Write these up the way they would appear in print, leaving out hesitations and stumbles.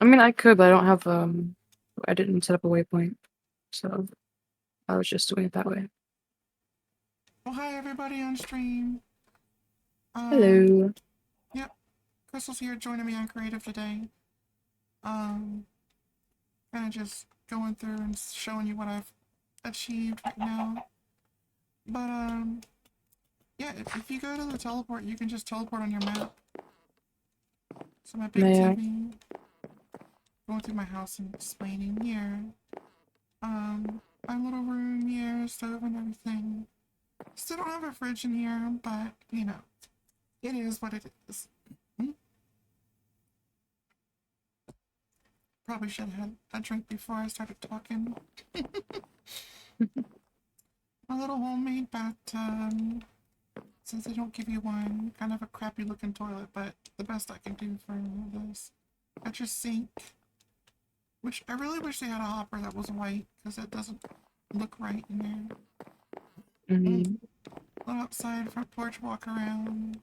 I mean, I could, but I don't have, I didn't set up a waypoint, so I was just doing it that way. Well, hi everybody on stream. Um, Hello. yep, Crystal's here joining me on Creative today. Um, kind of just going through and showing you what I've achieved right now. But, yeah, if you go to the teleport, you can just teleport on your map. So my big May I? TV, going through my house and explaining here. My little room here, stove and everything. Still don't have a fridge in here, but, you know, it is what it is. Probably should have had a drink before I started talking. My little homemade bathtub. Since they don't give you one, kind of a crappy looking toilet, but the best I can do for this. Got your sink, which I really wish they had a hopper that was white, because it doesn't look right in there. Mm-hmm. Go outside, front porch, walk around.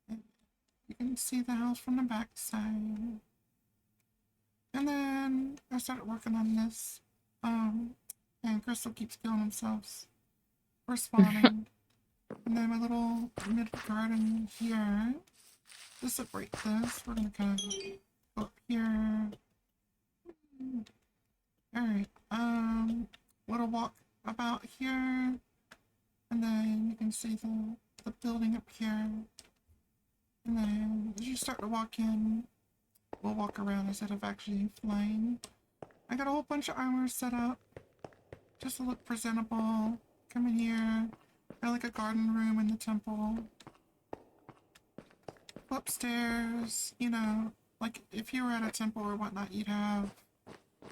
You can see the house from the back side. And then I started working on this. And Crystal keeps killing themselves for spawning. And then my little mid garden here. To separate this, we're gonna kind of go up here. Alright, little walk about here. And then you can see the building up here. And then as you start to walk in, we'll walk around instead of actually flying. I got a whole bunch of armor set up just to look presentable. Come in here. Got like a garden room in the temple. Go upstairs, you know, like if you were at a temple or whatnot, you'd have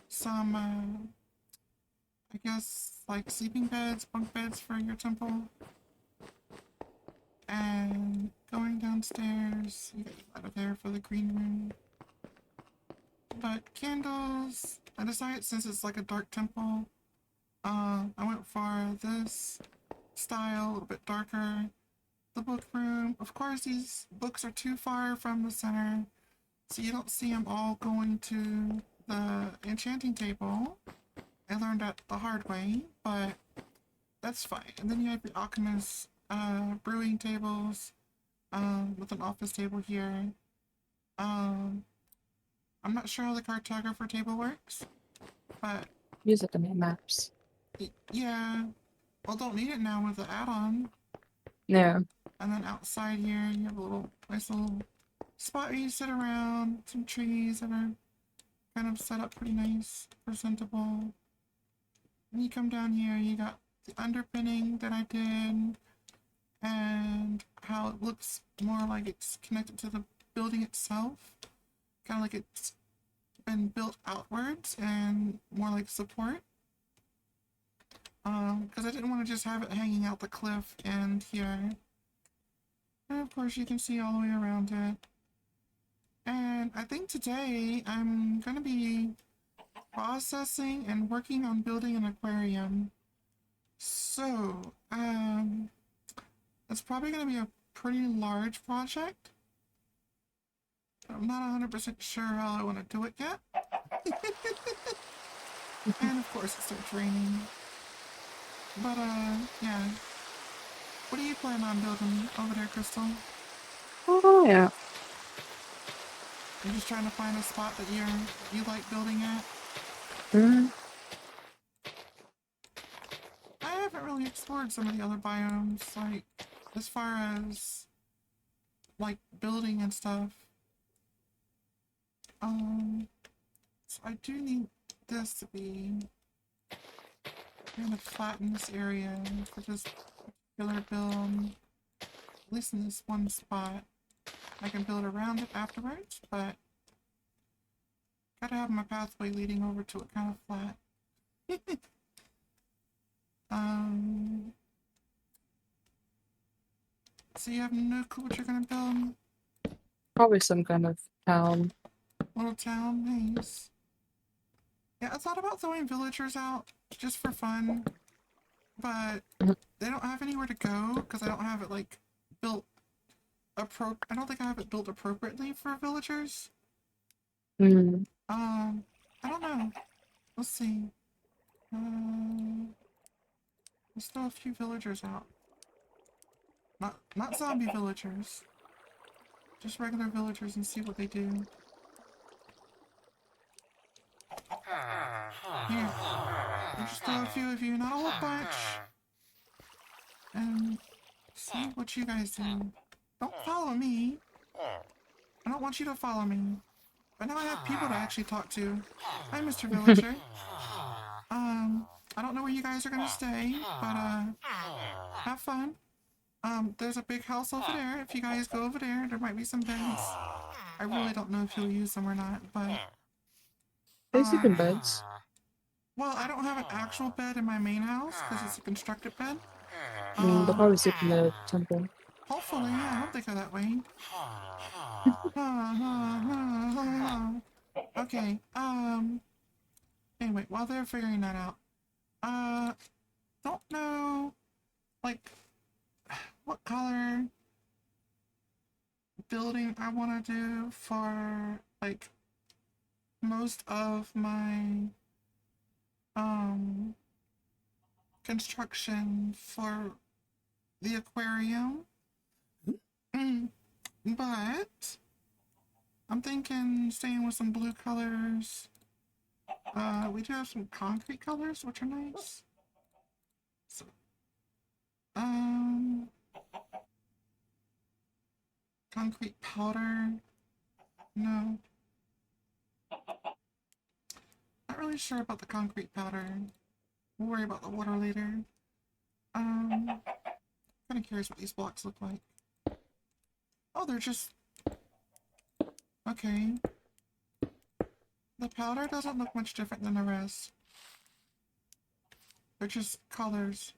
some, I guess, like sleeping beds, bunk beds for your temple. And going downstairs, you got your ladder there for the green room. But candles, I decided since it's like a dark temple, I went for this style, a little bit darker. The book room, of course, these books are too far from the center, so you don't see them all going to the enchanting table. I learned that the hard way, but that's fine. And then you have your alchemist brewing tables with an office table here. Um, I'm not sure how the cartographer table works, but Use it to make maps. yeah, well, don't need it now with the add-on. Yeah. And then outside here, you have a little nice little spot where you sit around, some trees that are kind of set up pretty nice, presentable. And you come down here, you got the underpinning that I did, and how it looks more like it's connected to the building itself. Kind of like it's been built outwards and more like support. Because I didn't want to just have it hanging out the cliff and here. And of course you can see all the way around it. And I think today I'm going to be processing and working on building an aquarium. So, it's probably going to be a pretty large project. I'm not 100% sure how I want to do it yet. And of course it starts raining. But, yeah. What do you plan on building over there, Crystal? Oh, yeah. You're just trying to find a spot that you like building at? Mm-hmm. I haven't really explored some of the other biomes, like, as far as, like, building and stuff. So I do need this to be kind of flat in this area for this particular build. At least in this one spot. I can build around it afterwards, but gotta have my pathway leading over to it kind of flat. um, so you have no clue what you're gonna build? Probably some kind of town. Little town, nice. Yeah, I thought about throwing villagers out just for fun, but Mhm. they don't have anywhere to go because I don't have it like built I don't think I have it built appropriately for villagers. Mm. I don't know. Let's see. There's still a few villagers out. Not zombie villagers. Just regular villagers and see what they do. Here. There's still a few of you, not a whole bunch. And see what you guys do. Don't follow me. I don't want you to follow me. But now I have people to actually talk to. Hi, Mr. Villager. I don't know where you guys are gonna stay, but have fun. There's a big house over there. If you guys go over there, there might be some beds. I really don't know if you'll use them or not, but They sleep in beds. well, I don't have an actual bed in my main house because it's a constructed bed. They'll probably sleep in the temple. Hopefully, yeah, I hope they go that way. Okay, anyway, while they're figuring that out, don't know, like, what color building I want to do for, like, most of my, construction for the aquarium. But I'm thinking staying with some blue colors. We do have some concrete colors, which are nice. So, concrete powder. No. Not really sure about the concrete powder. We'll worry about the water later. Kind of curious what these blocks look like. Oh, they're just... Okay. The powder doesn't look much different than the rest. They're just colors.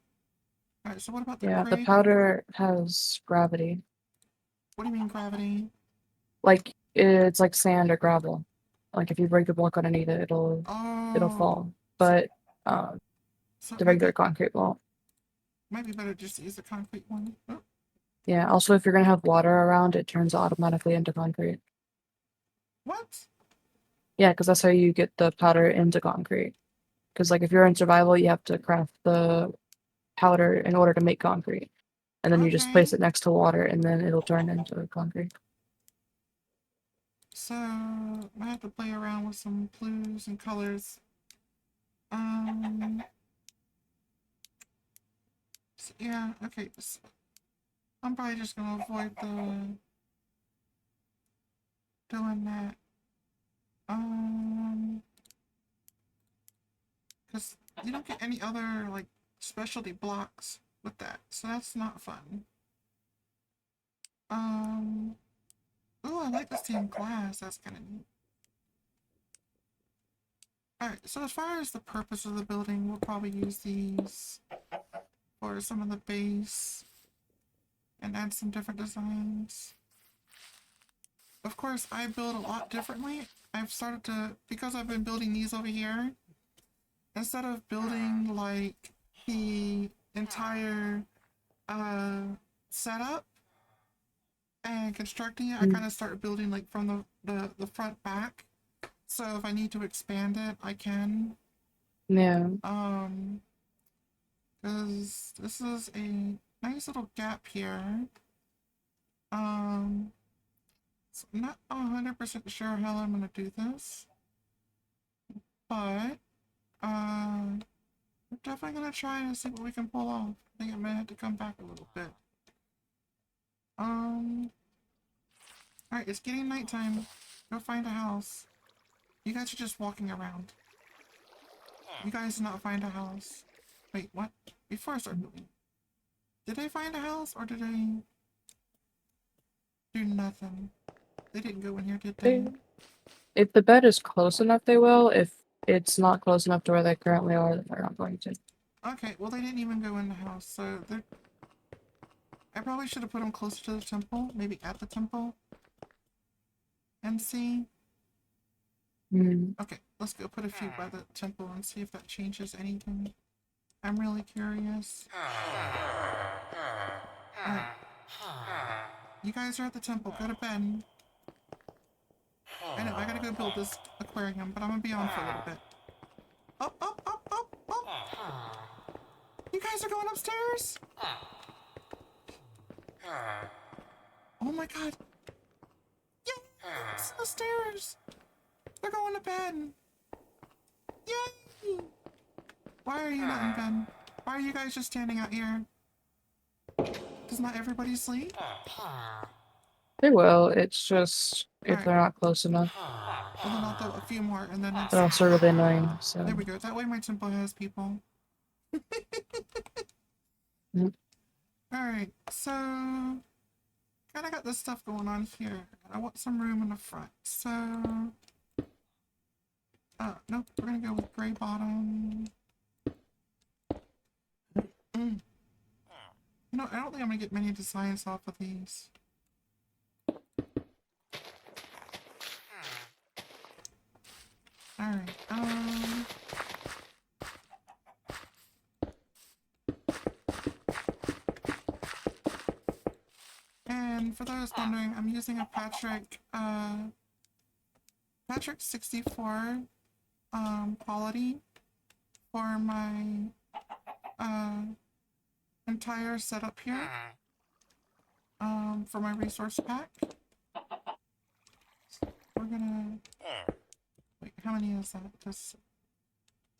Alright, so what about the Yeah, the crate? powder has gravity. What do you mean gravity? Like it's like sand or gravel. Like if you break the block underneath it, it'll Oh, fall. But um, so the it regular concrete won't. might be better just to use the concrete one. Oh, Yeah. Also, if you're gonna have water around, it turns automatically into concrete. what? Yeah, because that's how you get the powder into concrete. Because like if you're in survival, you have to craft the powder in order to make concrete, and then you just Okay. place it next to water, and then it'll turn into concrete. So I have to play around with some blues and colors. So yeah, okay. So I'm probably just gonna avoid the doing that. Because you don't get any other like specialty blocks with that, so that's not fun. Oh, I like the stained glass. That's kind of neat. Alright, so as far as the purpose of the building, we'll probably use these for some of the base and add some different designs. Of course, I build a lot differently. I've started to, because I've been building these over here, instead of building like the entire setup and constructing it, I kind of start building like from the front back. So if I need to expand it, I can. Yeah. Because this is a nice little gap here. So I'm not 100% sure how I'm gonna do this, but we're definitely gonna try and see what we can pull off. I think I may have to come back a little bit. Alright, it's getting nighttime. Go find a house. You guys are just walking around. You guys did not find a house. Wait, what? Before I start moving. Did they find a house or did they do nothing? They didn't go in here, did they? If the bed is close enough, they will. If it's not close enough to where they currently are, then they're not going to. Okay, well they didn't even go in the house, so they're... I probably should have put them closer to the temple, maybe at the temple. And see. Okay, let's go put a few by the temple and see if that changes anything. I'm really curious. Alright. You guys are at the temple, go to bed. I know, I gotta go build this aquarium, but I'm gonna be on for a little bit. Up, up, up, up, up! You guys are going upstairs? Oh my god. Yes! The stairs! They're going to bed! Yay! Why are you not in bed? Why are you guys just standing out here? Does not everybody sleep? They will. It's just if Alright, they're not close enough, well then I'll do a few more and then it's... they're also really annoying. So There we go. That way my temple has people. Mhm. Alright, so... Kinda got this stuff going on here. I want some room in the front, so... Nope, we're gonna go with gray bottom. No, I don't think I'm gonna get many designs off of these. Alright, and for those wondering, I'm using a Patrick 64, quality for my, entire setup here, for my resource pack. We're gonna, wait, how many is that? This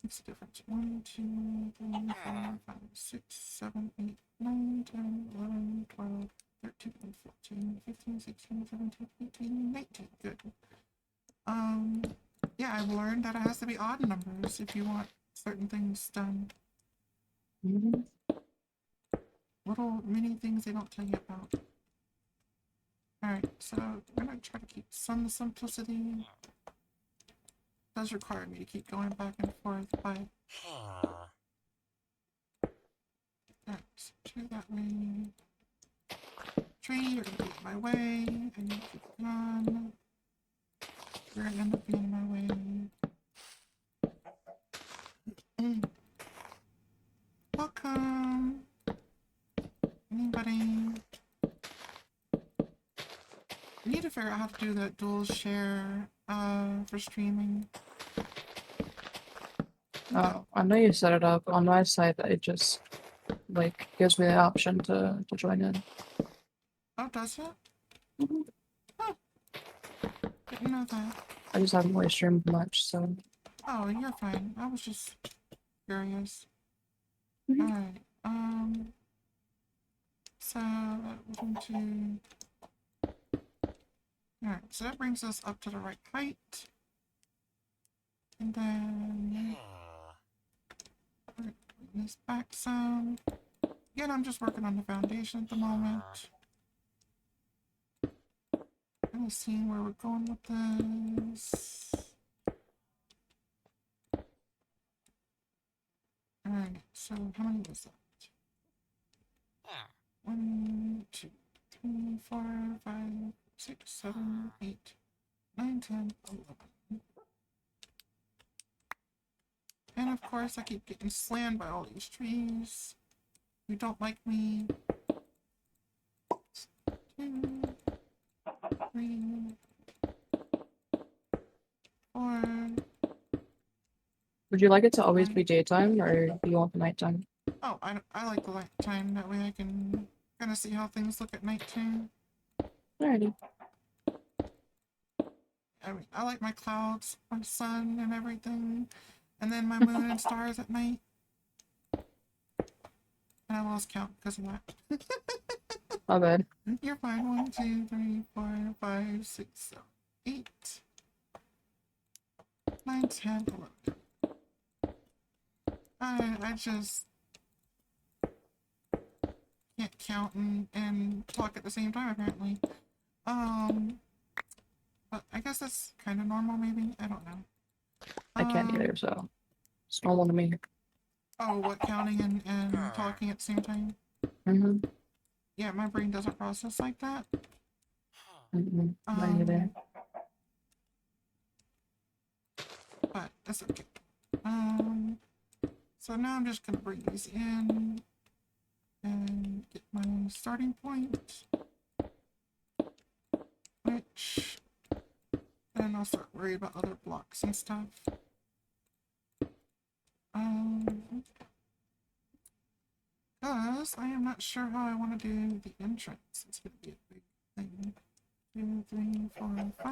makes a difference. 1, 2, 3, 4, 5, 6, 7, 8, 9, 10, 11, 12, 13, 14, 15, 16, 17, 18, 19. Good. Yeah, I've learned that it has to be odd numbers if you want certain things done. Mhm. Little mini things they don't tell you about. Alright, so I'm gonna try to keep some simplicity. It does require me to keep going back and forth, but alright, two that way. Tree, you're gonna be in my way. I need to keep it on. You're gonna end up being in my way. Welcome. Anybody? I need to figure out how to do that dual share for streaming. Oh, I know you set it up on my side. It just like gives me the option to join in. Oh, does it? Mhm. Huh. Didn't know that. I just haven't really streamed much, so Oh, you're fine. I was just curious. Mhm. Alright, so we're going to... Alright, so that brings us up to the right height. And then... Bring this back some. Again, I'm just working on the foundation at the moment. Kind of seeing where we're going with this. Alright, so how many was that? 1, 2, 3, 4, 5, 6, 7, 8, 9, 10, 11. And of course, I keep getting slammed by all these trees who don't like me. 2, 3, 4. would you like it to always be daytime or do you want the nighttime? Oh, I like the light time. That way I can kind of see how things look at night too. Alrighty. I mean, I like my clouds, my sun, and everything, and then my moon and stars at night. And I lost count because of that. My bad. You're fine. 1, 2, 3, 4, 5, 6, 7, 8, 9, 10, 11. I just can't count and talk at the same time apparently. But I guess that's kind of normal maybe. I don't know. I can't either, so it's normal to me. Oh, what, counting and talking at the same time? Mm-hmm. Yeah, my brain doesn't process like that. Mm-hmm. Not either. But that's okay. So now I'm just gonna bring these in and get my starting point, which then I'll start worrying about other blocks and stuff. Because I am not sure how I want to do the entrance. It's going to be a big thing. 2, 3, 4, 5.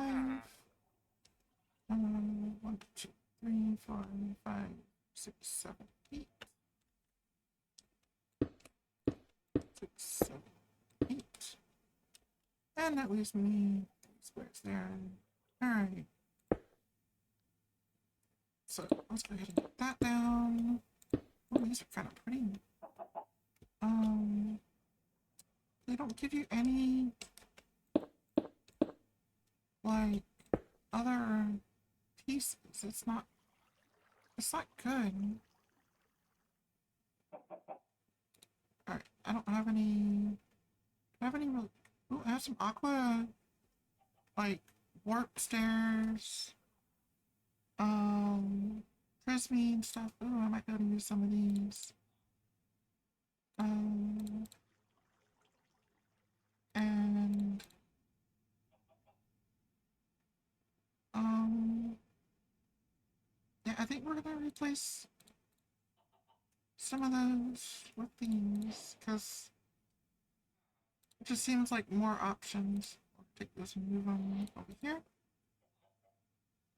1, 2, 3, 4, 5, 6, 7, 8. 6, 7, 8. And that leaves me squares there. Alright. So let's go ahead and get that down. Oh, these are kind of pretty. They don't give you any like other pieces. It's not good. Alright, I don't have any. Do I have any real. Oh, I have some aqua like warp stairs. Prismy stuff. Oh, I might be able to use some of these. And yeah, I think we're gonna replace some of those with these because it just seems like more options. I'll take this and move them over here.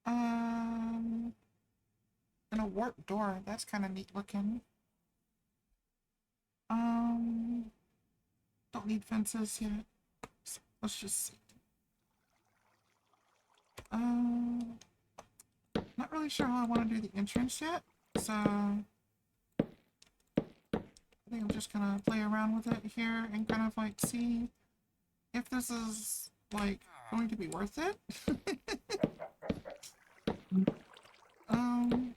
And a warp door. That's kind of neat looking. Don't need fences yet. So let's just see. Not really sure how I want to do the entrance yet, so I think I'm just gonna play around with it here and kind of like see if this is like going to be worth it. I'm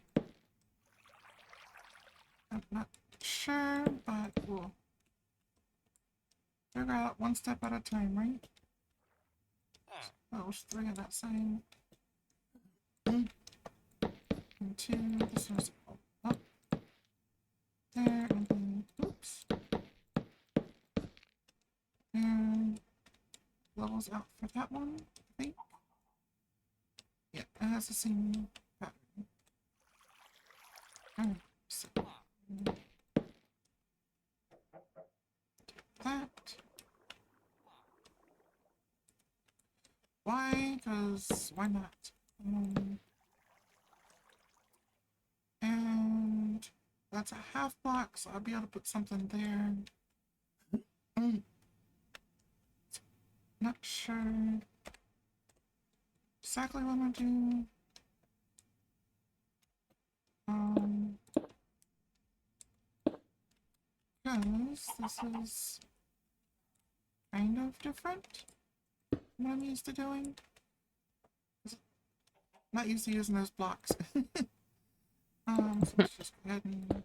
not sure, but we'll figure out one step at a time, right? Oh, there's 3 on that side. And 2, this one's up there, and then, oops. And levels out for that one, I think. Yeah, it has the same pattern. Alright, so that. Why? Because why not? And that's a half block, so I'll be able to put something there. Not sure exactly what I'm gonna do. Because this is kind of different than what I'm used to doing. Not used to using those blocks. So let's just go ahead and do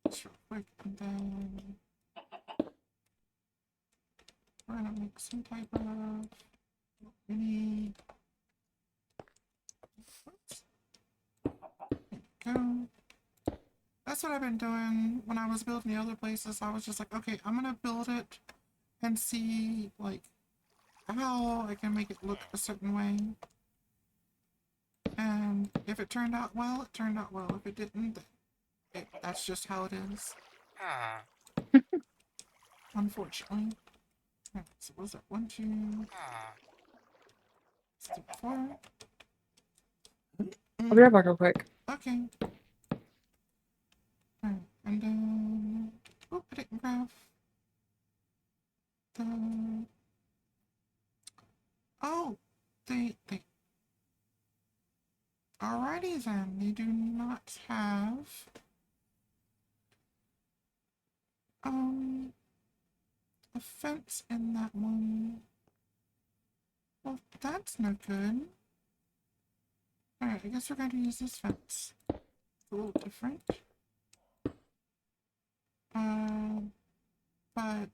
this real quick, and then we're gonna make some type of mini. Oops. There we go. That's what I've been doing when I was building the other places. I was just like, okay, I'm gonna build it and see like how I can make it look a certain way. And if it turned out well, it turned out well. If it didn't, that's just how it is. Unfortunately. Alright, so was it 1, 2, 3, 4? I'll be right back real quick. Okay. Alright, and then oh, I didn't grab the they alrighty then, they do not have a fence in that one. Well, that's no good. Alright, I guess we're going to use this fence. It's a little different. But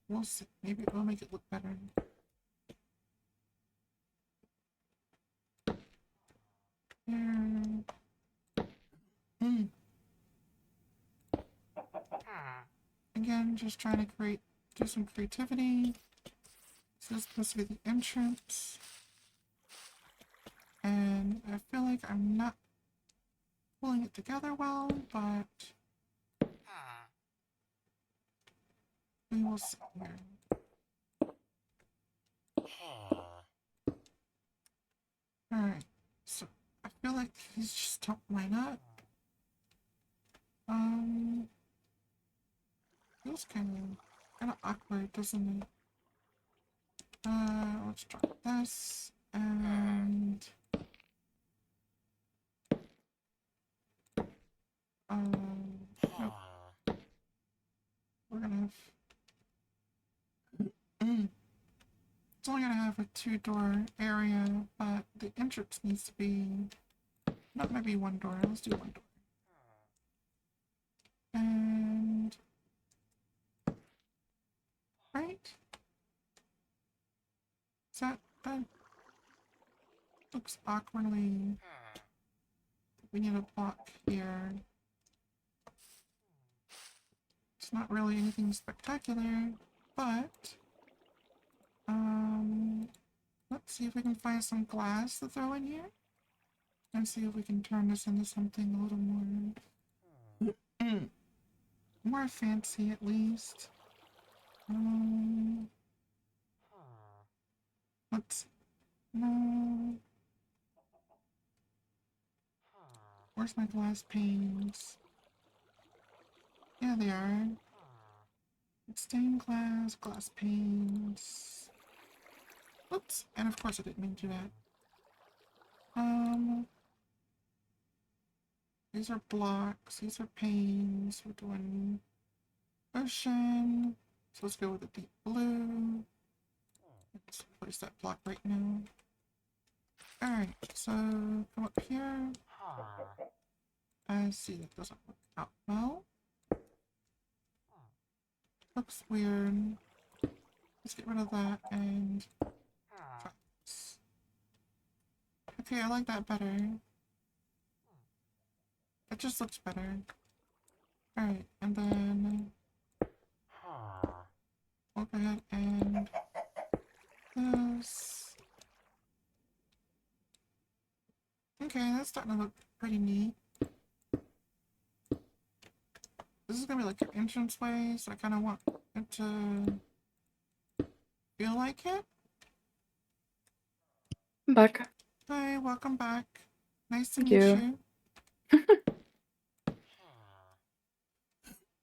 we'll see. Maybe it will make it look better. Again, just trying to do some creativity. This is supposed to be the entrance. And I feel like I'm not pulling it together well, but we will see here. Alright, so I feel like these just don't line up. Feels kind of awkward, doesn't it? Let's try this, and nope. We're gonna have. It's only gonna have a 2-door area, but the entrance needs to be not maybe 1 door. Let's do 1 door. And right, is that looks awkwardly. We need a block here. It's not really anything spectacular, but let's see if we can find some glass to throw in here and see if we can turn this into something a little more fancy at least. Let's no. Where's my glass panes? Yeah, they are. It's stained glass, glass panes. Oops, and of course I didn't mean to do that. These are blocks, these are panes. We're doing ocean. So let's go with the deep blue. Let's place that block right now. Alright, so come up here. I see that doesn't work out well. Looks weird. Let's get rid of that and try this. Okay, I like that better. It just looks better. Alright, and then we'll go ahead and this. Okay, that's starting to look pretty neat. This is gonna be like your entranceway, so I kind of want it to feel like it. I'm back. Hi, welcome back. Nice to Thank meet you. you.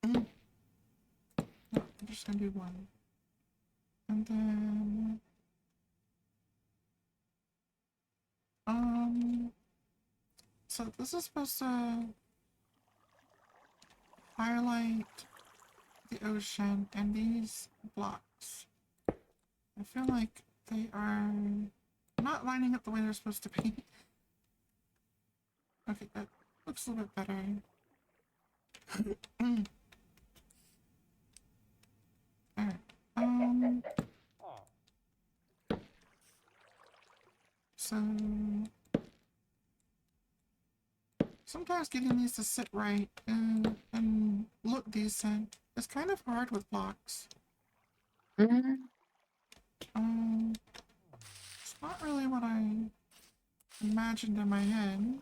No, I'm just gonna do 1. And then so this is supposed to highlight the ocean and these blocks. I feel like they are not lining up the way they're supposed to be. Okay, that looks a little bit better. Alright, so sometimes getting these to sit right and look decent is kind of hard with blocks. It's not really what I imagined in my head.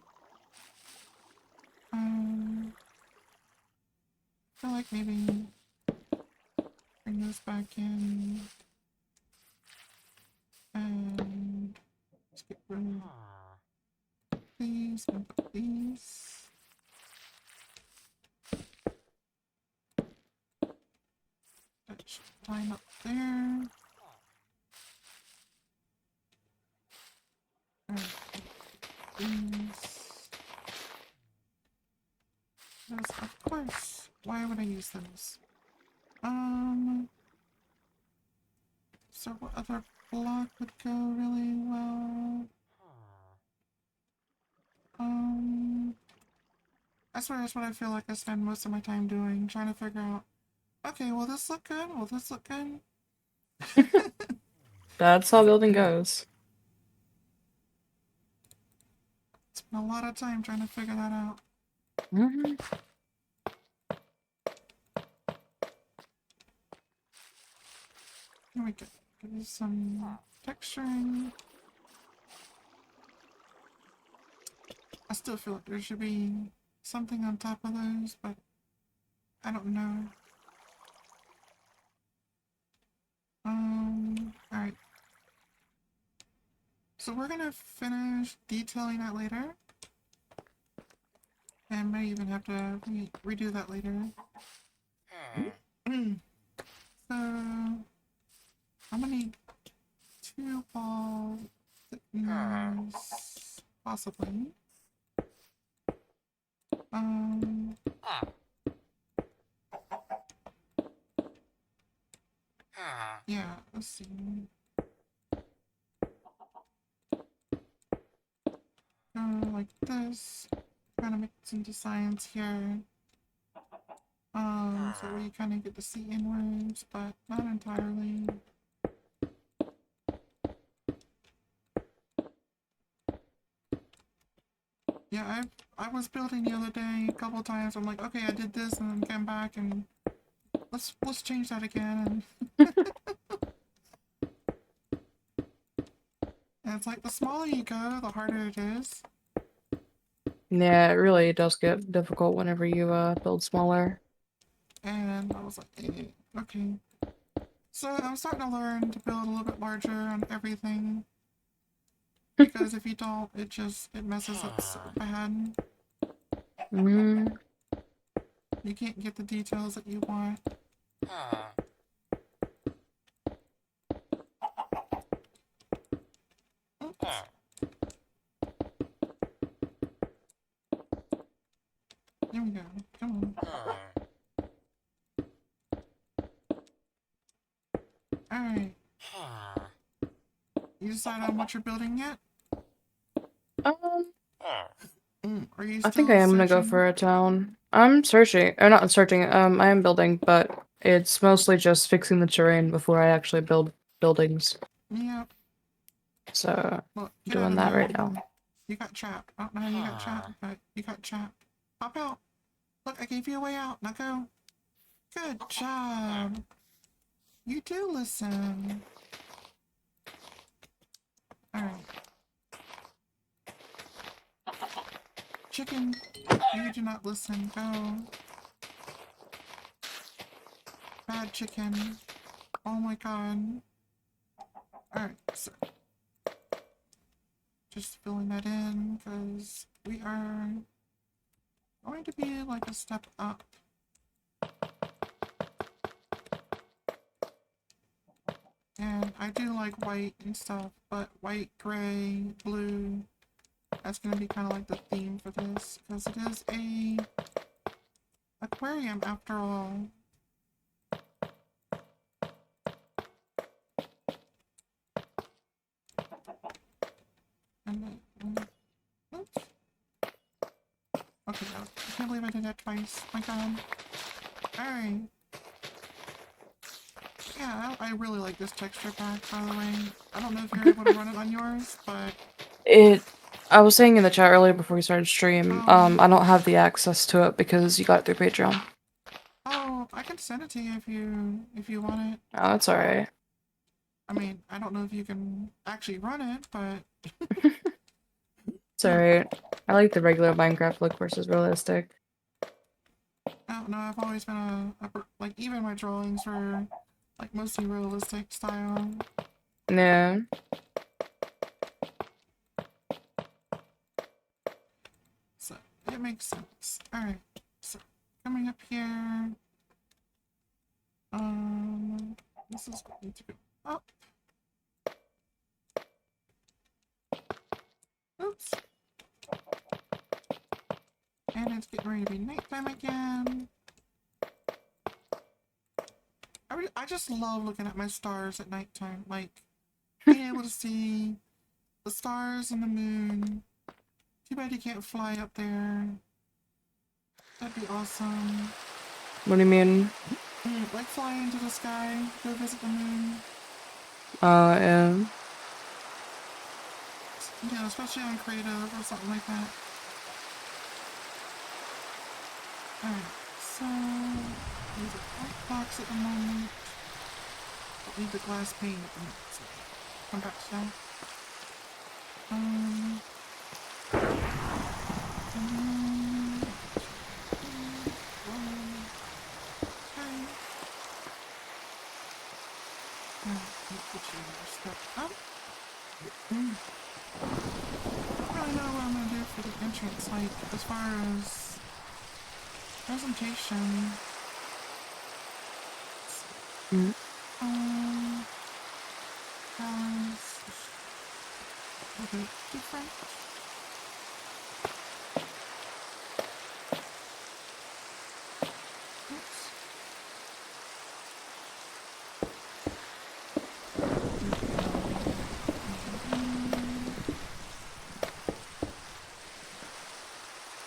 I feel like maybe bring this back in and let's get rid of these and put these. That should line up there. These. Those, of course. Why would I use those? So what other block would go really well? I swear that's what I feel like I spend most of my time doing, trying to figure out, okay, will this look good? Will this look good? That's how building goes. It's been a lot of time trying to figure that out. Here we go. Give you some texturing. I still feel like there should be something on top of those, but I don't know. Alright. So we're gonna finish detailing that later. And may even have to redo that later. So, I'm gonna need 2 wall thickness, possibly. Yeah, let's see. Like this. Trying to make some designs here. So where you kind of get to see inwards, but not entirely. Yeah, I was building the other day a couple times. I'm like, okay, I did this, and then came back and let's change that again. And it's like the smaller you go, the harder it is. Yeah, it really does get difficult whenever you build smaller. And I was like, okay. So I'm starting to learn to build a little bit larger on everything. Because if you don't, it messes up so bad. Mm. You can't get the details that you want. Oops. There we go. Come on. Alright. You decide on what you're building yet? Are you still I think I am gonna go searching? for a town. I'm searching, or not searching, I am building, but it's mostly just fixing the terrain before I actually build buildings. Yeah. So, Look, get out doing of that there. right now. You got trapped. I don't know how you got trapped, but you got trapped. Pop out. Look, I gave you a way out. Now go. Good job. You do listen. Alright. Chicken, you do not listen. Go. Bad chicken. Oh my god. Alright, so. Just filling that in, because we are going to be like a step up. And I do like white and stuff, but white, gray, blue, that's going to be kind of like the theme for this, because it is a aquarium after all. And then, oops. Okay, I can't believe I did that twice. My god. Alright. Yeah, I really like this texture pack, by the way. I don't know if you're able to run it on yours, but... I was saying in the chat earlier before we started stream, Oh. I don't have the access to it because you got it through Patreon. Oh, I can send it to you if you want it. Oh, that's alright. I mean, I don't know if you can actually run it, but... It's alright. I like the regular Minecraft look versus realistic. I don't know, I've always been like, even my drawings were, like, mostly realistic style. Yeah. So, it makes sense. Alright, so, coming up here... this is going to go up. Oops. And it's getting ready to be nighttime again. I just love looking at my stars at nighttime. Like, being able to see the stars and the moon. Too bad you can't fly up there. That'd be awesome. What do you mean? Like fly into the sky, go visit the moon. Yeah. Yeah, especially on creative or something like that. Alright, so there's a white box at the moment. Don't need the glass pane at the moment, so come back to that. entrance, like, as far as presentation. Mm. Balance. A little bit different. Oops.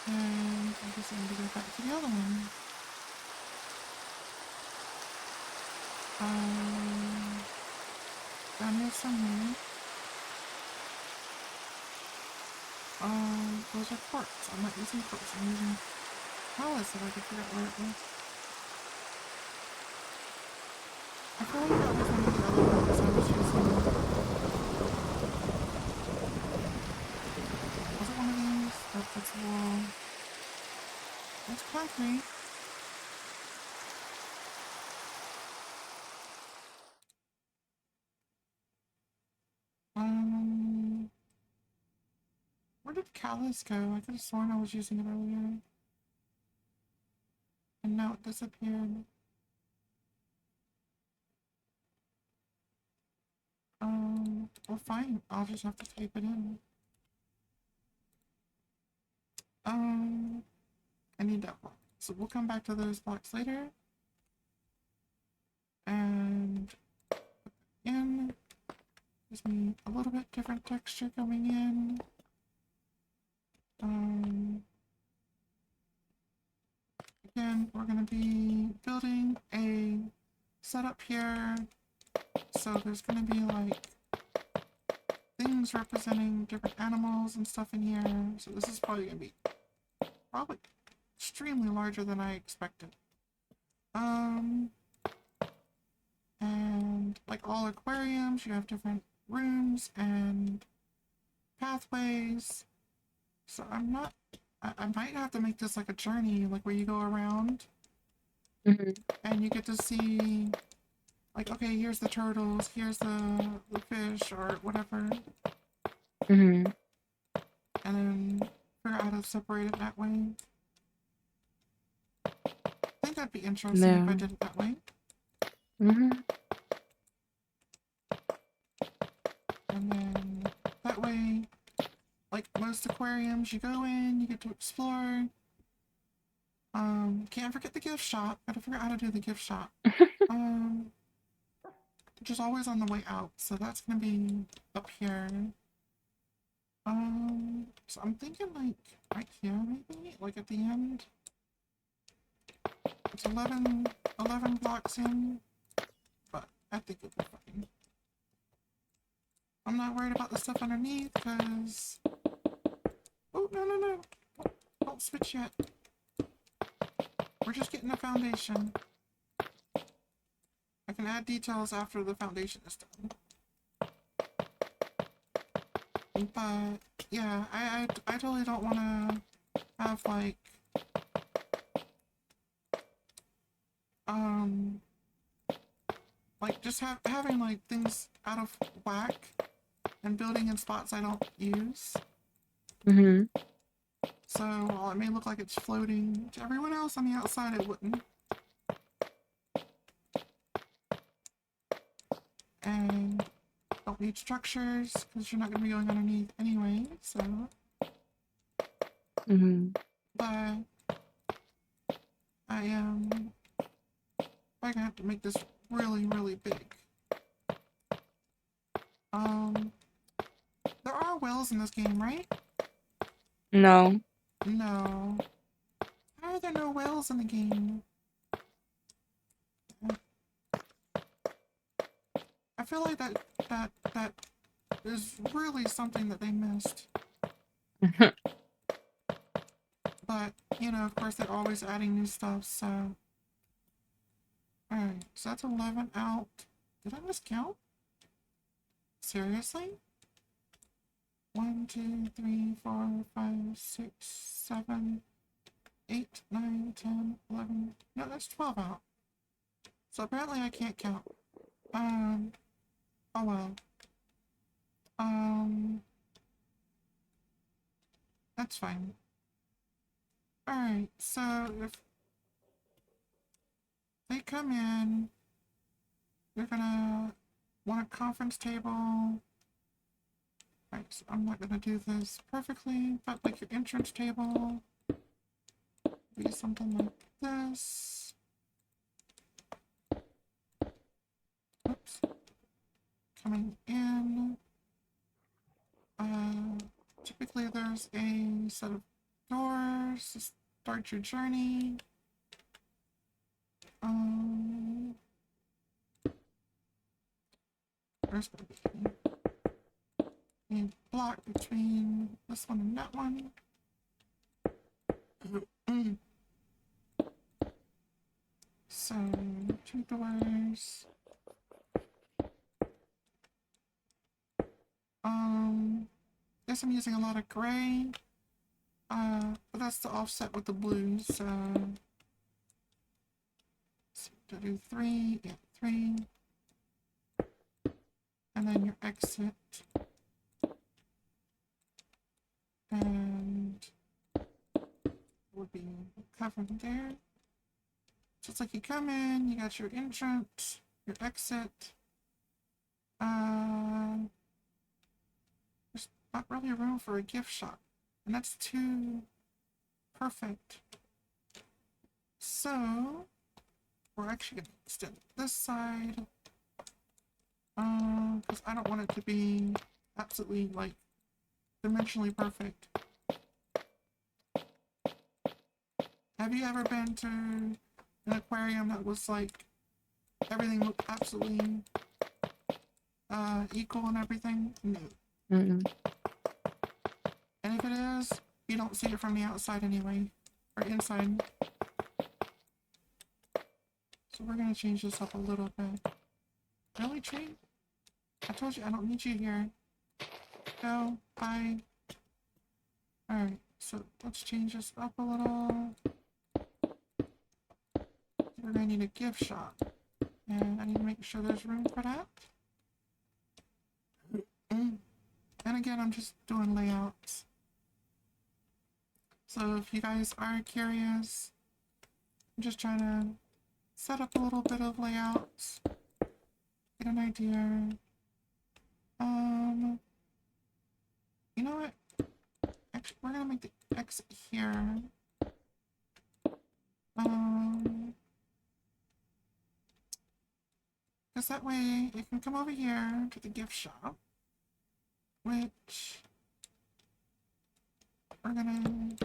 And I guess I need to go back to the other one. Down here somewhere. Those are quartz. I'm not using quartz. I'm using pallets if I could figure out where it was. I feel like that was one of the other ones I was using. Was it one of these? Nope, that's a wall. That's concrete. Where did Callus go? I could have sworn I was using it earlier. And now it disappeared. Well fine, I'll just have to type it in. I need that block. So we'll come back to those blocks later. And in. Gives me a little bit different texture coming in. Again, we're going to be building a setup here. So there's going to be like things representing different animals and stuff in here. So this is probably going to be extremely larger than I expected. And like all aquariums, you have different rooms and pathways. So I might have to make this like a journey, like where you go around and you get to see, like, okay, here's the turtles, here's the fish or whatever. And then figure out how to separate it that way. I think that'd be interesting if I did it that way. And then that way, like most aquariums, you go in, you get to explore. Can't forget the gift shop. Gotta figure out how to do the gift shop. Which is always on the way out, so that's gonna be up here. So I'm thinking like right here maybe, like at the end. It's 11 blocks in, but I think it'll be fine. I'm not worried about the stuff underneath, because... Oh, no. Don't switch yet. We're just getting the foundation. I can add details after the foundation is done. But, yeah, I totally don't want to have, like... Like, just having, like, things out of whack and building in spots I don't use. So, while it may look like it's floating, to everyone else on the outside it wouldn't. And don't need structures, because you're not going to be going underneath anyway, so... But... I am... I'm gonna have to make this really, really big. There are wells in this game, right? No. No. How are there no wells in the game? I feel like that is really something that they missed. But, you know, of course they're always adding new stuff, so... Alright, so that's 11 out. Did I miscount? Seriously? 1, 2, 3, 4, 5, 6, 7, 8, 9, 10, 11. No, that's 12 out. So apparently I can't count. Oh well. That's fine. Alright, so if they come in, you're gonna want a conference table. Right, so I'm not gonna do this perfectly, but like your entrance table be something like this. Oops. Coming in. Typically there's a set of doors to start your journey. There's gonna be a block between this one and that one. So, 2 doors. Guess I'm using a lot of gray. But that's to offset with the blues, so to do 3, yeah, 3. And then your exit. And would be covered there. So it's like you come in, you got your entrance, your exit. There's not really room for a gift shop. And that's too perfect. So we're actually gonna extend this side. Because I don't want it to be absolutely like dimensionally perfect. Have you ever been to an aquarium that was like everything looked absolutely equal and everything? No. Mm-mm. And if it is, you don't see it from the outside anyway, or inside. So we're gonna change this up a little bit. Really, tree? I told you I don't need you here. Go, bye. Alright, so let's change this up a little. We're gonna need a gift shop. And I need to make sure there's room for that. And again, I'm just doing layouts. So if you guys are curious, I'm just trying to set up a little bit of layouts. Get an idea. You know what? Actually, we're gonna make the exit here. Because that way you can come over here to the gift shop, which we're gonna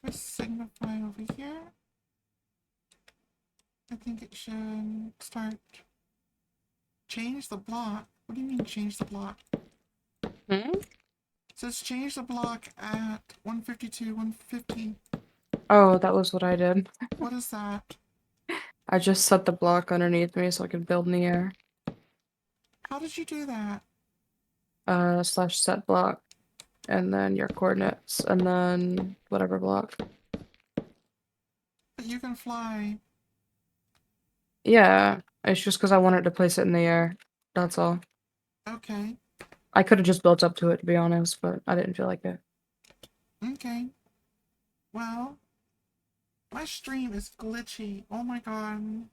just signify over here. I think it should start. Change the block. What do you mean change the block? It says change the block at 152, 150. Oh, that was what I did. What is that? I just set the block underneath me so I could build in the air. How did you do that? Slash set block, and then your coordinates, and then whatever block. But you can fly. Yeah, it's just because I wanted to place it in the air. That's all. Okay. I could have just built up to it, to be honest, but I didn't feel like it. Okay. Well, my stream is glitchy. Oh my god.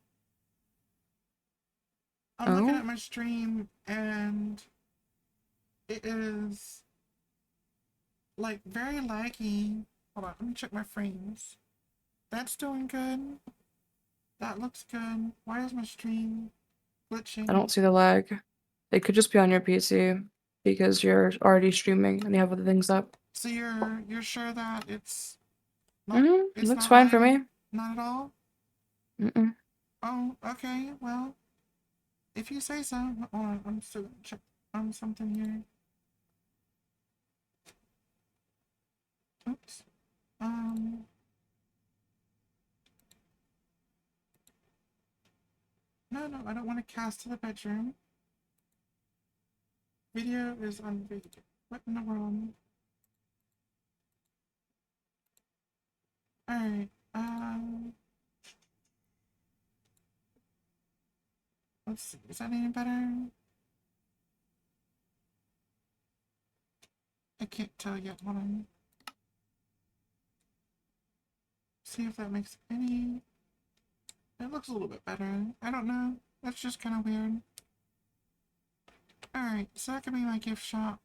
I'm looking at Oh? my stream and it is like very laggy. Hold on, let me check my frames. That's doing good. That looks good. Why is my stream glitching? I don't see the lag. It could just be on your PC because you're already streaming and you have other things up. So you're sure that it's not Mm-hmm. it's Looks not fine for lagging? me. Not at all? Mm-mm. Oh, okay, well, if you say so. Hold on, I'm still gonna check on something here. Oops. No, I don't want to cast to the bedroom. Video is on video. What in the world? Alright, let's see. Is that any better? I can't tell yet. Hold on. see if that makes any... It looks a little bit better. I don't know. That's just kind of weird. Alright, so that could be my gift shop.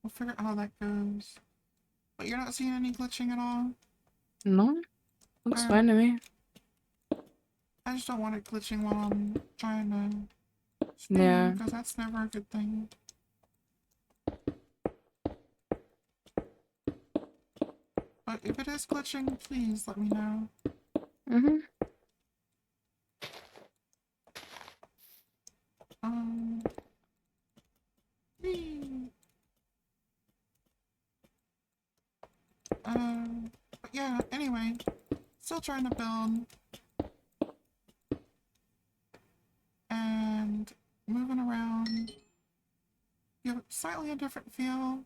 We'll figure out how that goes. But you're not seeing any glitching at all? No, looks Alright. fine to me. I just don't want it glitching while I'm trying to Yeah. stream, because that's never a good thing. But if it is glitching, please let me know. Mm-hmm. Um... Whee! But yeah, anyway. Still trying to build. And moving around. You have slightly a different feel.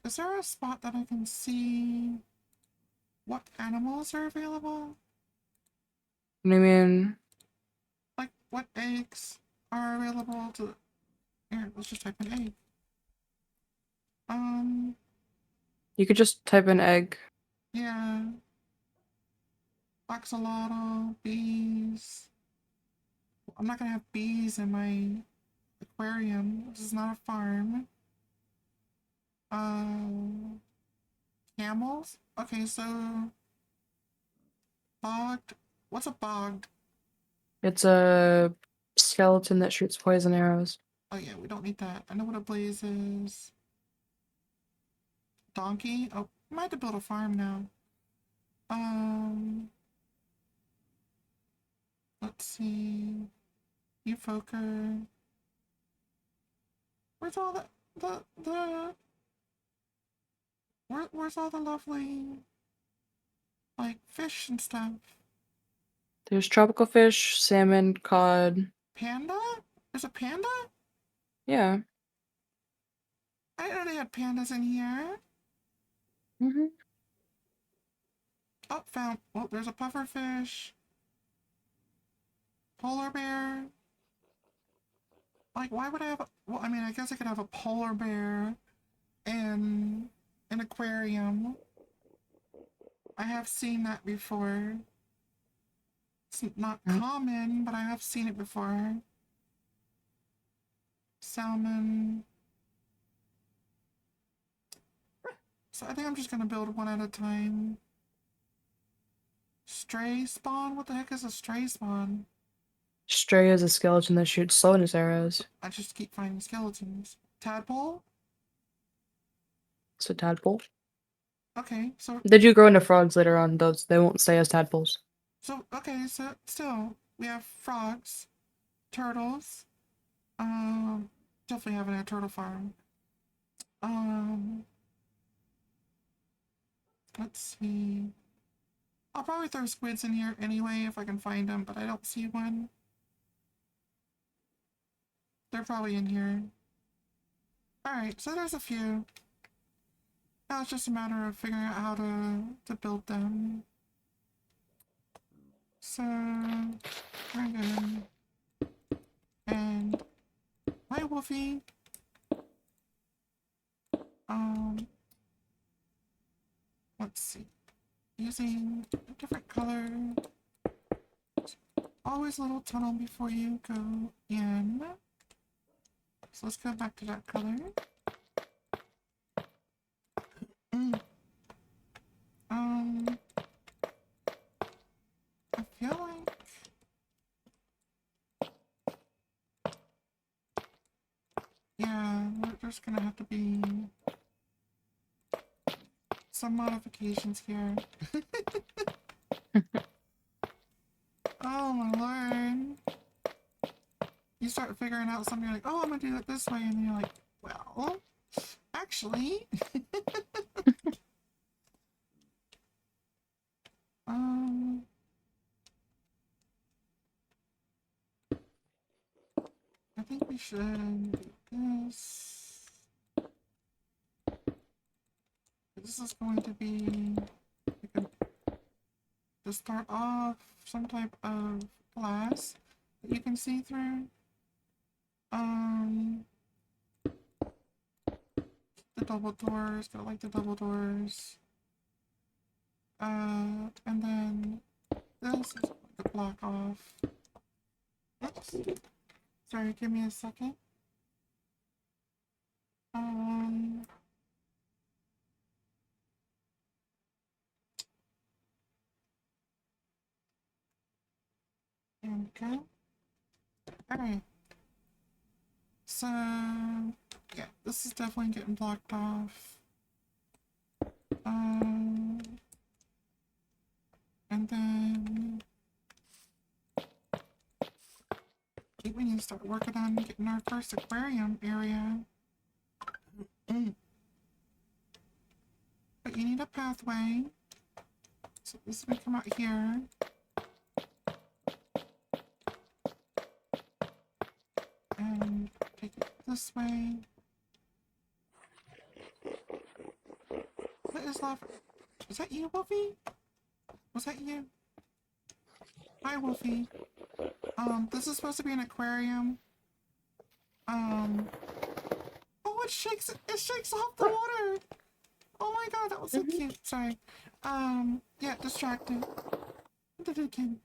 Is there a spot that I can see what animals are available? What do you mean? Like, what eggs are available to... Here, let's just type in egg. You could just type in egg. Yeah. Axolotl, bees. I'm not gonna have bees in my aquarium. This is not a farm. Camels? Okay, so... Bogged? What's a bogged? It's a skeleton that shoots poison arrows. Oh yeah, we don't need that. I know what a blaze is. Donkey? Oh, I might have to build a farm now. Let's see. Ufoker. Where's all where's all the lovely, like, fish and stuff? There's tropical fish, salmon, cod. Panda? There's a panda? Yeah. I didn't know they had pandas in here. Mm-hmm. Oh, found. Oh, there's a pufferfish. Polar bear. Like, why would I have a... Well, I mean, I guess I could have a polar bear in an aquarium. I have seen that before. It's not common, but I have seen it before. Salmon. So I think I'm just gonna build one at a time. Stray spawn? What the heck is a stray spawn? Stray is a skeleton that shoots slowness arrows. I just keep finding skeletons. Tadpole? It's a tadpole. Okay, so... They do grow into frogs later on, though they won't stay as tadpoles. So, okay, so still, we have frogs, turtles. Definitely having a turtle farm. Let's see. I'll probably throw squids in here anyway if I can find them, but I don't see one. They're probably in here. Alright, so there's a few. Now it's just a matter of figuring out how to build them. So, dragon. And hi, Wolfie. Let's see. Using a different color. Always a little tunnel before you go in. So let's go back to that color. I feel like yeah, there's gonna have to be some modifications here. Oh my lord. You start figuring out something, you're like, oh, I'm gonna do it this way, and then you're like, well, actually. I think we should do this. This is going to be like to start off some type of glass that you can see through. The double doors, got like the double doors. And then this is going to block off. Oops. Sorry, give me a second. There we go. Alright. So, yeah, this is definitely getting blocked off. And then I think we need to start working on getting our first aquarium area. But you need a pathway. So this is gonna come out here. And take it this way. What is left? Is that you, Wolfie? Was that you? Hi, Wolfie. This is supposed to be an aquarium. Oh, it shakes off the water. Oh my god, that was so cute. Sorry. Yeah, distracted. Did it again.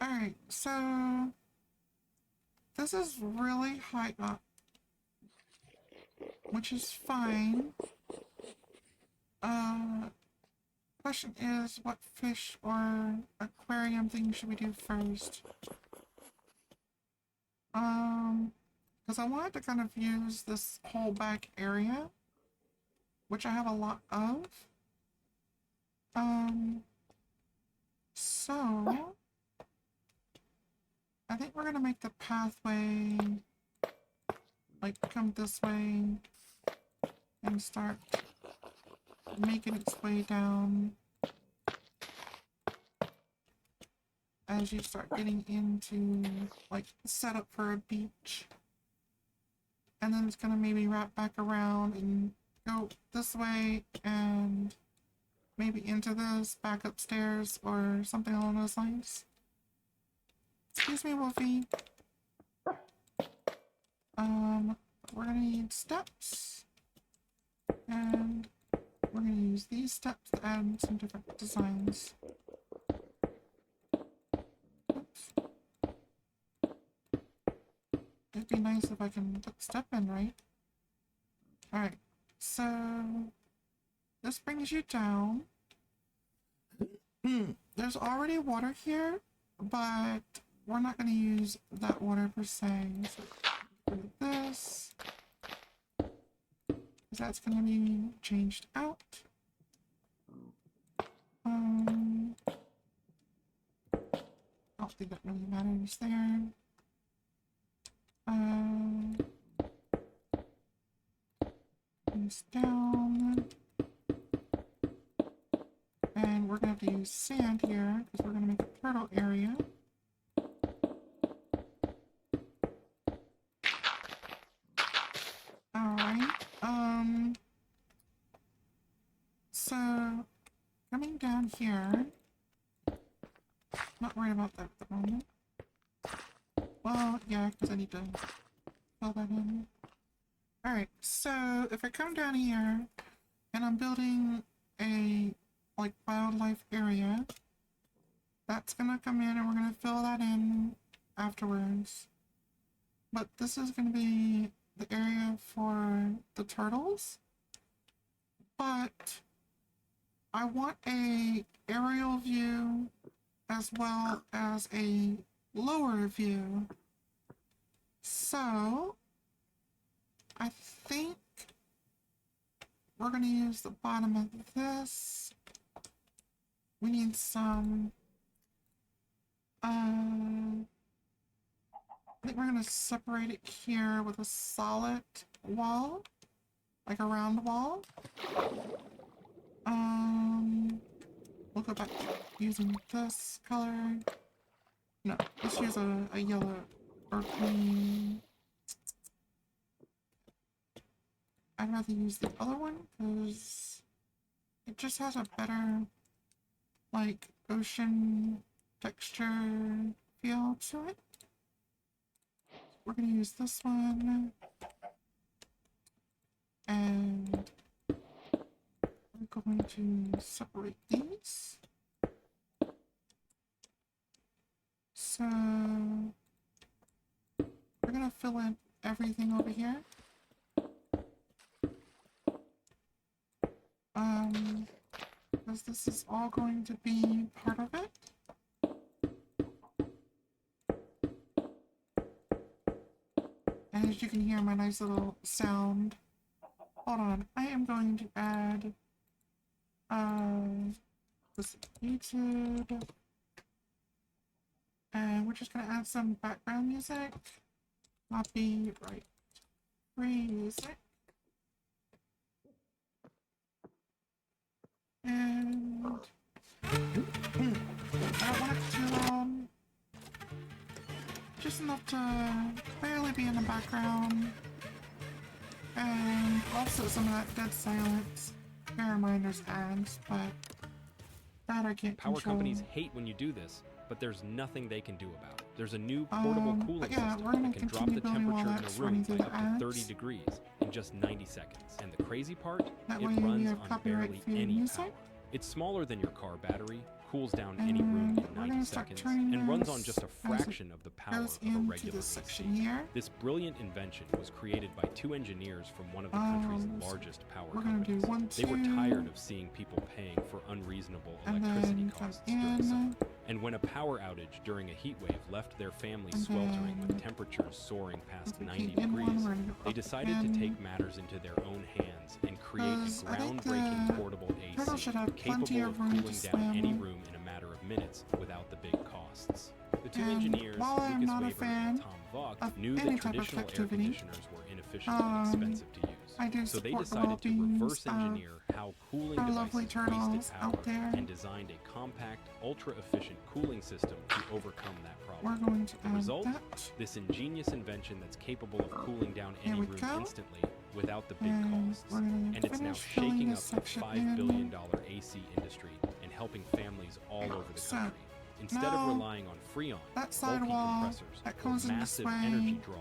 Alright, so this is really high up, which is fine. Question is, what fish or aquarium thing should we do first? Because I wanted to kind of use this whole back area, which I have a lot of. So I think we're gonna make the pathway like come this way and start making its way down as you start getting into like setup for a beach. And then it's gonna maybe wrap back around and go this way and maybe into this, back upstairs or something along those lines. Excuse me, Wolfie. We're gonna need steps, and we're gonna use these steps to add some different designs. Oops. It'd be nice if I can put the step in, right? Alright, so this brings you down. There's already water here, but we're not going to use that water per se. So get rid of this, because that's going to be changed out. I don't think that really matters there. This down. And we're going to have to use sand here, because we're going to make a turtle area. Alright, so coming down here, not worried about that at the moment. Well, yeah, because I need to fill that in. Alright, so if I come down here and I'm building a like wildlife area, that's gonna come in and we're gonna fill that in afterwards. But this is gonna be the area for the turtles. But I want a aerial view as well as a lower view. So I think we're gonna use the bottom of this. We need some I think we're gonna separate it here with a solid wall, like a round wall. We'll go back to using this color. No, let's use a yellow or green. I'd rather use the other one because it just has a better, like, ocean texture feel to it. We're gonna use this one. And to separate these. So we're gonna fill in everything over here. Because this is all going to be part of it. And as you can hear my nice little sound. Hold on, I am going to add this YouTube. And we're just gonna add some background music. Copyright free music. And I don't want it too long. Just enough to barely be in the background. And also some of that dead silence. Bear in mind there's ads, but that I can't Power control. companies hate when you do this, but there's nothing they can do about it. There's a new portable cooling but yeah, system we're gonna that can drop continue the building while temperature in that's a room running by through up the to ads. 30 degrees in just 90 seconds. And the crazy part, That it way we runs have on copyright barely free any music. power. It's smaller than your car battery, cools down any room And in we're 90 gonna start seconds, turning and runs this on just a as it fraction of the power goes of a into regular this AC. section here. This brilliant invention was created by 2 engineers from one of the country's largest power We're gonna do companies. 1, 2. They were tired of seeing people paying for unreasonable And electricity then come costs during summer. in. And when a power outage during a heat wave left their family And sweltering then with temperatures soaring past If we 90 keep in one, degrees, we're gonna go they up decided to again. take matters into their own hands and create a 'Cause I think groundbreaking the portable turtle AC should have plenty capable of of room to cooling down any swim. room in a matter of minutes without the big costs. The 2 And engineers, while I'm Lucas not a Weber fan and Tom Vogt, of knew any that type of traditional air captivity, conditioners were inefficient and expensive to use. I do So they support decided to developing reverse stuff engineer how cooling for lovely devices wasted turtles power out there. and designed a compact, ultra-efficient cooling system to overcome that We're problem. going to The add result? that. This ingenious invention that's capable of cooling down Here any we room go. instantly without the big And costs. we're gonna And it's now finish filling shaking this up the section $5 in. billion AC industry and helping families all over the So, country. Instead now, of relying on Freon, that side bulky wall compressors, that or goes in this massive way, energy draw,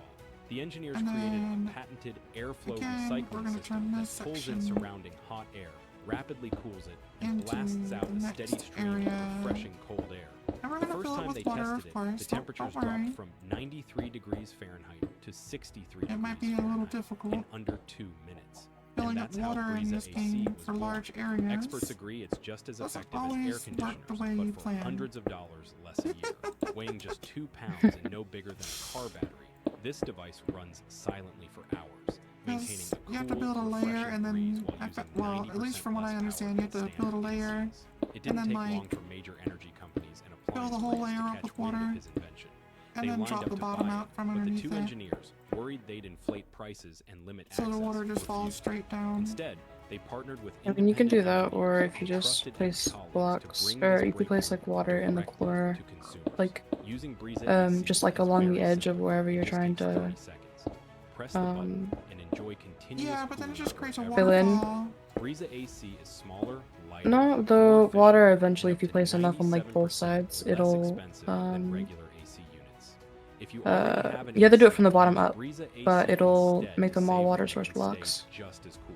the engineers and created then, a patented airflow again, we're recycling gonna system turn that this pulls in section surrounding hot air, rapidly cools it, and into blasts out the a steady next stream area. of refreshing cold air. And we're The gonna first fill it time with they water, tested of it, course. the Don't temperatures worry. dropped from 93 degrees Fahrenheit to 63 It might be degrees a little Fahrenheit difficult in under 2 minutes. filling And up that's how water in Breeza this AC game was for born. large areas. Experts agree it's just as Doesn't effective as air always work conditioners, the way you but for plan. hundreds of dollars less a year. Weighing just 2 pounds and no bigger than a car battery, this device runs silently for hours, maintaining a you have to cool, build a layer refreshing and breeze then, while using well, at least 90% from what I less understand, power you have to than build a standard layer, ACs. It didn't then, take like, long for major energy companies and fill the appliance whole brands layer to up catch with wind water, of his invention. and They then lined drop up the to bottom buy out it, from but the underneath 2 it, engineers, worried they'd inflate prices and limit so the access, water just falls refused. straight down. Instead, they partnered with I mean, you can do independent that, or engineers if you and just trusted place ex-colleagues to blocks, bring or this you could place breakthrough like water in the directly corner, to consumers. like Using Breeza AC just like is along very the edge of simple. wherever It you're just trying takes 30 to seconds. Press the button and enjoy continuous Yeah, but then it cooling just creates a forever. Fill in. waterfall. Breeza AC is smaller, lighter, No, more the efficient, water and eventually, up if you to place enough on like both 97% sides, less it'll expensive than regular AC units. If you already have an you have to do it AC, from the bottom use up, Breeza AC but it'll instead make to them all save water money source and blocks. stay just as cool.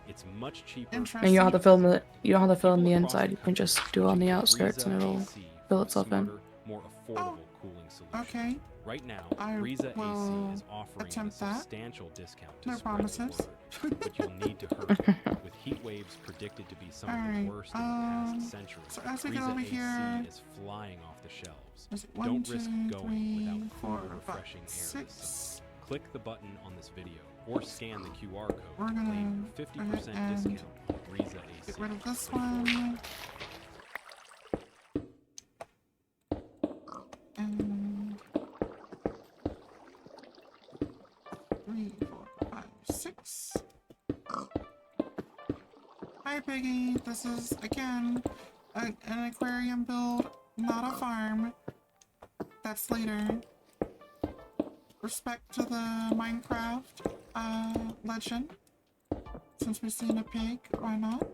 It's much cheaper. Interesting. And you don't have to fill in the People the across inside. the You can country just are do it on the switching to outskirts Breeza and it'll AC fill for a itself in. smarter, more affordable cooling solution. Okay, Right now, I Breeza AC will is offering a attempt that. substantial discount to No spread promises. the word, but you'll need to hurry. With heat waves predicted to be some of Alright, the worst in the past century, so as we get Breeza over AC here, is flying off the shelves. is it 1, Don't 2, risk 3, going without 4, cool, 5, refreshing air this 6. summer. Click the button on this video or scan the QR code We're to gonna claim your go ahead 50% and discount on Breeza AC. get rid of this before you one. And 3, 4, 5, 6. Hi, Piggy. This is, again, an aquarium build, not a farm. That's later. Respect to the Minecraft legend. Since we've seen a pig, why not?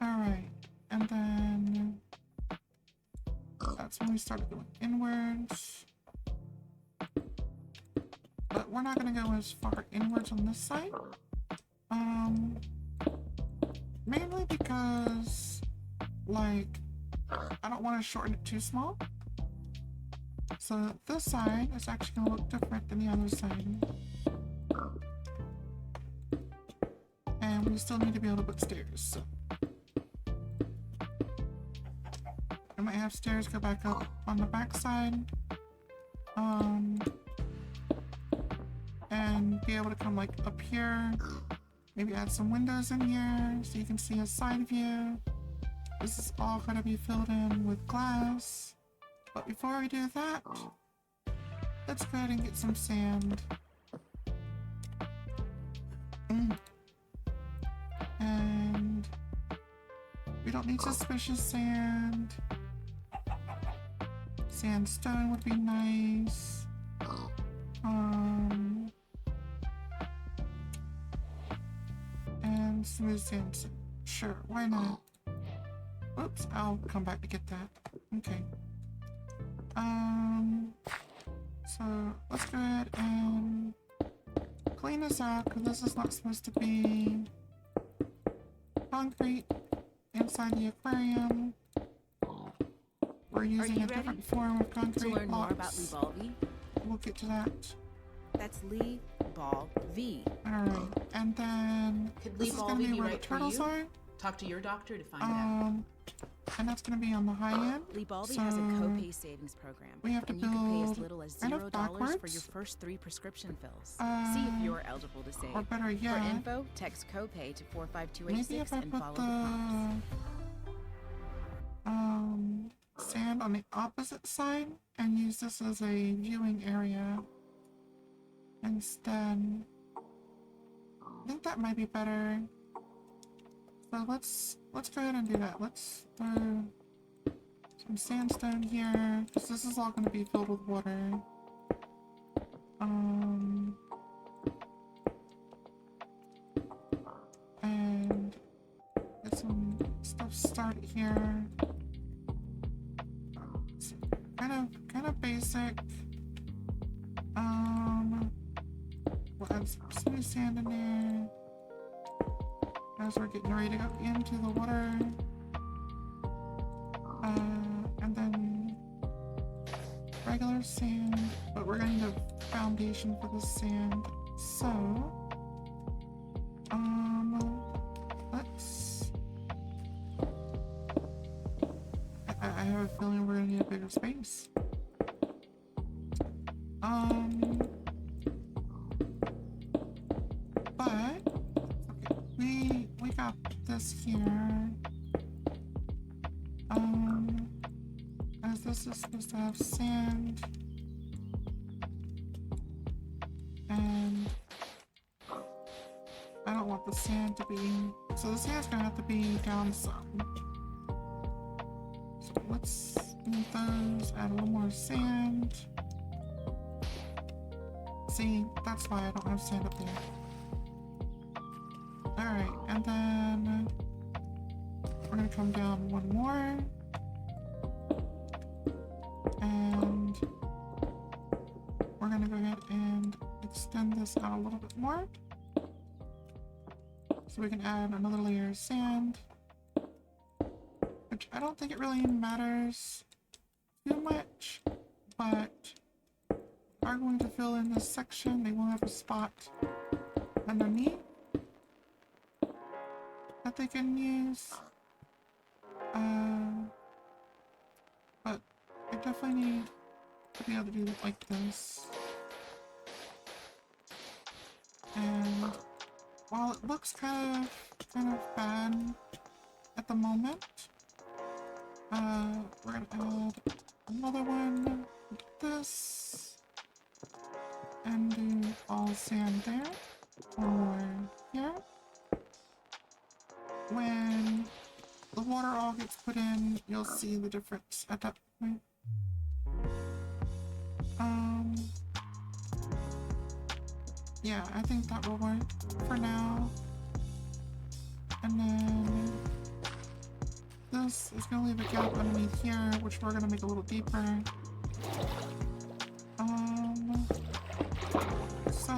Alright, and then that's when we started going inwards. But we're not gonna go as far inwards on this side. Mainly because, like, I don't want to shorten it too small. So this side is actually going to look different than the other side. And we still need to be able to put stairs, so. I might have stairs go back up on the back side. And be able to come like up here. Maybe add some windows in here so you can see a side view. This is all going to be filled in with glass. But before we do that, let's go ahead and get some sand. And we don't need suspicious sand. Sandstone would be nice. And smooth sand. Sure, why not? Oops, I'll come back to get that. Okay. So let's go ahead and clean this out because this is not supposed to be concrete inside the aquarium. We're using a different form of concrete to learn more about blocks. Lee Ball V? We'll get to that. That's Lee Ball V. Alright, and then Could this Lee is Ball going to V be be where right the for turtles you? are. Talk to your doctor to find it out. And that's going to be on the high end. Lee Ball V So has a copay savings program. we have to and you can pay as build little as kind of $0 for backwards. your first 3 prescription fills. See if you're eligible to save. Or better For yet, info, text copay to maybe 45286 if I and put follow the prompts. the sand on the opposite side and use this as a viewing area instead. I think that might be better. So let's go ahead and do that. Let's throw some sandstone here because this is all going to be filled with water. And get some stuff started here. It's kind of basic. We'll add some smooth sand in there as we're getting ready to go into the water. And then regular sand, but we're gonna need a foundation for the sand. So, let's. I have a feeling we're gonna need a bigger space. But okay, we got this here. As this is supposed to have sand, and I don't want the sand to be. So the sand's gonna have to be down some. So let's move those. Add a little more sand. See, that's why I don't have sand up there. Alright, and then we're gonna come down one more. And we're gonna go ahead and extend this out a little bit more. So we can add another layer of sand. Which I don't think it really matters too much, but are going to fill in this section. They will have a spot underneath that they can use. But I definitely need to be able to do it like this. And while it looks kind of bad at the moment, we're gonna add another one like this. And do all sand there. One more here. When the water all gets put in, you'll see the difference at that point. Yeah, I think that will work for now. And then this is gonna leave a gap underneath here, which we're gonna make a little deeper. So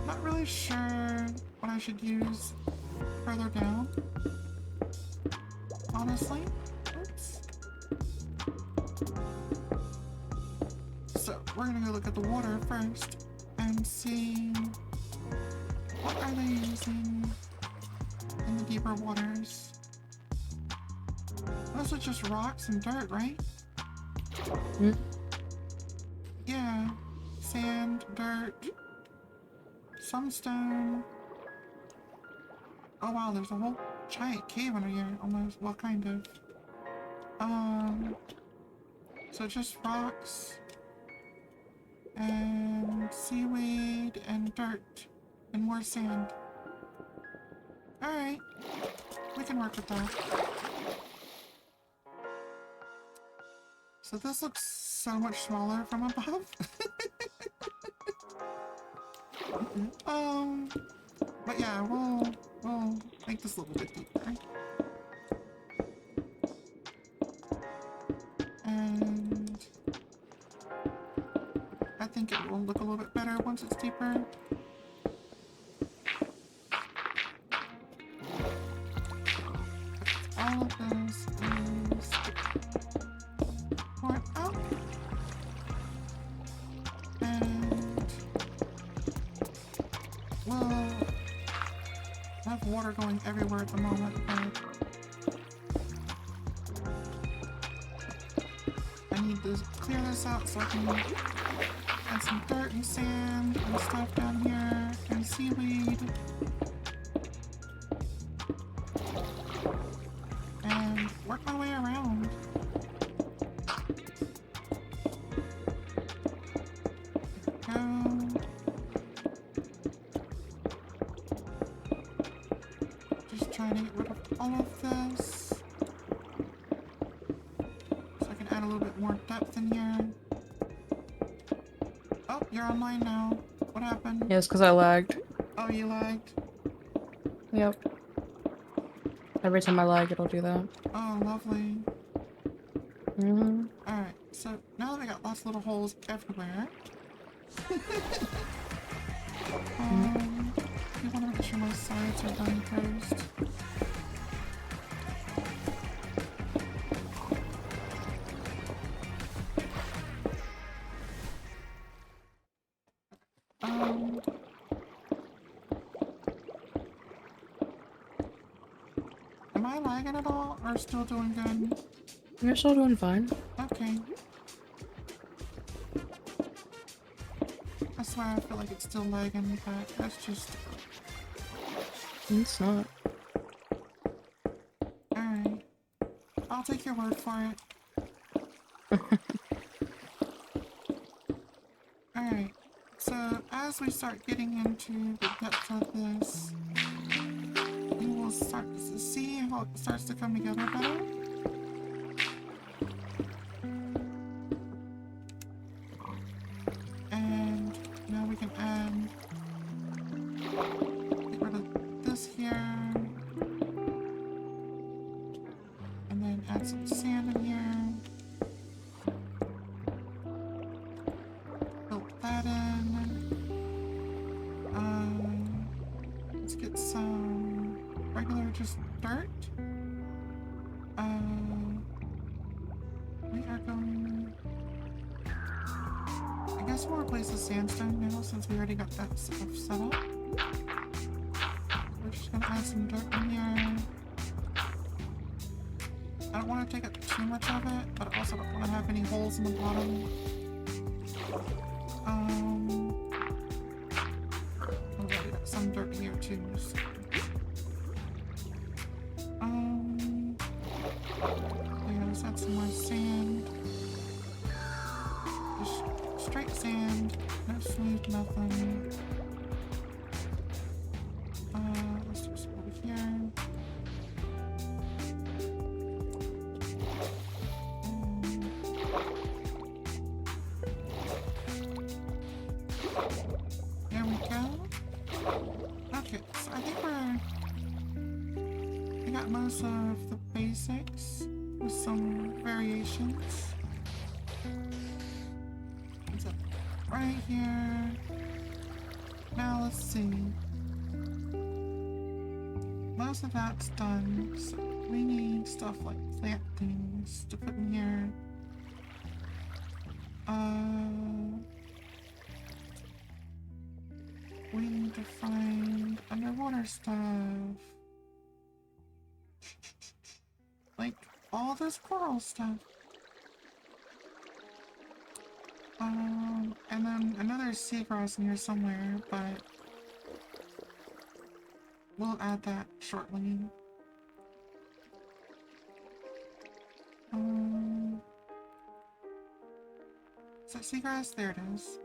not really really sure what I should use further down. Honestly. Oops. So, we're gonna go look at the water first and see what are they using in the deeper waters. Those are just rocks and dirt, right? Hmm? Yeah. Sand, dirt, some stone. Oh wow, there's a whole giant cave under here, almost. Well, kind of. So just rocks and seaweed and dirt and more sand. Alright, we can work with that. So this looks so much smaller from above. But yeah, we'll make this a little bit deeper. And I think it will look a little bit better once it's deeper. All of this is poured out. And we'll have water going everywhere at the moment, but I need to clear this out so I can add some dirt and sand and stuff down here and seaweed. And work my way around. Go. Just trying to get rid of all of this. So I can add a little bit more depth in here. Oh, you're online now. What happened? Yeah, it's because I lagged. Oh, you lagged? Yep. Every time I lag, it'll do that. Oh, lovely. Mm-hmm. Alright, so now that we got lots of little holes everywhere. You want to make sure my sides are done first. Am I lagging at all, or still doing good? You're still doing fine. Okay. I swear I feel like it's still lagging, but that's just... It's not. Alright. I'll take your word for it. Alright. So, as we start getting into the depth of this, you will start to see how it starts to come together better. And now we can add, get rid of this here, and then add some sand in here. Fill that in. Let's get some regular just dirt. We are going... I guess we'll replace the sandstone now since we already got that stuff set up. We're just gonna add some dirt in here. I don't want to take up too much of it, but I also don't want to have any holes in the bottom. Oh, yeah, we got some dirt here too. So. Yeah, let's add some more sand. Just straight sand, no smooth nothing. Let's do some over here. There we go. Okay, so I think we got most of the basics with some variations. What's up? Right here. Now let's see. Most of that's done, so we need stuff like plant things to put in here. We need to find underwater stuff. Like all this coral stuff. And then another seagrass in here somewhere, but we'll add that shortly. Is that seagrass? There it is.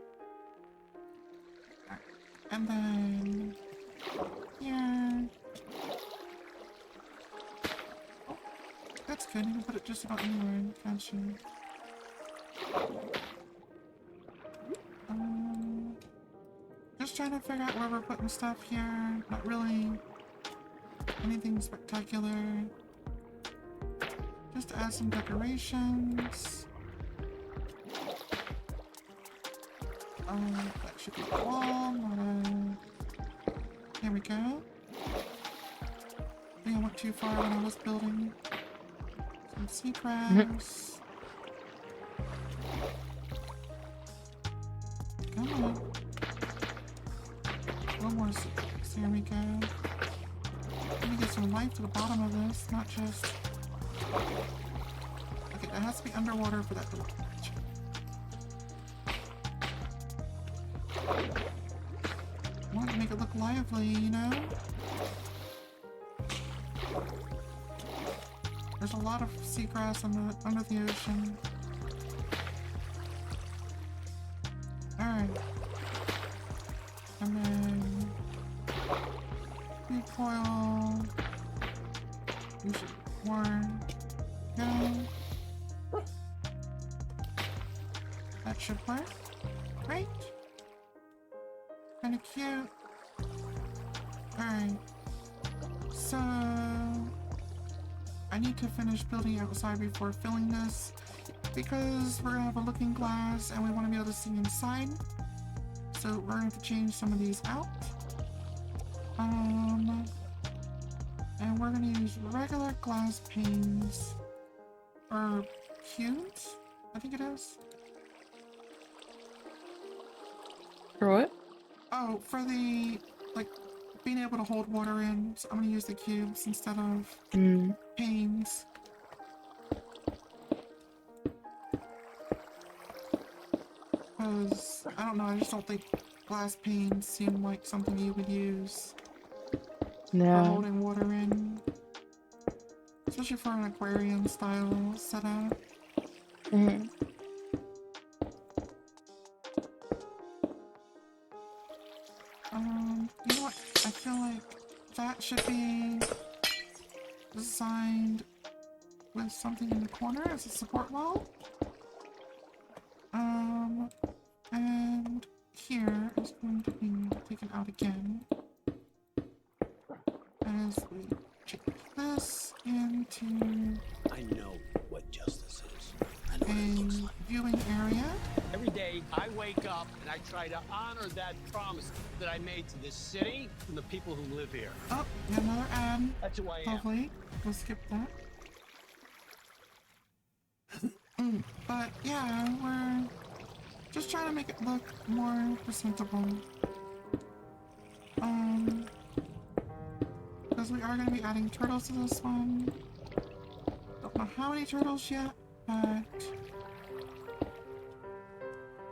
Alright. And then here. Oh, that's good. You can put it just about anywhere, can't you? Just trying to figure out where we're putting stuff here. Not really anything spectacular. Just to add some decorations. That should be a wall, not a... There we go. I think I went too far when I was building. Some seagrass. Come on. One more seagrass. There we go. Let me get some life to the bottom of this, not just... Okay, that has to be underwater for that to work. I want to make it look lively, you know? There's a lot of seagrass under the ocean. Alright. And then... recoil... We should warn... Go. That should work. Great. Kinda cute. Alright. So... I need to finish building outside before filling this, because we're gonna have a looking glass and we want to be able to see inside. So we're going to change some of these out. And we're gonna use regular glass panes. Or cubes, I think it is. For what? Oh, for the, like, being able to hold water in, so I'm gonna use the cubes instead of panes. Because, I don't know, I just don't think glass panes seem like something you would use for holding water in. Especially for an aquarium style setup. Mm-hmm. You know what? I feel like that should be designed with something in the corner as a support wall. And here is going to be taken out again as we change this into I know what justice is. I know a what it looks like. viewing area. Every day I wake up and I try to honor that promise that I made to this city and the people who live here. Oh, and another ad. That's who I am. Lovely. We'll skip that. But yeah, we're just trying to make it look more presentable. Because we are going to be adding turtles to this one. Don't know how many turtles yet, but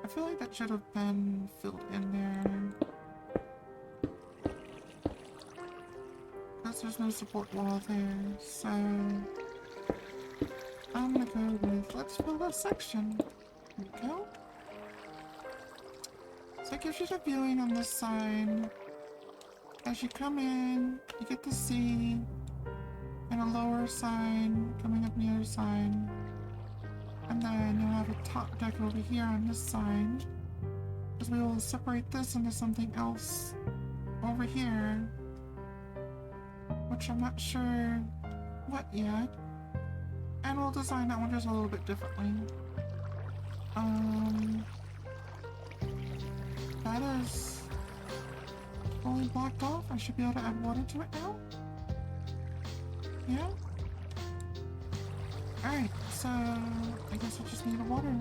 I feel like that should have been filled in there. Because there's no support wall there, so I'm gonna go with, let's fill this section. There we go. So it gives you the viewing on this side. As you come in, you get to see, and a lower side coming up the other side. And then you'll have a top deck over here on this side. Because we will separate this into something else over here. Which I'm not sure what yet. And we'll design that one just a little bit differently. That is fully blocked off. I should be able to add water to it now. Yeah? Alright, so I guess I just need a water.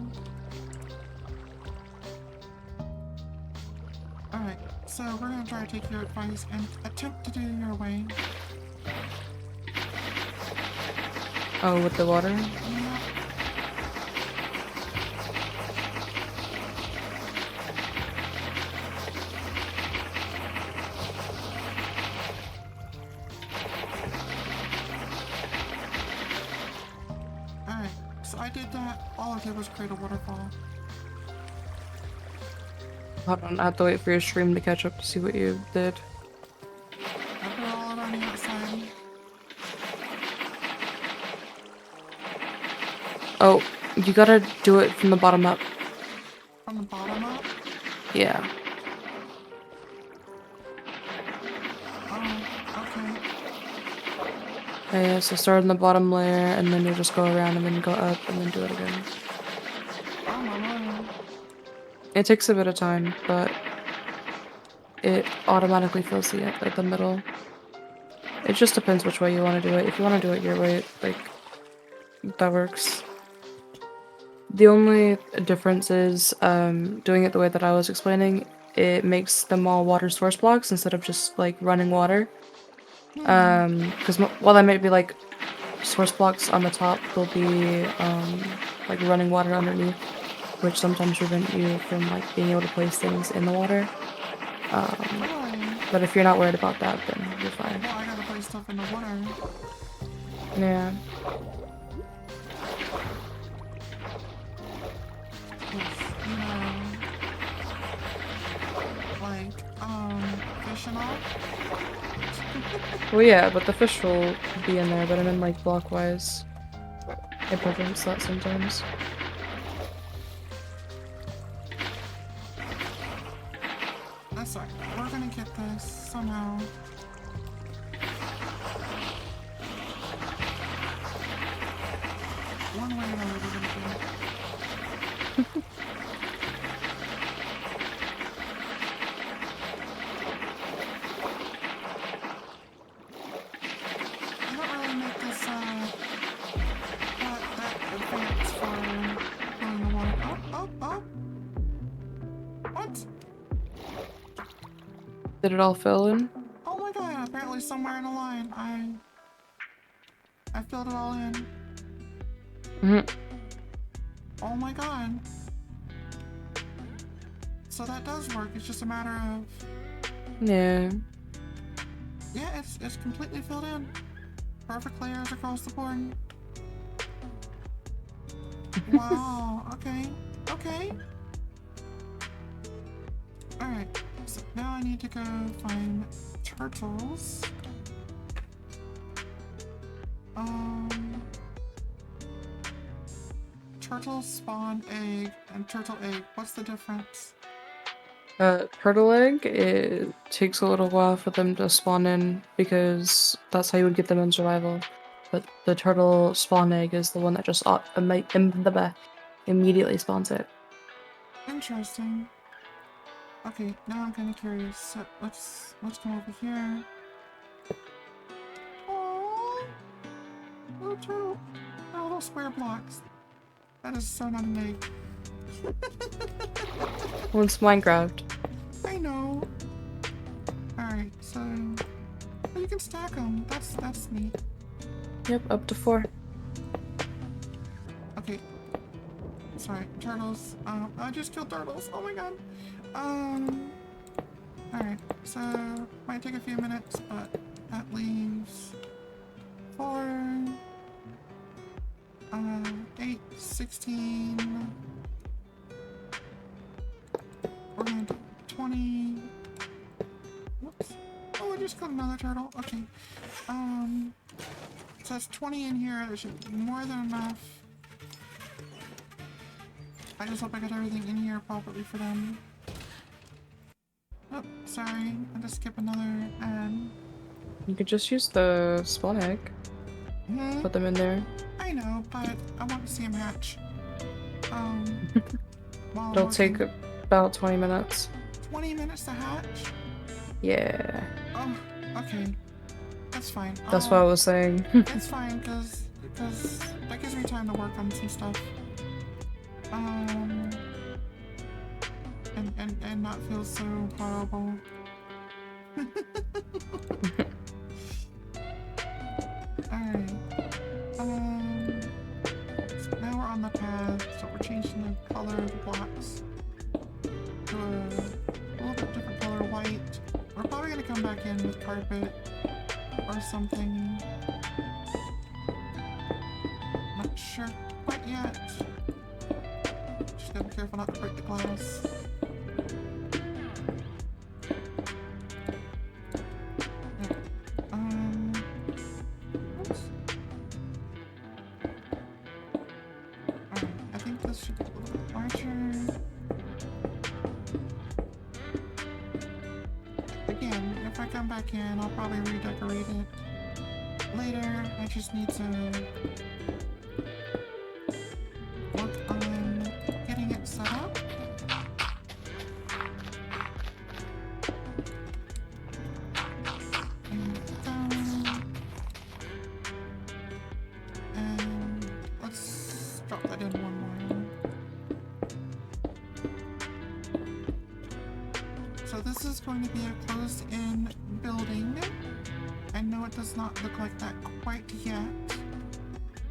Alright, so we're gonna try to take your advice and attempt to do it your way. Oh, with the water? Yeah. Alright, so I did that. All I did was create a waterfall. Hold on, I have to wait for your stream to catch up to see what you did. I put it all around the outside. Oh, you gotta do it from the bottom up. From the bottom up. Yeah. Oh, okay. Okay, so start in the bottom layer, and then you'll just go around and then go up, and then do it again. Oh my lord. It takes a bit of time, but it automatically fills the middle. It just depends which way you want to do it. If you want to do it your way, like, that works. The only difference is, doing it the way that I was explaining, it makes them all water source blocks instead of just, like, running water. Because while there might be, like, source blocks on the top, there'll be, like, running water underneath, which sometimes prevent you from, like, being able to place things in the water. Really? But if you're not worried about that, then you're fine. Well, I gotta put stuff in the water. Yeah. You know, like, fish and all. Well, yeah, but the fish will be in there, but I mean, like, blockwise. It prevents that sometimes. That's alright. We're gonna get this somehow. One way or another, we're gonna get it. I don't really make this, that advance for filling the water. Oh! What? Did it all fill in? Oh my god, apparently somewhere in the line, I filled it all in. Oh my god. So that does work, it's just a matter of... Yeah. Yeah, it's completely filled in. Perfect layers across the board. Wow, okay. Alright, so now I need to go find turtles. Turtle spawn egg and turtle egg. What's the difference? Turtle egg, it takes a little while for them to spawn in because that's how you would get them in survival. But the turtle spawn egg is the one that just immediately spawns it. Interesting. Okay, now I'm kind of curious. So let's come over here. Aww, little turtle. Oh, little square blocks. That is so not an egg. Well, it's Minecraft. I know. Alright, so oh, you can stack them. That's neat. Yep, up to 4. Okay. Sorry, turtles. I just killed turtles. Oh my god. Alright, so might take a few minutes, but that leaves 4, 8, 16. We're gonna do 20. Whoops. Oh, I just killed another turtle. Okay. So that's 20 in here. There should be more than enough. I just hope I got everything in here properly for them. Oh, sorry. I just skipped another ad. You could just use the spawn egg. Put them in there. I know, but I want to see them hatch. While It'll I'm take working. about 20 minutes. 20 minutes to hatch? Yeah. Oh, okay. That's fine. That's what I was saying. It's fine, because that gives me time to work on some stuff. And not feel so horrible. Alright. So now we're on the path, so we're changing the color of the blocks to a little bit different color, white. We're probably gonna come back in with carpet or something. Not sure quite yet. Just gotta be careful not to break the glass. Oops. Alright, I think this should be a little bit larger. Again, if I come back in, I'll probably redecorate it later. I just need to work on getting it set up. And let's drop that in one more. So this is going to be a closed-in building. I know it does not look like that quite yet,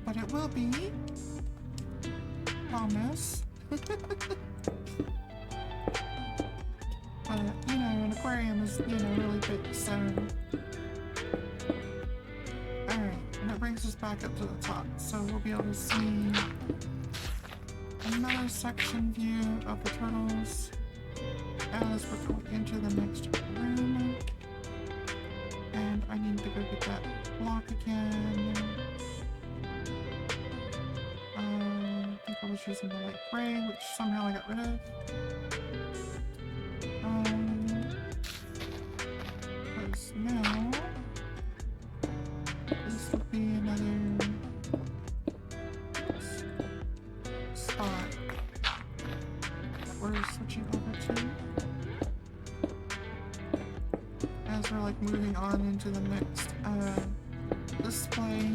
but it will be. Promise. But, you know, an aquarium is, you know, really big, so... Alright, and that brings us back up to the top, so we'll be able to see another section view of the turtles as we're going into the next room. And I need to go get that block again. I think I was using the light gray, which somehow I got rid of. Because now this would be another spot that we're switching over to as we're like moving on into the next display.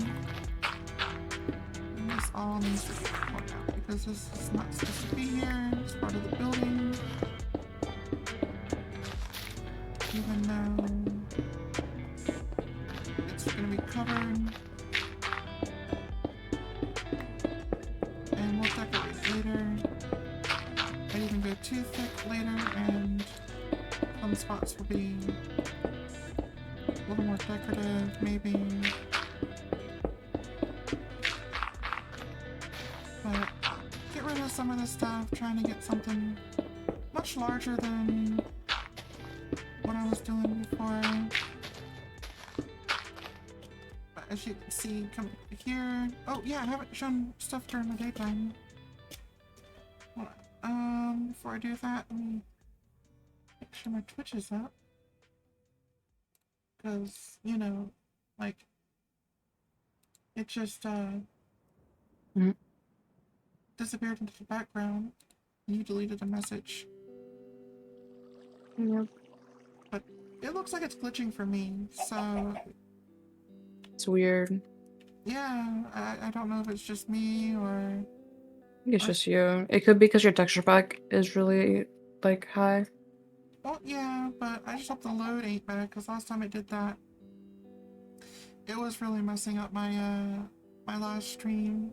And this all needs to be torn out because this is not supposed to be here. It's part of the building. Even though it's going to be covered. And we'll decorate later. Might even go too thick later, and some spots will be a little more decorative, maybe. But get rid of some of this stuff, trying to get something much larger than what I was doing before. But as you can see, come here. Oh yeah, I haven't shown stuff during the daytime. Hold on. Before I do that, let me make sure my Twitch is up. Because, you know, like, it just, disappeared into the background. And you deleted a message. Yep. But it looks like it's glitching for me, so... It's weird. Yeah, I don't know if it's just me, or... I think it's just you. It could be because your texture pack is really, like, high. Well, yeah, but I just hope the load ain't bad, because last time it did that, it was really messing up my, my last stream.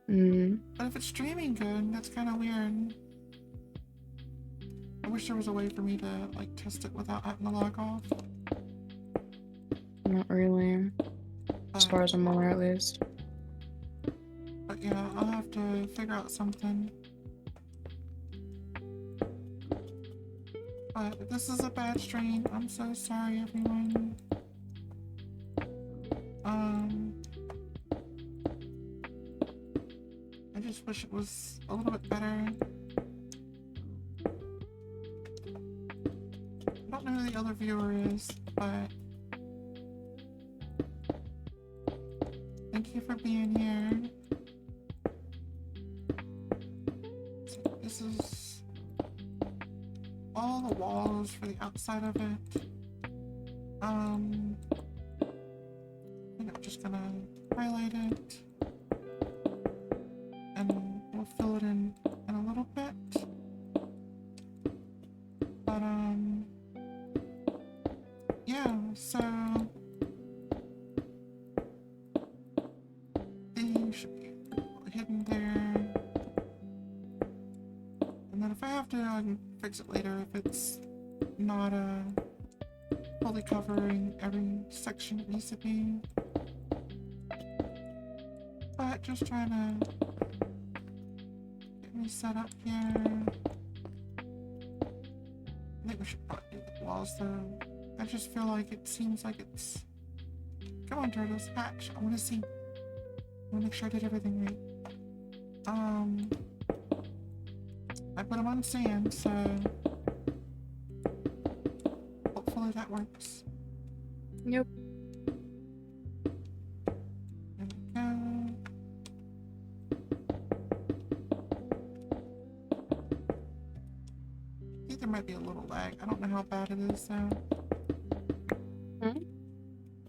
But if it's streaming good, that's kind of weird. I wish there was a way for me to, like, test it without having to log off. Not really. As far as I'm aware, at least. But yeah, I'll have to figure out something. But if this is a bad stream, I'm so sorry, everyone. I just wish it was a little bit better. I don't know who the other viewer is, but thank you for being here. So this is all the walls for the outside of it. I think I'm just gonna highlight it, and we'll fill it in a little bit. But yeah, so they should be hidden there. And then if I have to, I can fix it later if it's not fully covering every section it needs to be. But just trying to get me set up here. I think we should probably do the walls though. I just feel like it seems like it's... Come on, turtles, hatch. I want to see. I want to make sure I did everything right. I put them on sand, so hopefully that works. Yep. There we go. I think there might be a little lag. I don't know how bad it is though.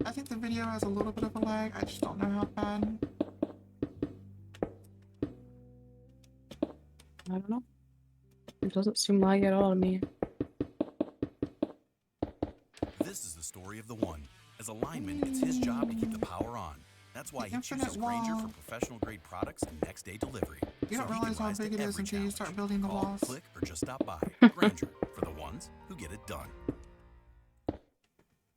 I think the video has a little bit of a lag. I just don't know how bad. I don't know. It doesn't seem like it at all to me. This is the story of the one. As a lineman, it's his job to keep the power on. That's why he chooses Granger for professional grade products and next day delivery. You don't realize how big it is until you start building the walls. Click, or just stop by. Granger, for the ones who get it done.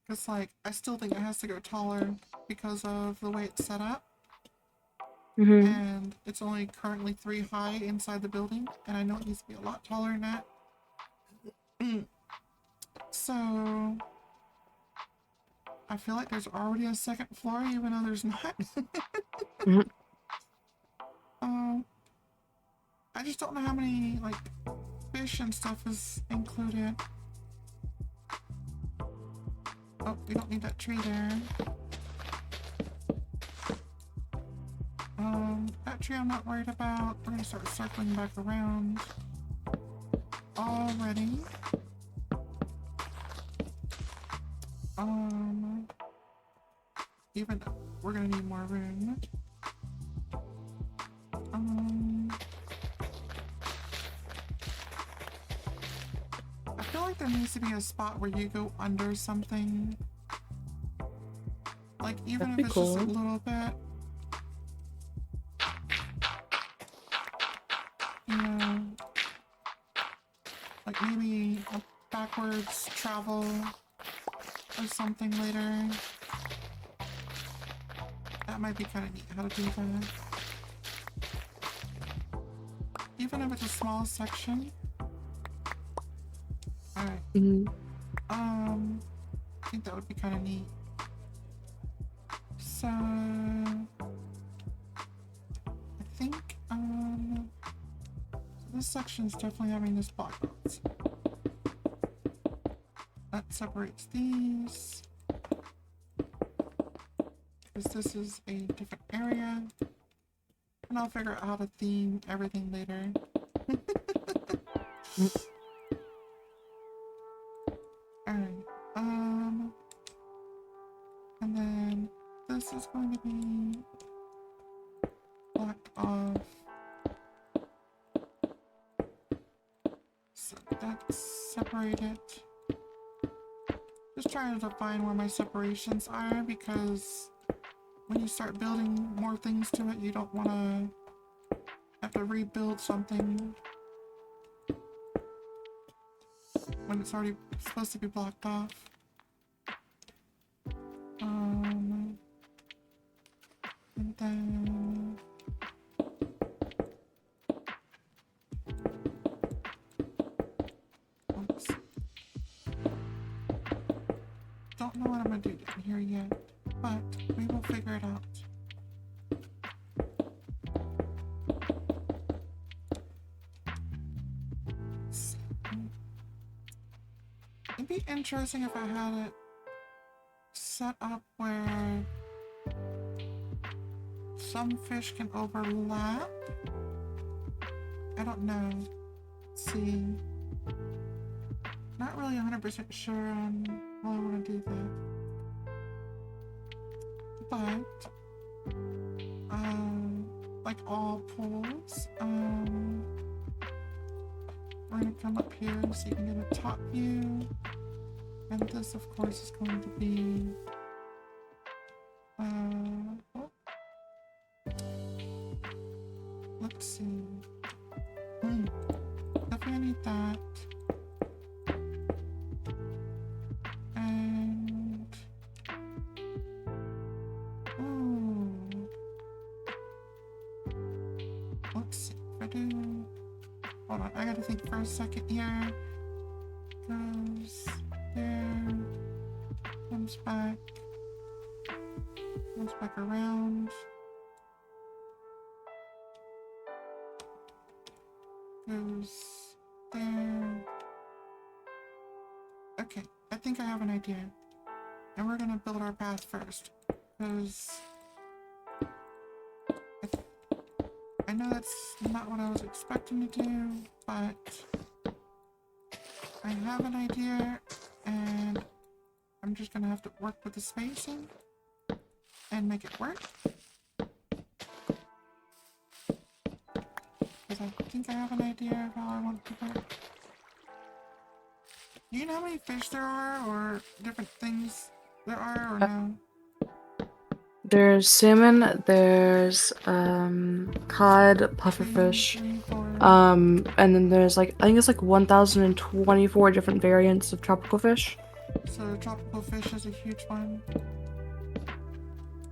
It's like, I still think it has to go taller because of the way it's set up. And it's only currently 3 high inside the building, and I know it needs to be a lot taller than that. So I feel like there's already a second floor, even though there's not. I just don't know how many like fish and stuff is included. Oh, we don't need that tree there. That tree I'm not worried about. We're gonna start circling back around already. Even though we're gonna need more room. I feel like there needs to be a spot where you go under something. Like, even if it's just a little bit. You know, like maybe a backwards travel or something later. That might be kind of neat how to do that. Even if it's a small section. Alright. I think that would be kind of neat. So I think this section's definitely having this block box. That separates these. Because this is a different area. And I'll figure out how to theme everything later. Alright. And then this is going to be blocked off. So that's separated. Just trying to define where my separations are, because when you start building more things to it, you don't want to have to rebuild something when it's already supposed to be blocked off. And then oops. Don't know what I'm gonna do down here yet, but we will figure it out. It'd be interesting if I had it set up where some fish can overlap. I don't know. Let's see. not really 100% sure on how I want to do that. But, like all pools, we're gonna come up here so you can get a top view. And this, of course, is going to be, oh. Let's see. Definitely need that. And, ooh. Let's see if I do. Hold on, I gotta think for a second here. Goes there, comes back around. Goes there. Okay, I think I have an idea. And we're gonna build our path first. Because I know that's not what I was expecting to do, but I have an idea, and I'm just gonna have to work with the spacing and make it work. Because I think I have an idea of how I want it to work. Do you know how many fish there are, or different things there are, or no? There's salmon, there's cod, pufferfish, 3, 4. and then there's like, I think it's like 1,024 different variants of tropical fish. So tropical fish is a huge one.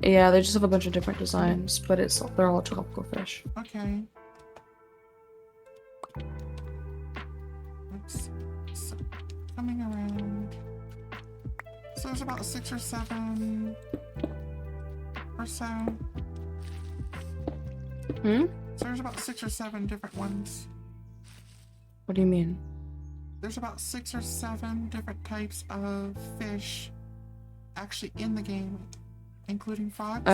Yeah, they just have a bunch of different designs, but they're all tropical fish. Okay. Let's see. So, coming around. So there's about 6 or 7 or so. Hmm? So there's about 6 or 7 different ones. What do you mean? There's about 6 or 7 different types of fish actually in the game, including frogs.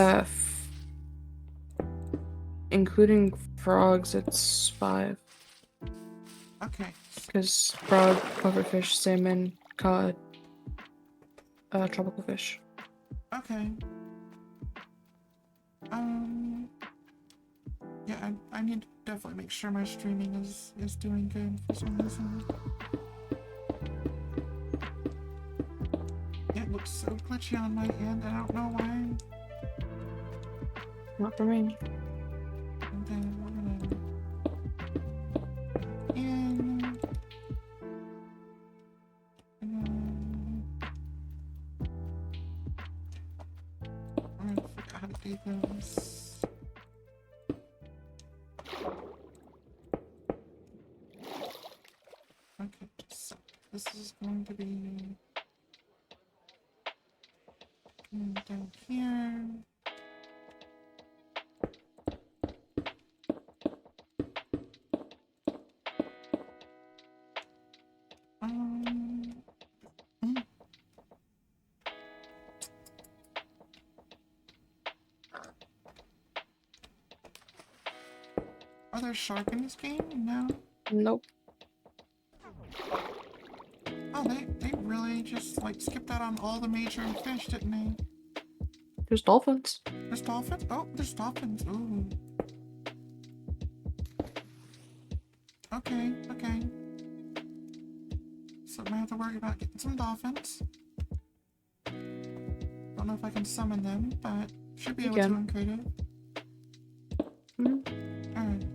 Including frogs, it's 5. Okay. Because frog, pufferfish, salmon, cod, tropical fish. Okay. Yeah, I need to definitely make sure my streaming is doing good for some reason. It looks so glitchy on my end, I don't know why. Not for me. And then we're gonna in, and then I'm gonna figure out how to do this. Okay, so this is going to be down here. Are there shark in this game? No. Nope. Oh, they really just like skipped out on all the major fish, didn't they? There's dolphins. There's dolphins? Oh, there's dolphins. Ooh. Okay, okay. So I have to worry about getting some dolphins. Don't know if I can summon them, but should be able to in creative. Alright.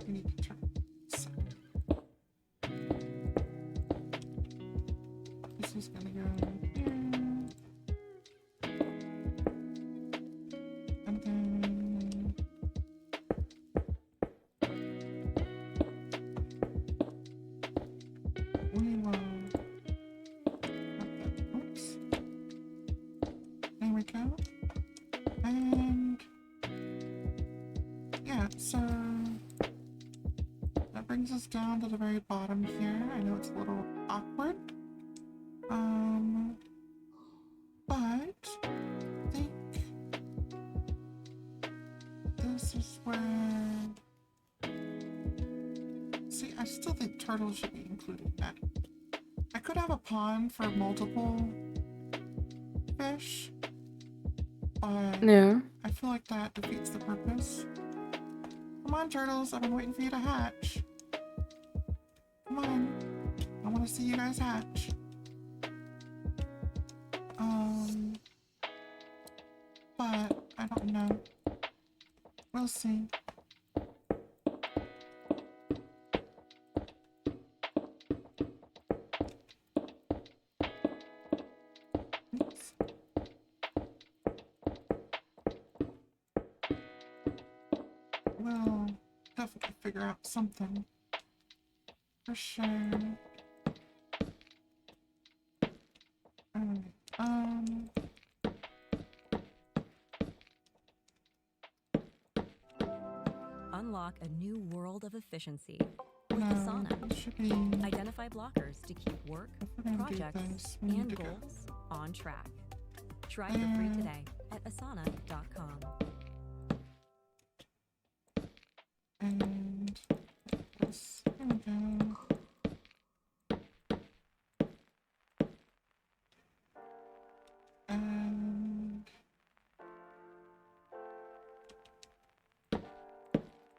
We need to turn this. This is gonna go here. And then we will oops. There we go. And yeah, so that brings us down to the very bottom here. I know it's a little awkward. But I think this is where, see, I still think turtles should be included in that. I could have a pond for multiple fish, but Yeah. I feel like that defeats the purpose. Come on, turtles, I've been waiting for you to hatch. Come on, I want to see you guys hatch. But I don't know. We'll see. Oops. We'll definitely figure out something. For sure. Alright, Unlock a new world of efficiency with no, Asana. it should be... Identify blockers to keep work, If we're gonna do projects, this, we need and to go. goals on track. Try for free today at asana.com. And this, there we go. And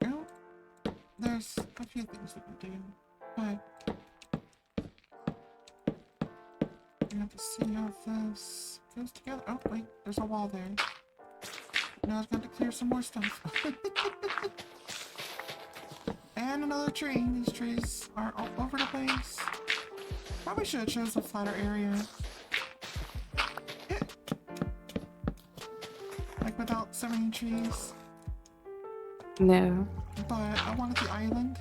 well, there's a few things we can do, but we have to see how this goes together. Oh wait, there's a wall there. Now I've got to clear some more stuff. And another tree. These trees are all over the place. Probably should have chosen a flatter area. Like without so many trees. No. But I wanted the island.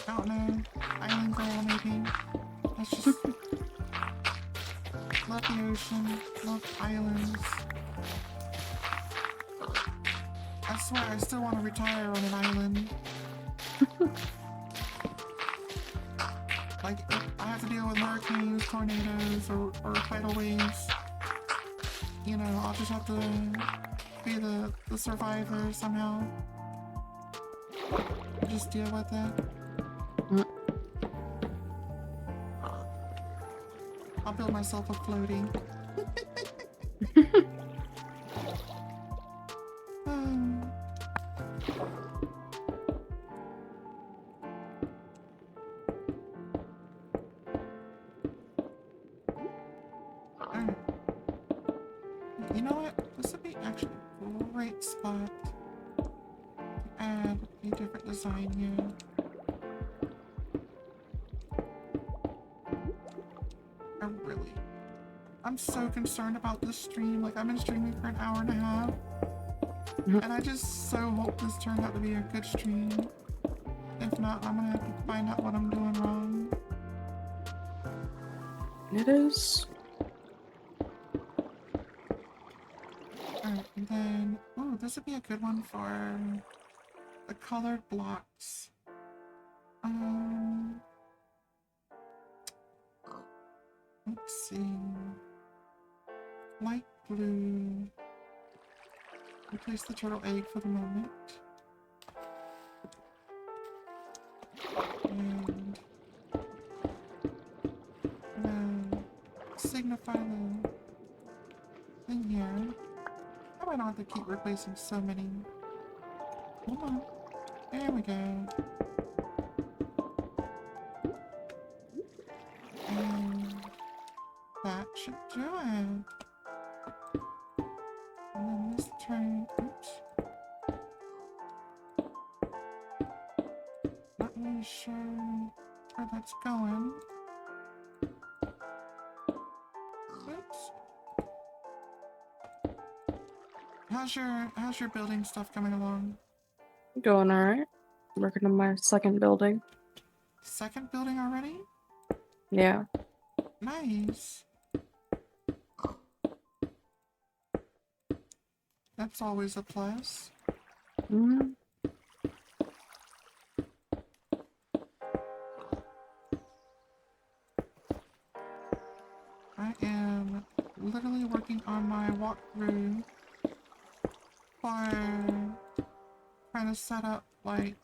I don't know. Island girl maybe. That's just... love the ocean. Love islands. I swear I still want to retire on an island. Like, if I have to deal with hurricanes, tornadoes, or tidal waves, you know, I'll just have to be the survivor somehow. Just deal with it. I'll build myself a floaty. You know what? This would be actually a great spot to add a different design here. I'm so concerned about this stream. Like, I've been streaming for an hour and a half. And I just so hope this turned out to be a good stream. If not, I'm gonna have to find out what I'm doing wrong. It is. Alright, and then... oh, this would be a good one for the colored blocks. Let's see... light blue. Replace the turtle egg for the moment. And... signify the thing here. How do I not have to keep replacing so many? Hold on. There we go. And that should do it. And then this turn, oops. Not really sure where that's going. Oops. How's your building stuff coming along? Going alright. Working on my second building. Second building already? Yeah. Nice. That's always a plus. Mm-hmm. I am literally working on my walkthrough for trying to set up like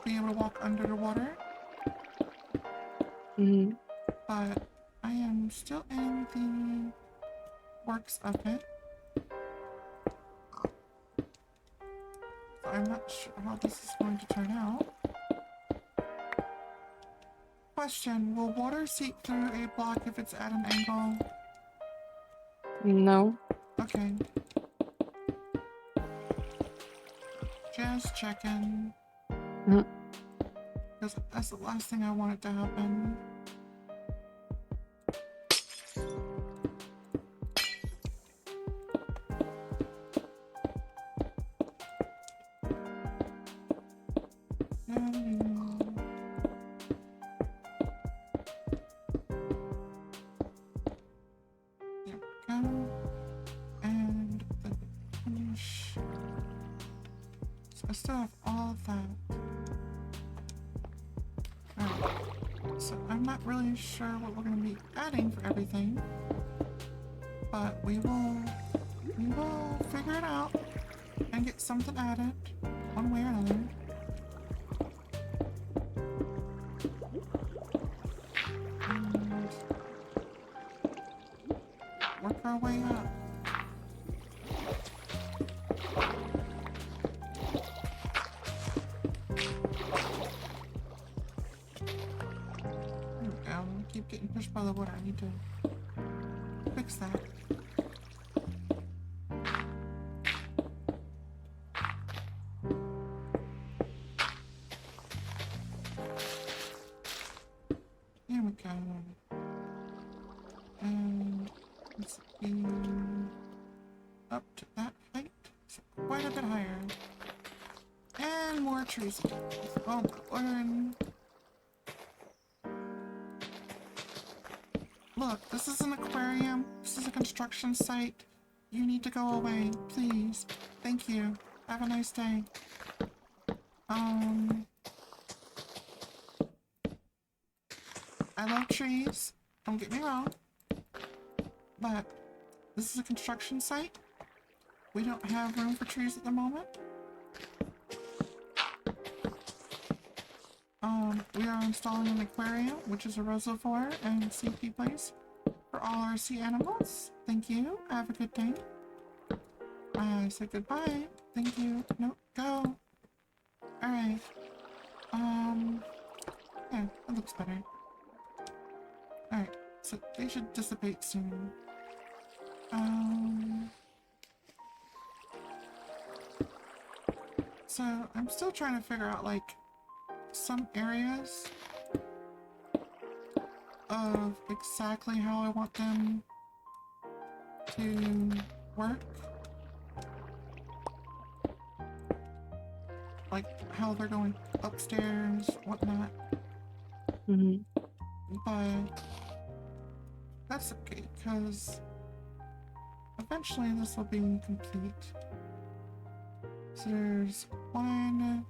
being able to walk under the water. Mm-hmm. But I am still in the works of it. So I'm not sure how this is going to turn out. Question, will water seep through a block if it's at an angle? No. Okay. Just checking. Mhm. Because that's the last thing I want it to happen. There we go. And the finish. So I still have all of that. Alright. So I'm not really sure what we're going to be adding for everything. But we will figure it out and get something added one way or another. And work our way up. There we go. Keep getting pushed by the water. I need to fix that. There we go. And let's be up to that height. So quite a bit higher. And more trees. Oh my word. Look, this is an aquarium. This is a construction site. You need to go away, please. Thank you. Have a nice day. I love trees. Don't get me wrong. But this is a construction site. We don't have room for trees at the moment. We are installing an aquarium, which is a reservoir and safety place for all our sea animals. Thank you. Have a good day. I said goodbye. Thank you. No, go. Alright. Yeah, that looks better. Alright, so they should dissipate soon. So I'm still trying to figure out, like, some areas of exactly how I want them to work. Like, how they're going upstairs, whatnot. Mm-hmm. But that's okay, because eventually this will be complete. So there's 1,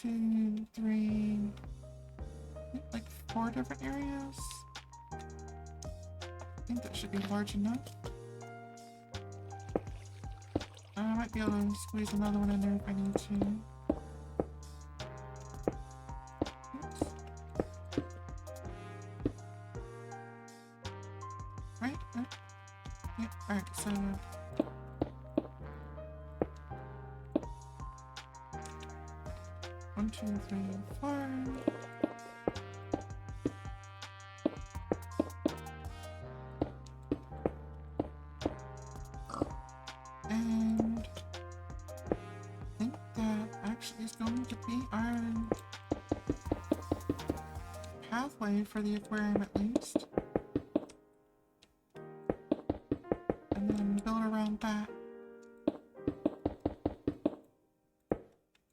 2, 3, like 4 different areas. I think that should be large enough. I might be able to squeeze another one in there if I need to. Oops. Right? Yeah, alright, so... One, 2, 3, 4. And I think that actually is going to be our pathway for the aquarium at least. And then build around that.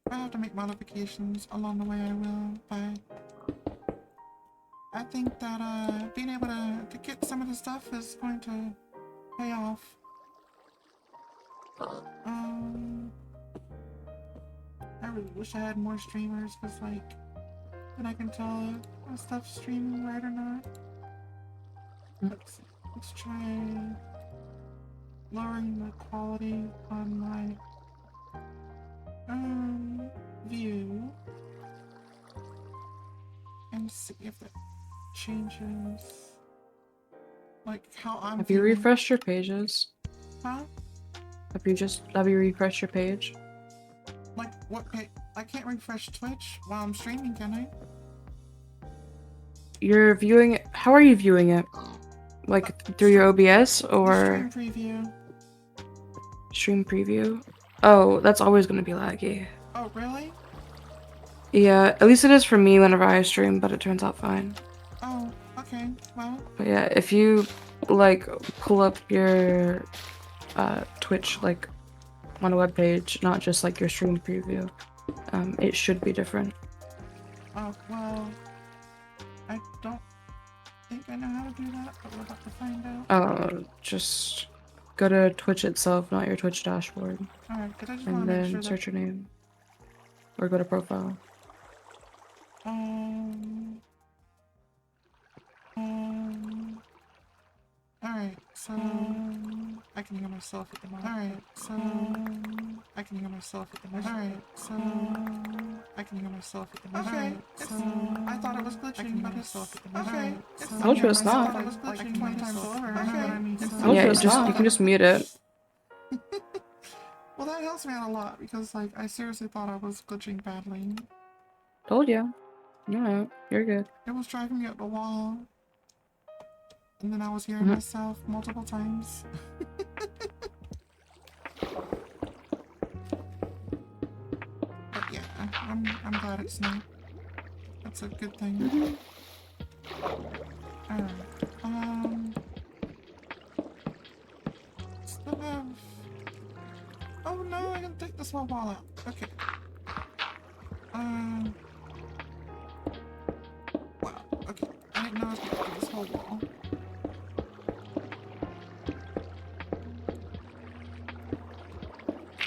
If I have to make modifications along the way, I will, but I think that being able to get some of the stuff is going to pay off. I really wish I had more streamers, because, like, then I can tell if stuff's streaming right or not. Let's try lowering the quality on my view. to see if that changes. Like how I'm Have you viewing. refreshed your pages? Huh? Have you refreshed your page? Like what page? I can't refresh Twitch while I'm streaming, can I? You're viewing it. How are you viewing it? Like through your OBS or Stream preview. stream preview? Oh, that's always gonna be laggy. Oh, really? Yeah, at least it is for me whenever I stream, but it turns out fine. Oh, okay. Well, But yeah, if you like pull up your Twitch like on a web page, not just like your stream preview, it should be different. oh, well, I don't think I know how to do that, but we're about to find out. Just go to Twitch itself, not your Twitch dashboard, Alright, because I just want and to make then sure search your name, or go to profile. Alright, so I can hear myself at the moment. Alright, so I can hear myself at the moment. Alright, so I can hear myself at the moment. Okay, so I thought it was glitching, but it's okay. I told you it's not. I thought it was glitching 20 times over. Yeah, you can just mute it. Well, that helps me out a lot because, like, I seriously thought I was glitching badly. Told you. No, you're good. It was driving me up the wall. And then I was hearing myself multiple times. But yeah, I'm glad it's not. That's a good thing. Alright. Still have... Oh no, I can take this whole wall out. Okay. Wow, okay. I didn't know I was gonna do this whole wall.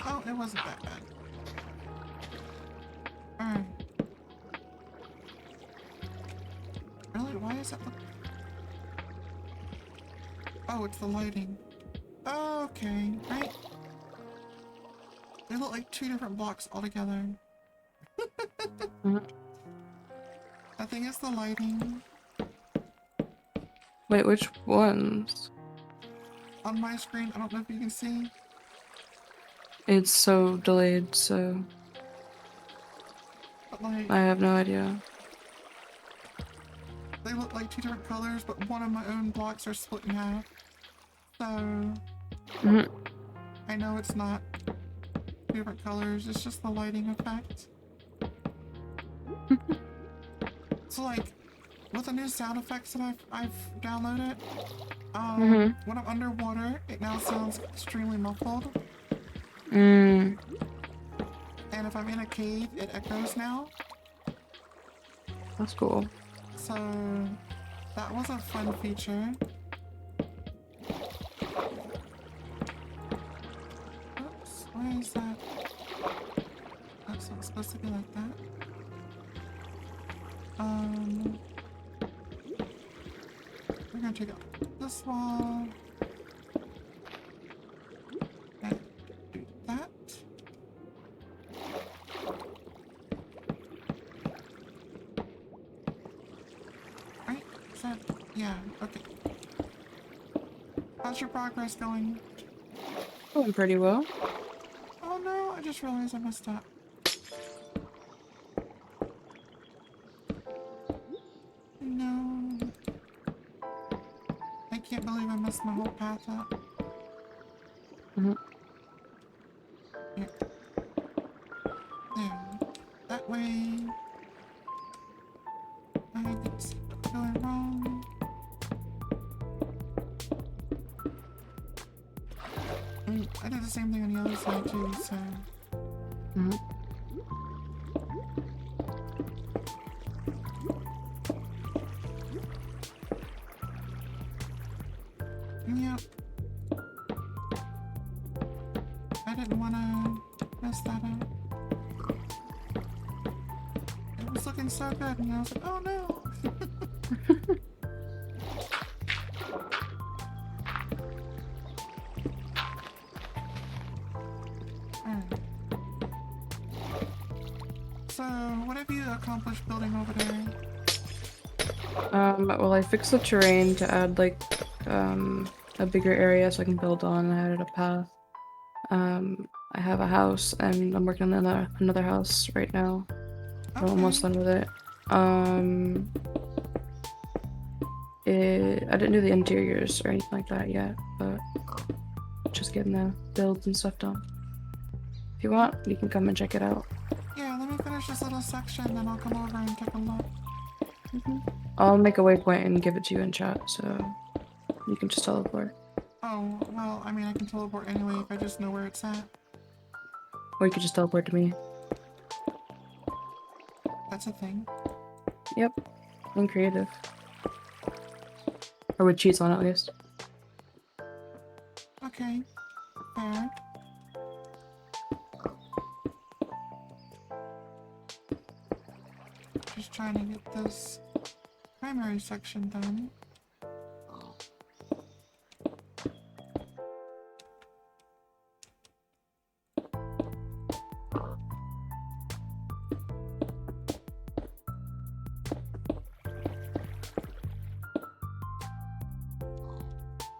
Oh, it wasn't that bad. Alright. Really? Why is that look... Oh, it's the lighting. Okay, right? They look like two different blocks altogether. I think it's the lighting. Wait, which ones? On my screen, I don't know if you can see. It's so delayed, so But like, I have no idea. they look like two different colors, but one of my own blocks are split in half. So, I know it's not two different colors, it's just the lighting effect. So like, with the new sound effects that I've downloaded, when I'm underwater, it now sounds extremely muffled. And if I'm in a cave, it echoes now. That's cool. So, that was a fun feature. Oops, why is that? That's not supposed to be like that. We're gonna take out this wall. And do that. Right? Is that... Yeah, okay. How's your progress going? Going pretty well. Oh no, I just realized I messed up. No. I can't believe I messed my whole path up. Here. There. That way. I can see what's going wrong. I did the same thing on the other side too, so. Yep. I didn't want to mess that up. It was looking so good, and I was like, oh no! So, what have you accomplished building over there? Well, I fixed the terrain to add like a bigger area so I can build on. I added a path. I have a house and I'm working on another house right now. I'm almost done with it. I didn't do the interiors or anything like that yet, but just getting the builds and stuff done. If you want, you can come and check it out. Yeah, let me finish this little section, then I'll come over and take a look. I'll make a waypoint and give it to you in chat, so you can just teleport. Oh, well, I mean, I can teleport anyway if I just know where it's at. Or you could just teleport to me. That's a thing. Yep. I'm creative. Or with cheats on at least. Okay. Fair. Just trying to get this primary section done.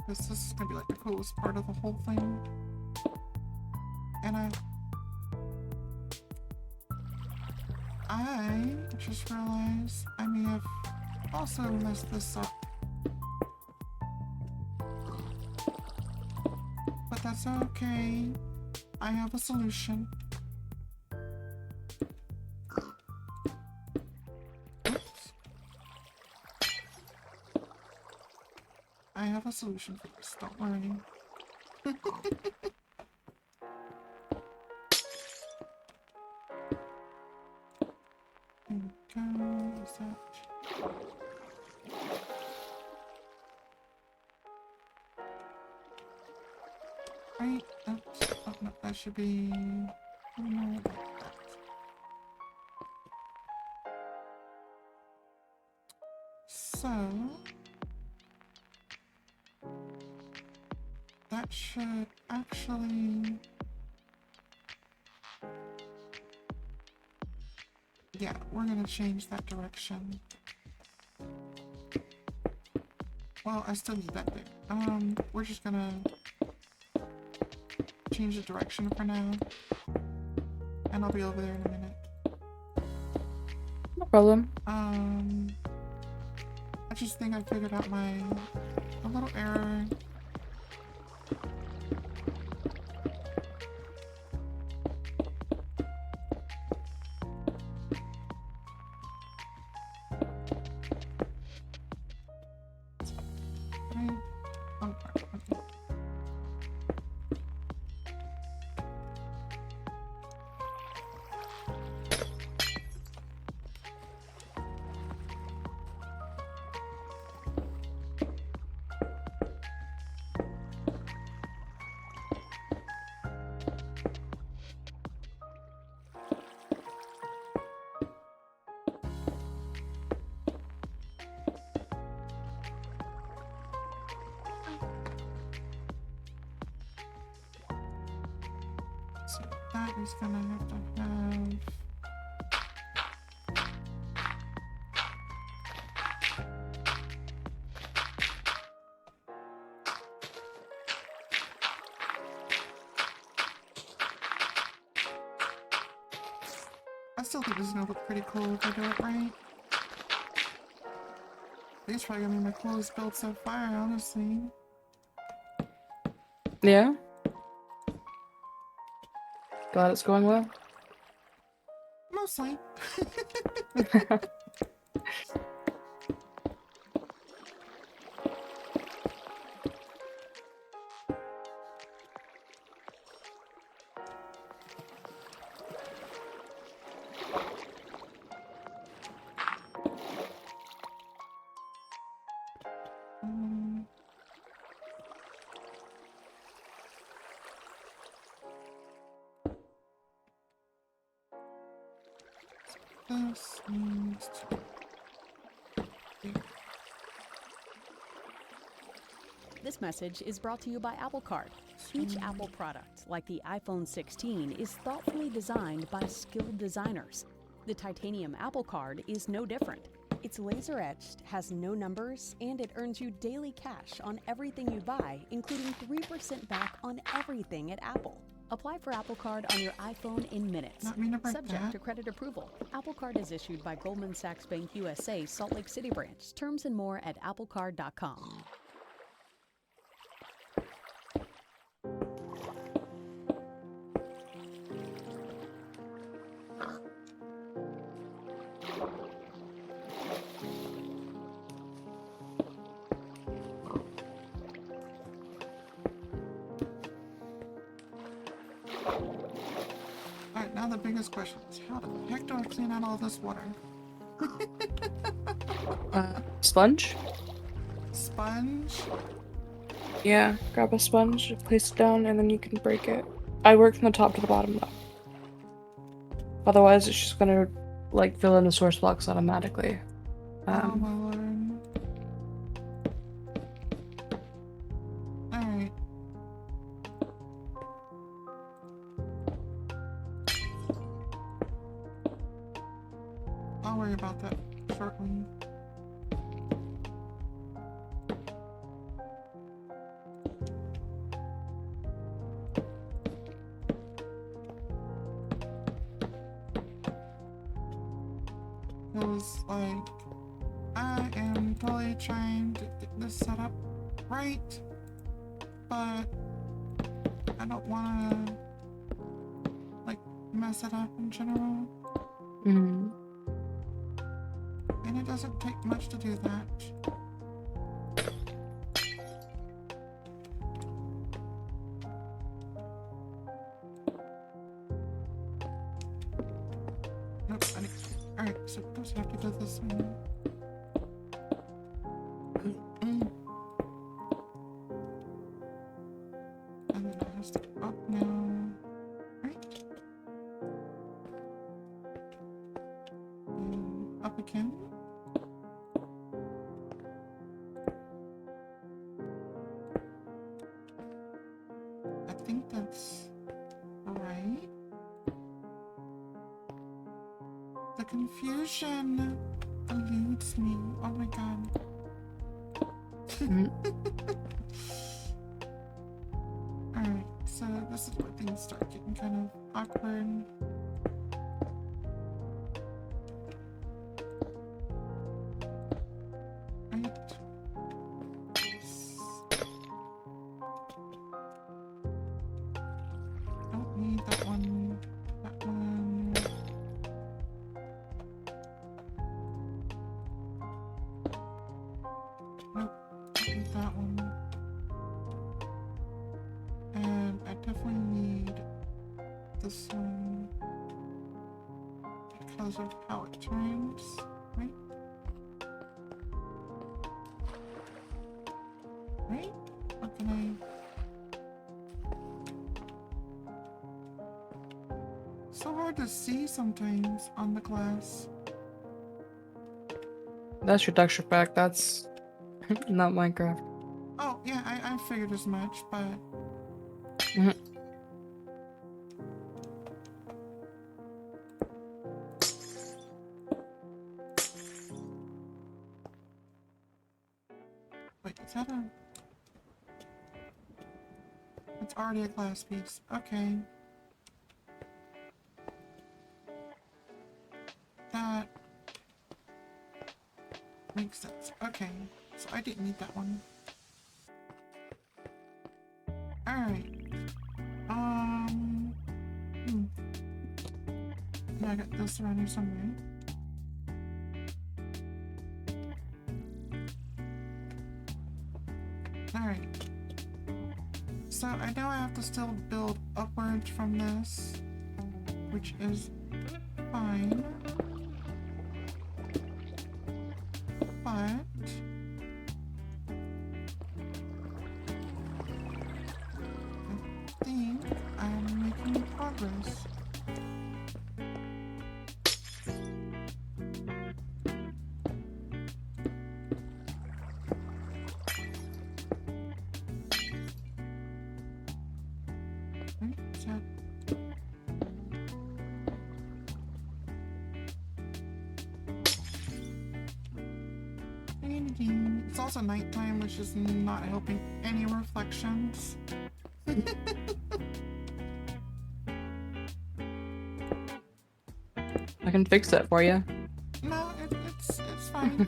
This is gonna be like the coolest part of the whole thing. And I just realized I may have also messed this up. But that's okay. I have a solution. Oops. I have a solution for this, don't worry. Is that... Right? Oops. Oh no, that should be... Oh, no, like that. So... That should actually... Yeah, we're gonna change that direction. Well, I still need that there. We're just gonna change the direction for now. And I'll be over there in a minute. No problem. I just think I figured out a little error. So that is gonna have to have... I still think this is gonna look pretty cool if I do it right. These probably gonna be my coolest build so far, honestly. Yeah? Glad it's going well? Mostly. This needs to be... This message is brought to you by Apple Card. Each Apple product, like the iPhone 16, is thoughtfully designed by skilled designers. The titanium Apple Card is no different. It's laser etched, has no numbers, and it earns you daily cash on everything you buy, including 3% back on everything at Apple. Apply for Apple Card on your iPhone in minutes. Not mean to break Subject that. to credit approval. Apple Card is issued by Goldman Sachs Bank USA, Salt Lake City branch. Terms and more at applecard.com. Alright, now the biggest question is how the heck do I clean out all this water? Sponge? Sponge? Yeah, grab a sponge, place it down, and then you can break it. I work from the top to the bottom though. Otherwise, it's just gonna like fill in the source blocks automatically. Oh my lord. Alright. I'll worry about that shortly. Feels like I am totally trying to get this set up right, but I don't want to like mess it up in general. Mm. And it doesn't take much to do that. Nope, alright, so it does have to do this one. And then it has to go up now. Right? And up again. I think that's right. The confusion eludes me. Oh my god. Alright, so this is where things start getting kind of awkward. Right. Don't need that one. That one. Nope, don't need that one. And I definitely need this one because of how it turns, right? Right? What can I... So hard to see sometimes on the glass. That's your texture pack. That's not Minecraft. Oh, yeah, I figured as much, but... Wait, is that a... It's already a glass piece. Okay. That... makes sense. Okay. So I didn't need that one. Alright. Yeah, I got this around here somewhere. Alright. So I know I have to still build upwards from this, which is fine. But I think I'm making progress. It's also nighttime, which is not helping any reflections. I can fix that for you. No, it's fine.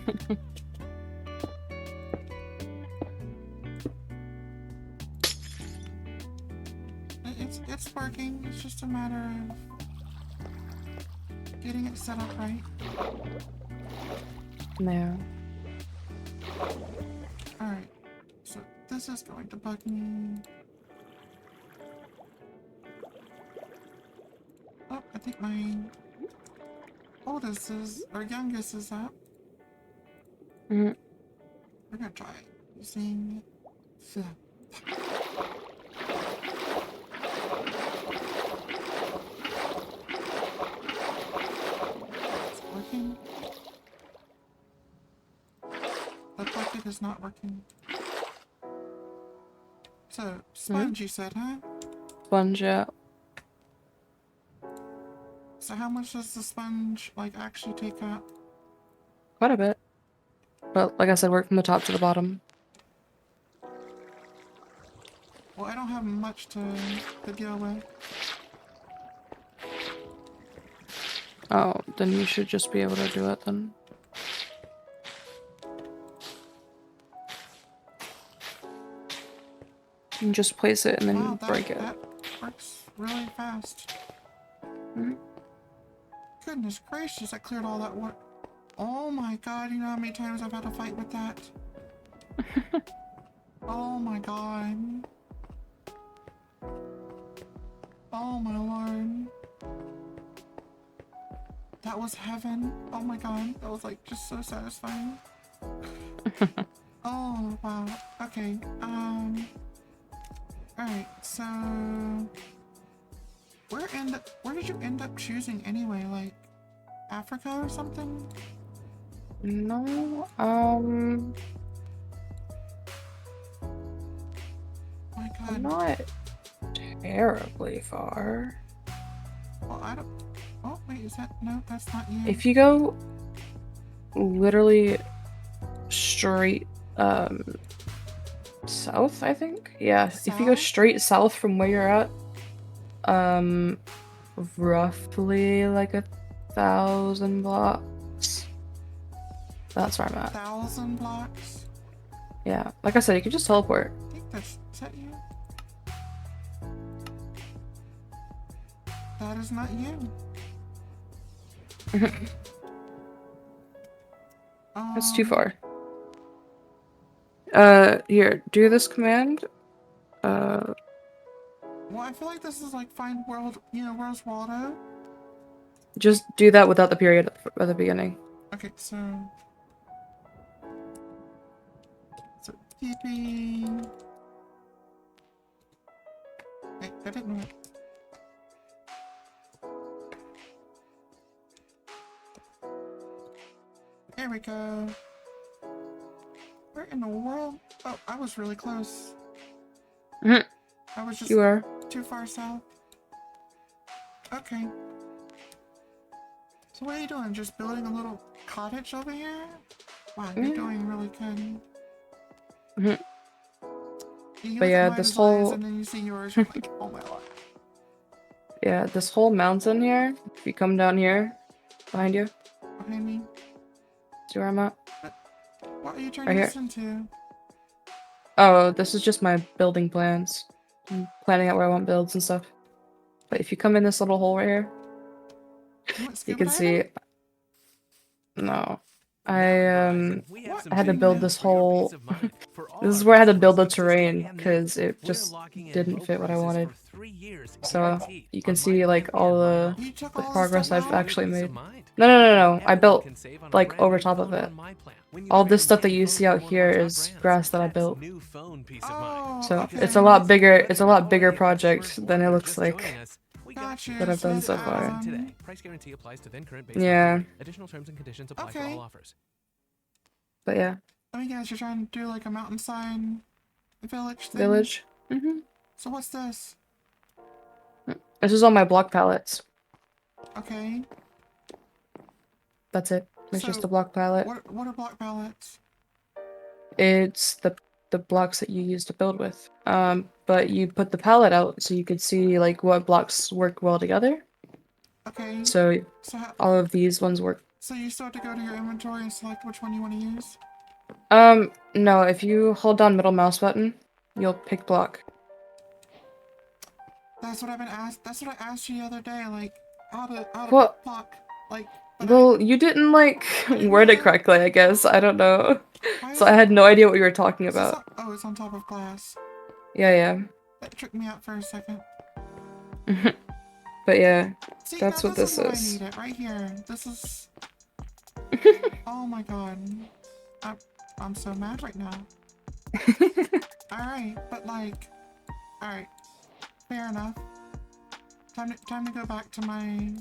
It's working. It's just a matter of getting it set up right. No. Alright, so this is going to bug me. Oh, I think my oldest is, or youngest is up. Mm. We're gonna try using the... It's working. The bucket is not working. So, sponge you said, huh? Sponge, yeah. So how much does the sponge, like, actually take up? Quite a bit. But like I said, work from the top to the bottom. Well, I don't have much to deal with. Oh, then you should just be able to do it then. You can just place it and then Wow, break it. that works really fast. Mhm. Goodness gracious, I cleared all that work. Oh my god, you know how many times I've had to fight with that? Oh my god. Oh my lord. That was heaven. Oh my god, that was like just so satisfying. Oh wow. Okay, alright, so where did you end up choosing anyway? Like Africa or something? No, My god. I'm not terribly far. Well, I don't. Oh, wait, is that. No, that's not you. If you go literally straight, south, I think? Yeah, if you go South? straight south from where you're at, roughly like 1,000 blocks. That's where I'm at. 1,000 blocks? Yeah, like I said, you can just teleport. I think that's. Is that you? That is not you. That's too far. Here, do this command. Well, I feel like this is like find world. You know, where's Waldo? Just do that without the period at the beginning. Okay, so. So, TP. Wait, I didn't know it. There we go. Where in the world? Oh, I was really close. Mhm. I was just You are. too far south. Okay. So what are you doing? Just building a little cottage over here? Wow, you're doing really good. Mhm. You But look yeah, at this Midas' whole eyes and then you see yours, you're like, oh my lord. yeah, this whole mountain here. If you come down here, behind you, Behind me? see where I'm at? What are you Right turning here. this into? Oh, this is just my building plans. I'm planning out where I want builds and stuff. But if you come in this little hole right here, You want you scuba can see. diving? No, I had to Didn't build know. this whole. This is where I had to build the terrain because it just didn't fit what I wanted. So you can see like all the You took all the progress stuff I've out? actually made. No. I built like over top of it. All this stuff that you see out here is grass that I built. Oh, So okay. it's a lot bigger. It's a lot bigger project than it looks like Got you. that I've So done it's so far. add-on. Price guarantee applies to then current Yeah, Additional terms and conditions apply for Okay. all offers. but yeah, Let me guess, you're trying to do like a mountainside village thing? village. So what's this? This is all my block palettes. Okay. That's it. It's So, just a block palette. What are block pallets? It's the blocks that you use to build with. But you put the palette out so you could see like what blocks work well together. Okay. So So, all of these ones work. so you still have to go to your inventory and select which one you want to use? No, if you hold down middle mouse button, you'll pick block. That's what I've been asked. That's what I asked you the other day, like how to Well, pick block. Like, well, you didn't like word it correctly, I guess. I don't know. So I had no idea what you were talking about. Oh, it's on top of glass. Yeah. That tricked me out for a second. But yeah, See, that's now what this I is. need it right here. This is. Oh my god, I'm so mad right now. All right, but like, all right, fair enough. Time to go back to my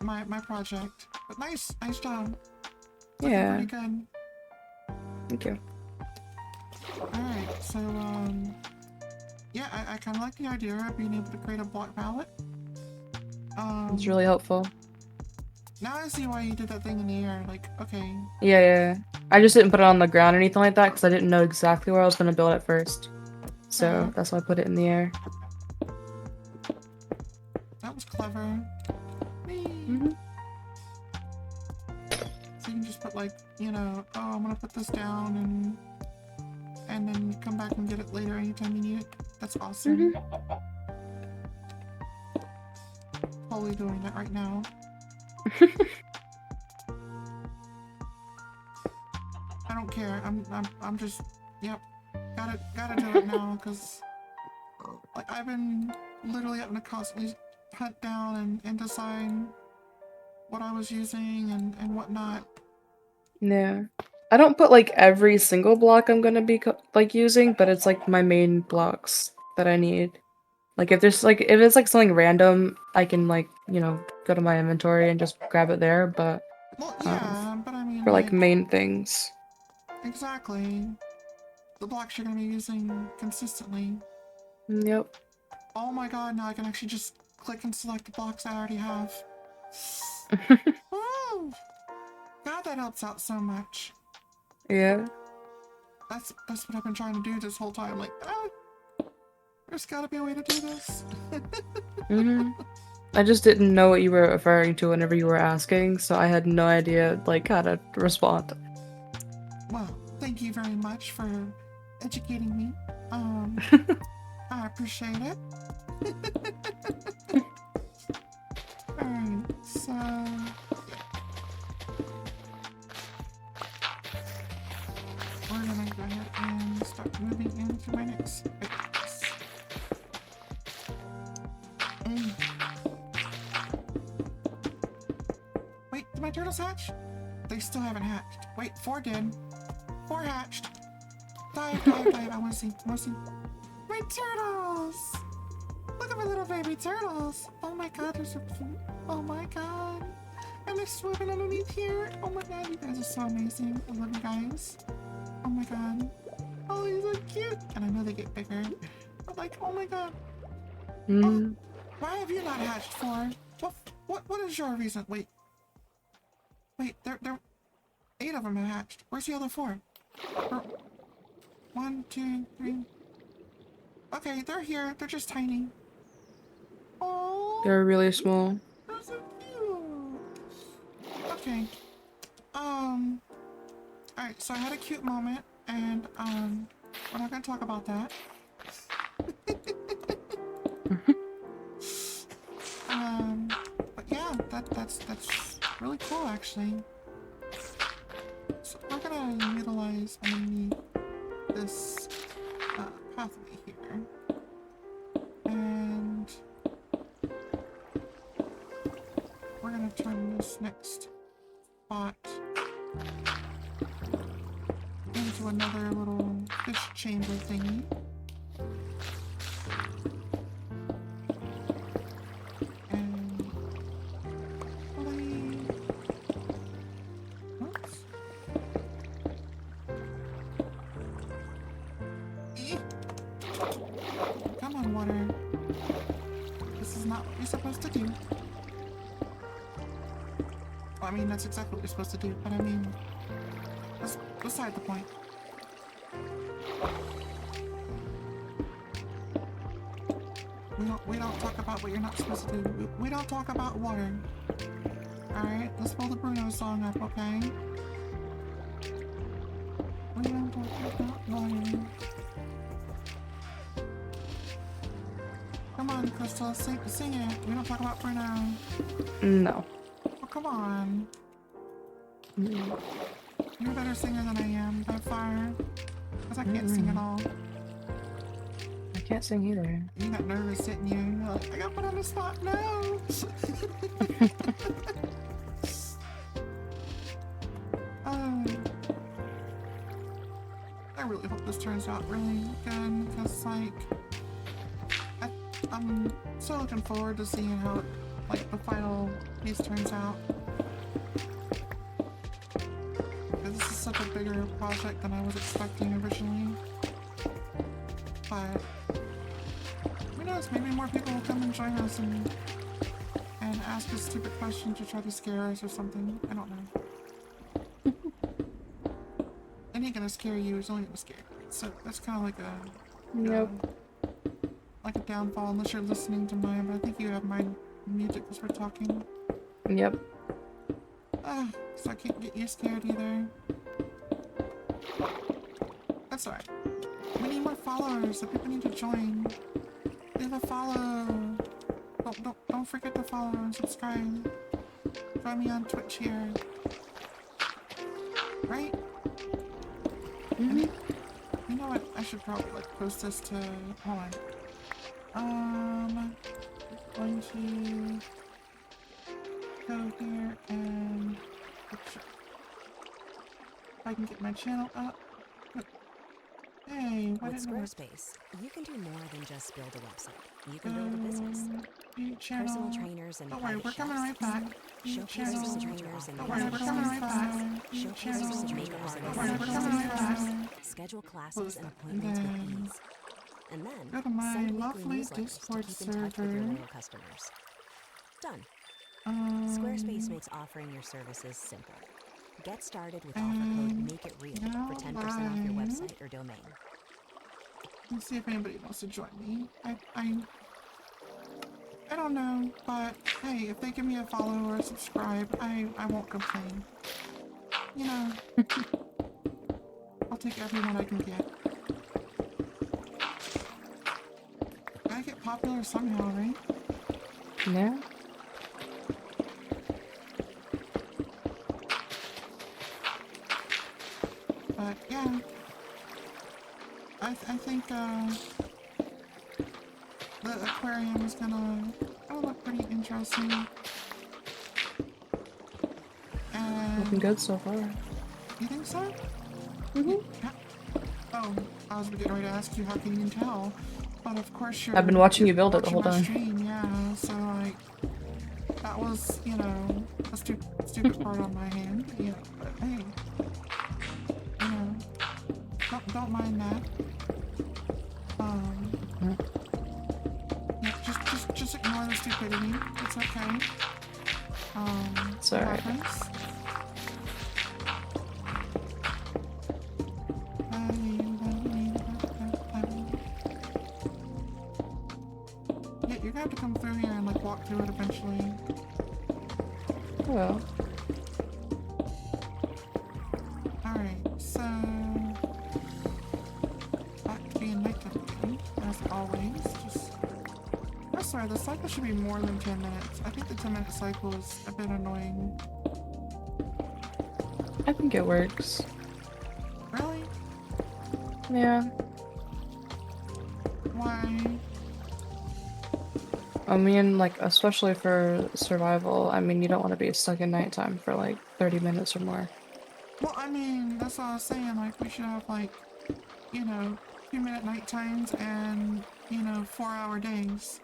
my project. But nice job. Yeah. Pretty good. Thank you. Alright, so, yeah, I kind of like the idea of being able to create a block palette. It's really helpful. Now I see why you did that thing in the air, like, okay. Yeah. I just didn't put it on the ground or anything like that because I didn't know exactly where I was going to build it first. So that's why I put it in the air. That was clever. So you can just put like, you know, oh, I'm gonna put this down and then come back and get it later anytime you need it. That's awesome. Totally doing that right now. I don't care. I'm just, yep. Gotta do it now because like I've been literally having to constantly hunt down and decide what I was using and whatnot. Yeah. I don't put like every single block I'm gonna be like using, but it's like my main blocks that I need. Like if it's like something random, I can like, you know, go to my inventory and just grab it there, but well, yeah, but I mean for like main things. Exactly. The blocks you're gonna be using consistently. Yep. Oh my god, now I can actually just click and select the blocks I already have. Woo! God, that helps out so much. Yeah. That's what I've been trying to do this whole time. Like, there's gotta be a way to do this. I just didn't know what you were referring to whenever you were asking, so I had no idea like how to respond. Well, thank you very much for educating me. I appreciate it. Alright, so we're gonna go ahead and start moving into my next phase. Wait, did my turtles hatch? They still haven't hatched. Wait, 4 did. 4 hatched. Dive. I wanna see. My turtles! Look at my little baby turtles! Oh my god, they're so cute. Oh my god. And they're swimming underneath here. Oh my god, you guys are so amazing. I love you guys. Oh my god. Oh, he's so cute. And I know they get bigger. But like, oh my god. Oh, why have you not hatched for? What is your reason? Wait, there 8 of them have hatched. Where's the other 4? 1, 2, 3. Okay, they're here. They're just tiny. Oh, They're really small. they're so cute. Okay. Alright, so I had a cute moment, and we're not gonna talk about that. But yeah, that's really cool actually. So we're gonna utilize underneath this pathway here, and we're gonna turn this next spot into another little fish chamber thingy. And oops. Come on, water. This is not what you're supposed to do. Well, I mean, that's exactly what you're supposed to do, but I mean, that's beside the point. We don't talk about what you're not supposed to do. We don't talk about water. Alright, let's pull the Bruno song up, okay? We don't talk about water. Come on, Crystal, sing it. We don't talk about Bruno. No. Oh, come on. Mm. You're a better singer than I am, by far. Because I can't sing at all. I can't sing either. You got nervous, didn't you? You're like, I got put on the spot, no! I really hope this turns out really good, because, like, I'm so looking forward to seeing how, like, the final piece turns out. Because this is such a bigger project than I was expecting originally. But who knows, maybe more people will come and join us and ask us stupid questions to try to scare us or something. I don't know. It ain't gonna scare you, it's only gonna scare you. So that's kind of like a... Yep. Like a downfall unless you're listening to mine, but I think you have my music as we're talking. Yep. So I can't get you scared either. That's alright. We need more followers, so people need to join. Leave a follow. Don't forget to follow and subscribe. Join me on Twitch here. Right? Mm-hmm. You know what? I should probably like post this to. Hold on. Going to go here and if I can get my channel up. Hey, why With didn't it work? Squarespace, you can do more than just build a website. You can build a business. Personal trainers and Don't worry, private we're coming chefs. right back. Showcase personal trainers and Don't worry, we're coming right back. Showcase personal makeup Don't worry, we're coming right back. schedule classes and appointments with ease. And then Go to my send weekly lovely newsletters Discord to keep in touch with your server. loyal customers. Done. Squarespace makes offering your services simple. Get started with offer code MAKEITREAL for 10% off your website or domain. Let's see if anybody wants to join me. I don't know, but hey, if they give me a follow or a subscribe, I won't complain. You know, I'll take everyone I can get. I get popular somehow, right? Yeah. But yeah, I think the aquarium is gonna look pretty interesting. And Looking good so far. you think so? Mm-hmm. Yeah. Oh, I was getting ready to ask you how can you tell, but of course you're. I've been watching you build it the whole watching my time. stream, yeah. So like, that was a stupid part on my hand, But hey, don't mind that. Yeah, just ignore the stupidity. It's okay. It's alright. Yeah, you're gonna have to come through here and like walk through it eventually. Well. Alright, so back to being nighttime again, as always. I swear, the cycle should be more than 10 minutes. I think the 10-minute cycle is a bit annoying. I think it works. Really? Yeah. Why? I mean, like, especially for survival, I mean, you don't want to be stuck in nighttime for like 30 minutes or more. Well, I mean, that's what I was saying. Like, we should have, like, 2-minute night times and, 4-hour days.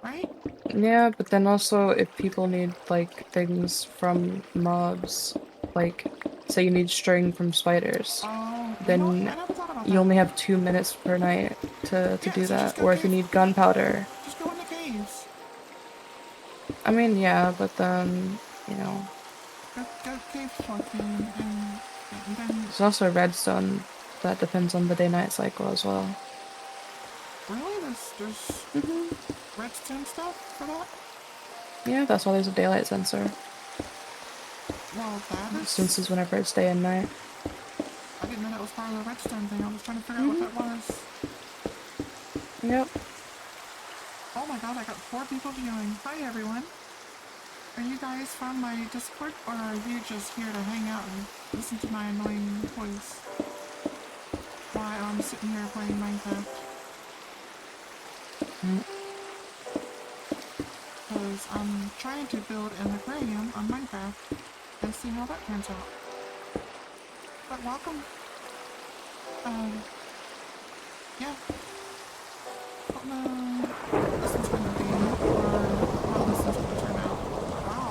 Right? Yeah, but then also if people need like things from mobs, like say you need string from spiders, then you only have 2 minutes per night to do that. Or if you need gunpowder. Just go in the caves. I mean, yeah, but then, Go cave stalking and then... there's also redstone that depends on the day-night cycle as well. Really? There's redstone stuff for that? Yeah, that's why there's a daylight sensor. Well, that It is... senses whenever it's day and night. I didn't know that was part of the redstone thing. I was trying to figure out what that was. Yep. Oh my god, I got 4 people viewing. Hi, everyone. Are you guys from my Discord, or are you just here to hang out and listen to my annoying voice while I'm sitting here playing Minecraft? Because I'm trying to build an aquarium on Minecraft and see how that turns out. But welcome. Yeah. Don't know what this one's gonna be, or how this one's gonna turn out. Wow.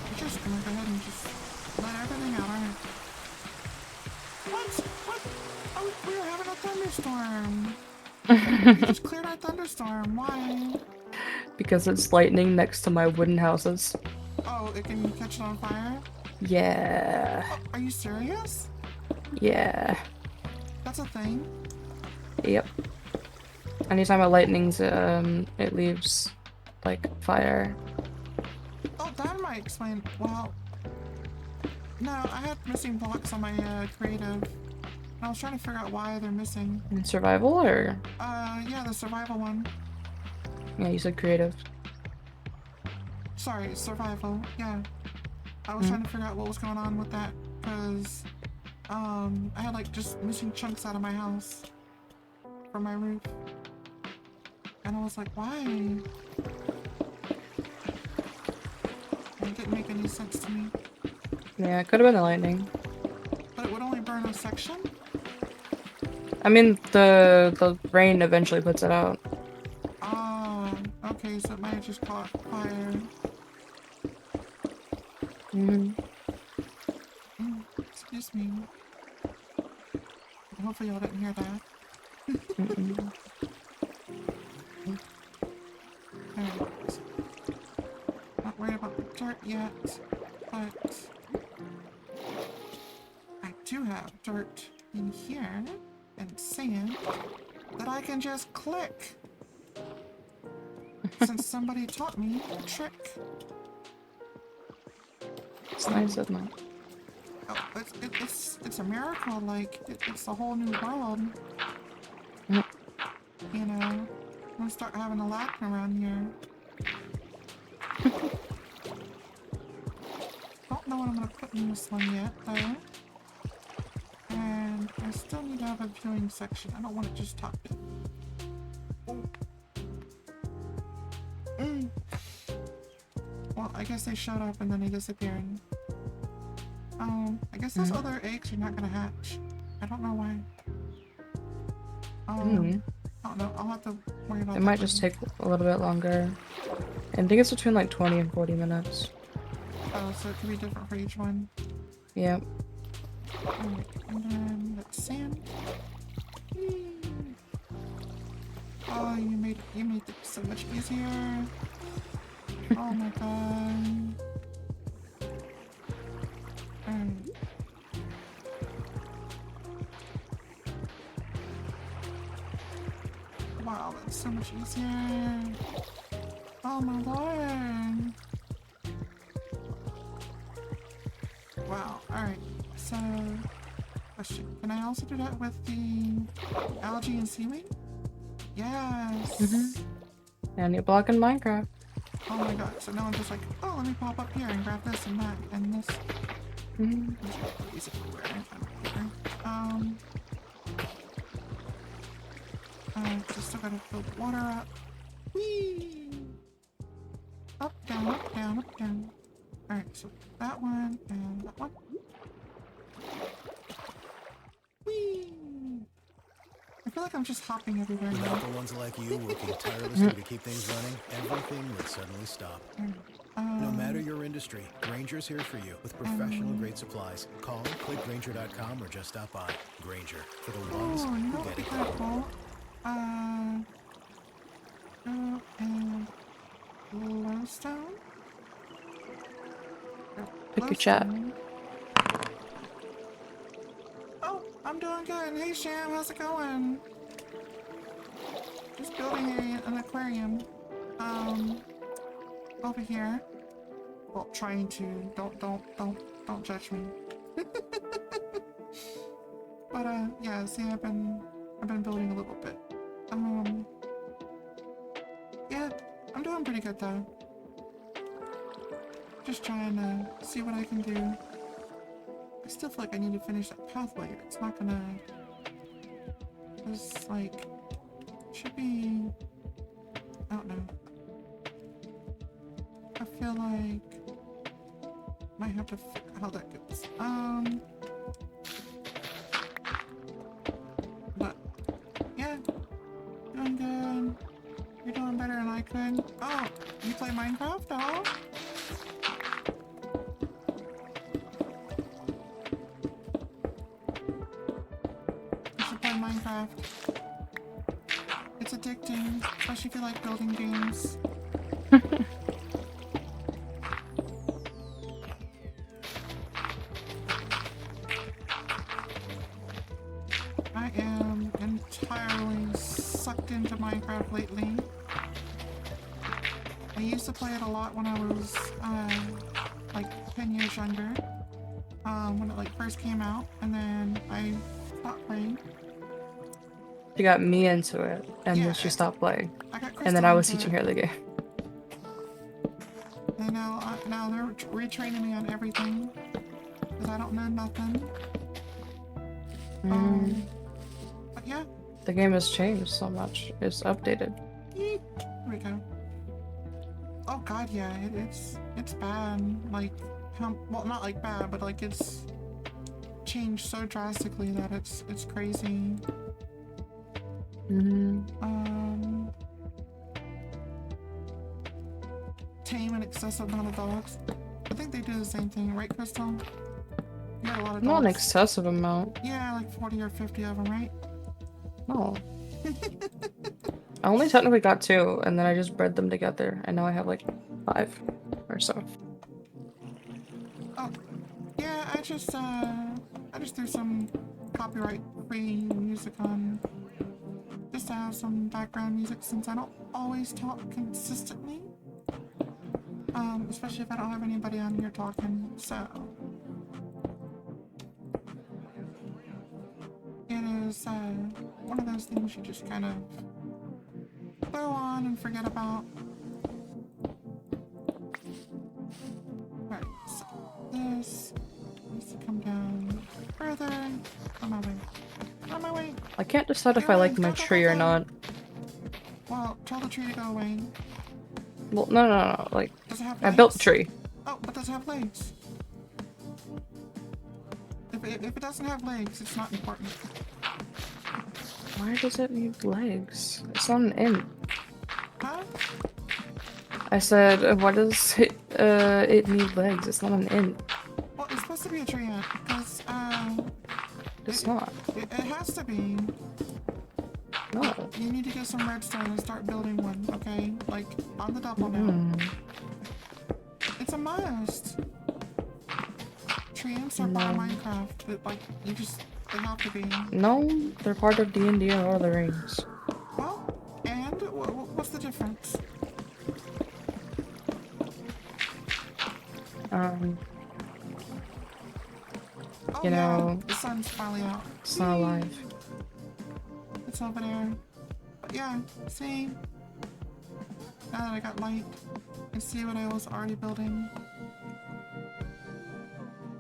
We're just gonna go ahead and just let everything out, aren't we? What? Oh, we were having a thunderstorm. You just cleared our thunderstorm. Why? Because it's lightning next to my wooden houses. Oh, it can catch it on fire? Yeah. Oh, are you serious? Yeah. That's a thing? Yep. Anytime it lightnings, it leaves, like, fire. Oh, that might explain. Well, no, I had missing blocks on my creative. I was trying to figure out why they're missing. In survival, or? Yeah, the survival one. Yeah, you said creative. Sorry, survival, yeah. I was trying to figure out what was going on with that, because, I had, like, just missing chunks out of my house from my roof. And I was like, why? It didn't make any sense to me. Yeah, it could have been the lightning. But it would only burn a section? I mean, the rain eventually puts it out. Ah, okay, so it might have just caught fire. Excuse me. Hopefully y'all didn't hear that. Alright. Not worried about the dirt yet, but I do have dirt in here and sand that I can just click. Since somebody taught me a trick. It's nice, isn't it? Oh, it's a miracle. Like it's a whole new world. You know, I'm gonna start having a laugh around here. Don't know what I'm gonna put in this one yet, though. And I still need to have a viewing section. I don't want to just top it. Well, I guess they showed up and then they disappeared. I guess those other eggs are not gonna hatch. I don't know why. I don't know. I'll have to worry about that. It might just take a little bit longer. I think it's between like 20 and 40 minutes. Oh, so it could be different for each one. Yep. Alright, and then that's sand. Oh, you made it so much easier. Oh my god. Wow, that's so much easier. Oh my lord. Wow, alright. So, question. Can I also do that with the algae and seaweed? Yes. And you block in Minecraft. Oh my god, so now I'm just like, oh, let me pop up here and grab this and that and this. These everywhere. Just still gotta fill the water up. Whee! Up, down, up, down, up, down. Alright, so that one and that one. Whee! I feel like I'm just hopping everywhere now. Without the ones like you working tirelessly to keep things running, everything would suddenly stop. No matter your industry, Granger's here for you with professional-grade supplies. Call, click Granger.com, or just stop by. Granger, for the ones who get it done. Cool. And glowstone? Pick your chat. I'm doing good. Hey Sham, how's it going? Just building an aquarium. Over here. Well, trying to. Don't judge me. But yeah, see, I've been building a little bit. Yeah, I'm doing pretty good though. Just trying to see what I can do. I still feel like I need to finish that pathway. It's not gonna. It's like should be. I don't know. I feel like might have to figure out how that goes. But yeah, doing good. You're doing better than I could. Oh, you play Minecraft? Oh. You should play Minecraft. It's addicting, especially if you like building games. I am entirely sucked into Minecraft lately. I used to play it a lot when I was like 10 years younger, when it like first came out, and then I stopped playing. She got me into it, and then she stopped playing. And then I was teaching her the game. And now they're retraining me on everything, because I don't know nothing. But yeah. The game has changed so much. It's updated. Here we go. Oh god, yeah, it's bad. Like, well, not like bad, but like it's changed so drastically that it's crazy. Tame an excessive amount of dogs. I think they do the same thing, right, Crystal? You got a lot of dogs. Not an excessive amount. Yeah, like 40 or 50 of them, right? No. I only technically got 2, and then I just bred them together, and now I have like 5 or so. Oh, yeah, I just threw some copyright-free music on, just to have some background music since I don't always talk consistently. Especially if I don't have anybody on here talking, so. It is, one of those things you just kind of throw on and forget about. Alright, so this needs to come down further. On my way. On my way! I can't decide if I like my tree or not. Well, tell the tree to go away. Well, no, like, Does it have I legs? built the tree. Oh, but does it have legs? If it doesn't have legs, it's not important. Why does it need legs? It's not an int. Huh? I said, why does it need legs? It's not an int. Well, it's supposed to be a tree ant, because, It's not. It has to be. No. You need to get some redstone and start building one, okay? Like, on the double now. It's a must. Tree ants are part of Minecraft, but, like, they have to be. No, they're part of D&D and Lord of the Rings. Well, and what's the difference? You know, the sun's finally out. it's not alive. It's over there. But yeah, see? Now that I got light, I can see what I was already building.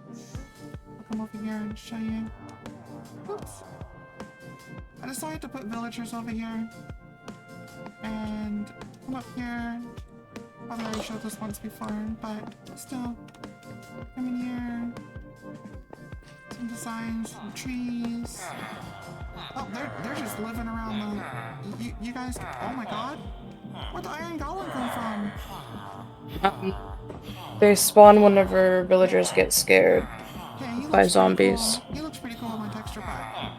I'll come over here and show you. Oops. I decided to put villagers over here. And come up here. I've already showed this once before, but still. Come in here. Some designs, some trees. Oh, they're just living around the... You guys... Oh my god! Where'd the iron golem come from? They spawn whenever villagers get scared Hey, by zombies. Cool. He looks pretty cool in my texture pack.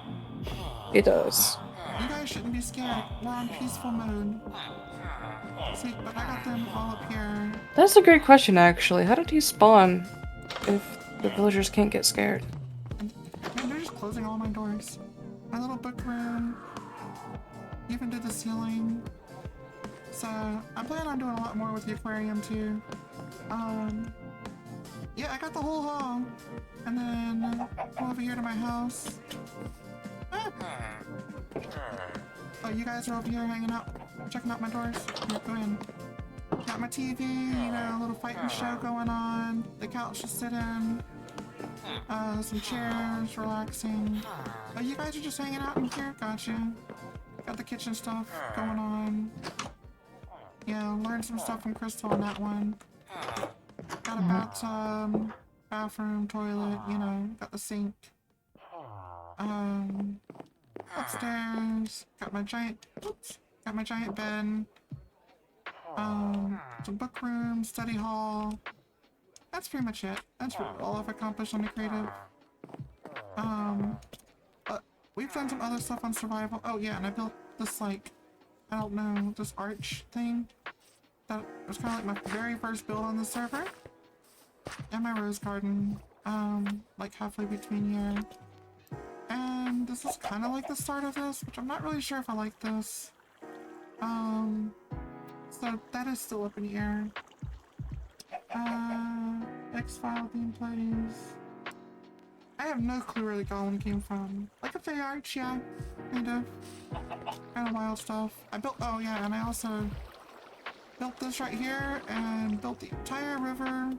He does. You guys shouldn't be scared. We're on peaceful mode. See, but I got them all up here. That's a great question, actually. How did he spawn if the villagers can't get scared? Man, they're just closing all my doors. My little book room. Even did the ceiling. So I plan on doing a lot more with the aquarium too. Yeah, I got the whole hall. And then go over here to my house. Ah. Oh, you guys are over here hanging out, checking out my doors? Here, go in. Got my TV, you know, a little fighting show going on. The couch to sit in. Some chairs, relaxing. Oh, you guys are just hanging out in here? Gotcha. Got the kitchen stuff going on. Yeah, learned some stuff from Crystal on that one. Got a bathtub, bathroom, toilet, you know, got the sink. Upstairs, got my giant bed. Some book room, study hall. That's pretty much it. That's really all I've accomplished on the creative. But we've done some other stuff on survival. Oh yeah, and I built this, like, I don't know, this arch thing. That was kind of like my very first build on the server. And my rose garden, like halfway between here. And this is kind of like the start of this, which I'm not really sure if I like this. So that is still up in the air. X-File theme plays. I have no clue where the golem came from. Like a Fey Arch, yeah. Kind of wild stuff. I built, oh yeah, and I also built this right here and built the entire river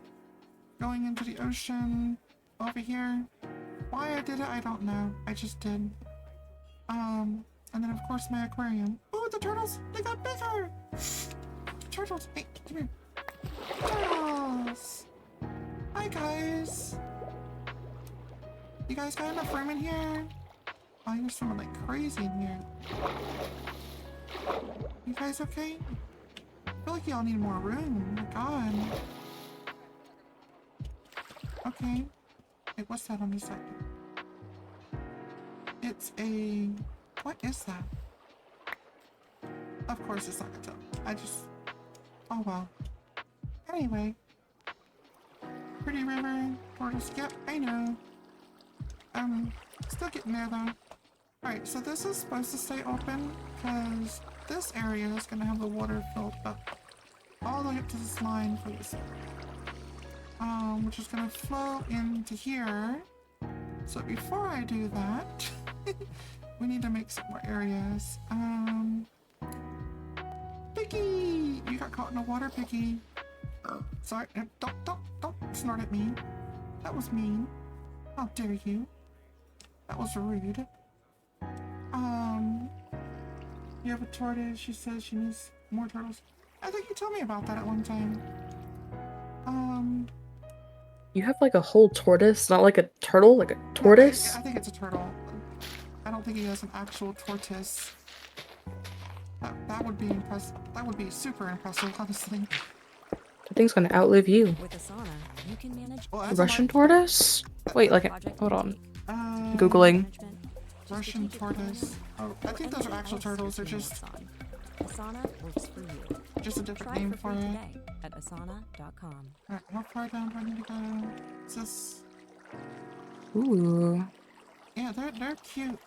going into the ocean over here. Why I did it, I don't know. I just did. And then of course my aquarium. Oh, the turtles! They got bigger! Turtles! Hey, come here. Turtles! Hi guys! You guys got enough room in here? Oh, you're swimming like crazy in here. You guys okay? I feel like y'all need more room. Oh my god. Okay. Wait, what's that on the side? It's a... What is that? Of course it's not gonna tell. I just... Oh well. Anyway. Pretty river. Tortoise. Yep, I know. Still getting there though. Alright, so this is supposed to stay open because this area is gonna have the water filled up all the way up to this line for this. Which is gonna flow into here. So before I do that, we need to make some more areas. Piggy! You got caught in the water, Piggy. Sorry, don't snort at me. That was mean. How dare you? That was rude. You have a tortoise. She says she needs more turtles. I think you told me about that at one time. You have like a whole tortoise, not like a turtle, like a tortoise? I think it's a turtle. I don't think he has an actual tortoise. That would be impressive. That would be super impressive, honestly. The thing's gonna outlive you. With Asana, you can manage A Russian tortoise? Wait, like, hold on. Googling. Russian tortoise. Oh, I think those are actual turtles. They're just... Asana works for you. Just a different Try name for for free it. today at asana.com. Alright, how far down do I need to go? Is this... Ooh. Yeah, they're cute.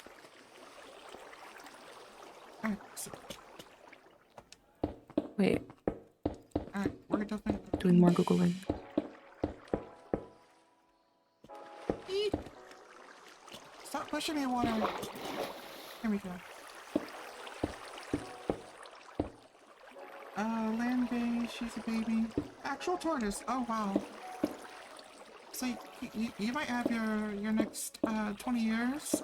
Alright, so... Wait. Alright, we're definitely... Doing more Googling. Eat! Stop pushing me, water! Here we go. Land bay, she's a baby. Actual tortoise, oh wow. So you might have your next 20 years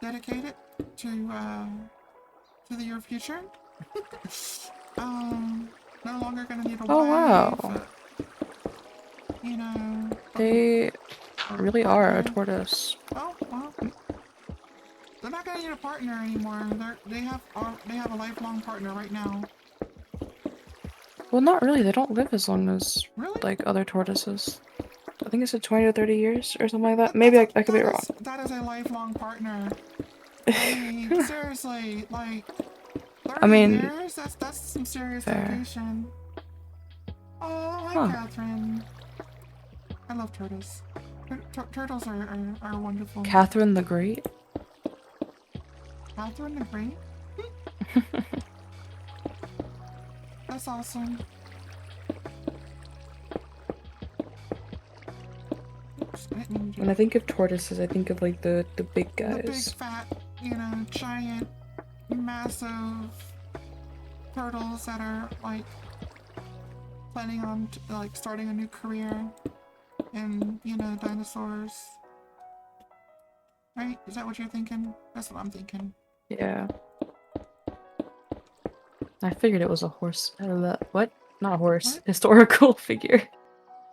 dedicated to your future. No longer gonna need a Oh wife, wow. You know. They really are a tortoise. Oh well. They're not gonna need a partner anymore. They have a lifelong partner right now. Well, not really. They don't live as long as Really? like other tortoises. I think it's 20 to 30 years or something like that. Maybe I could be wrong. That is a lifelong partner. I mean, seriously, like 30 years? That's some serious dedication. Oh, hi, Catherine. I love tortoise. Turtles are wonderful. Catherine the Great? Catherine the Great? That's awesome. Oops, I didn't mean to- When I think of tortoises, I think of like the big The big guys. fat, giant, massive turtles that are like planning on like starting a new career in, dinosaurs. Right? Is that what you're thinking? That's what I'm thinking. Yeah. I figured it was a horse. What? Not a horse. What? Historical figure.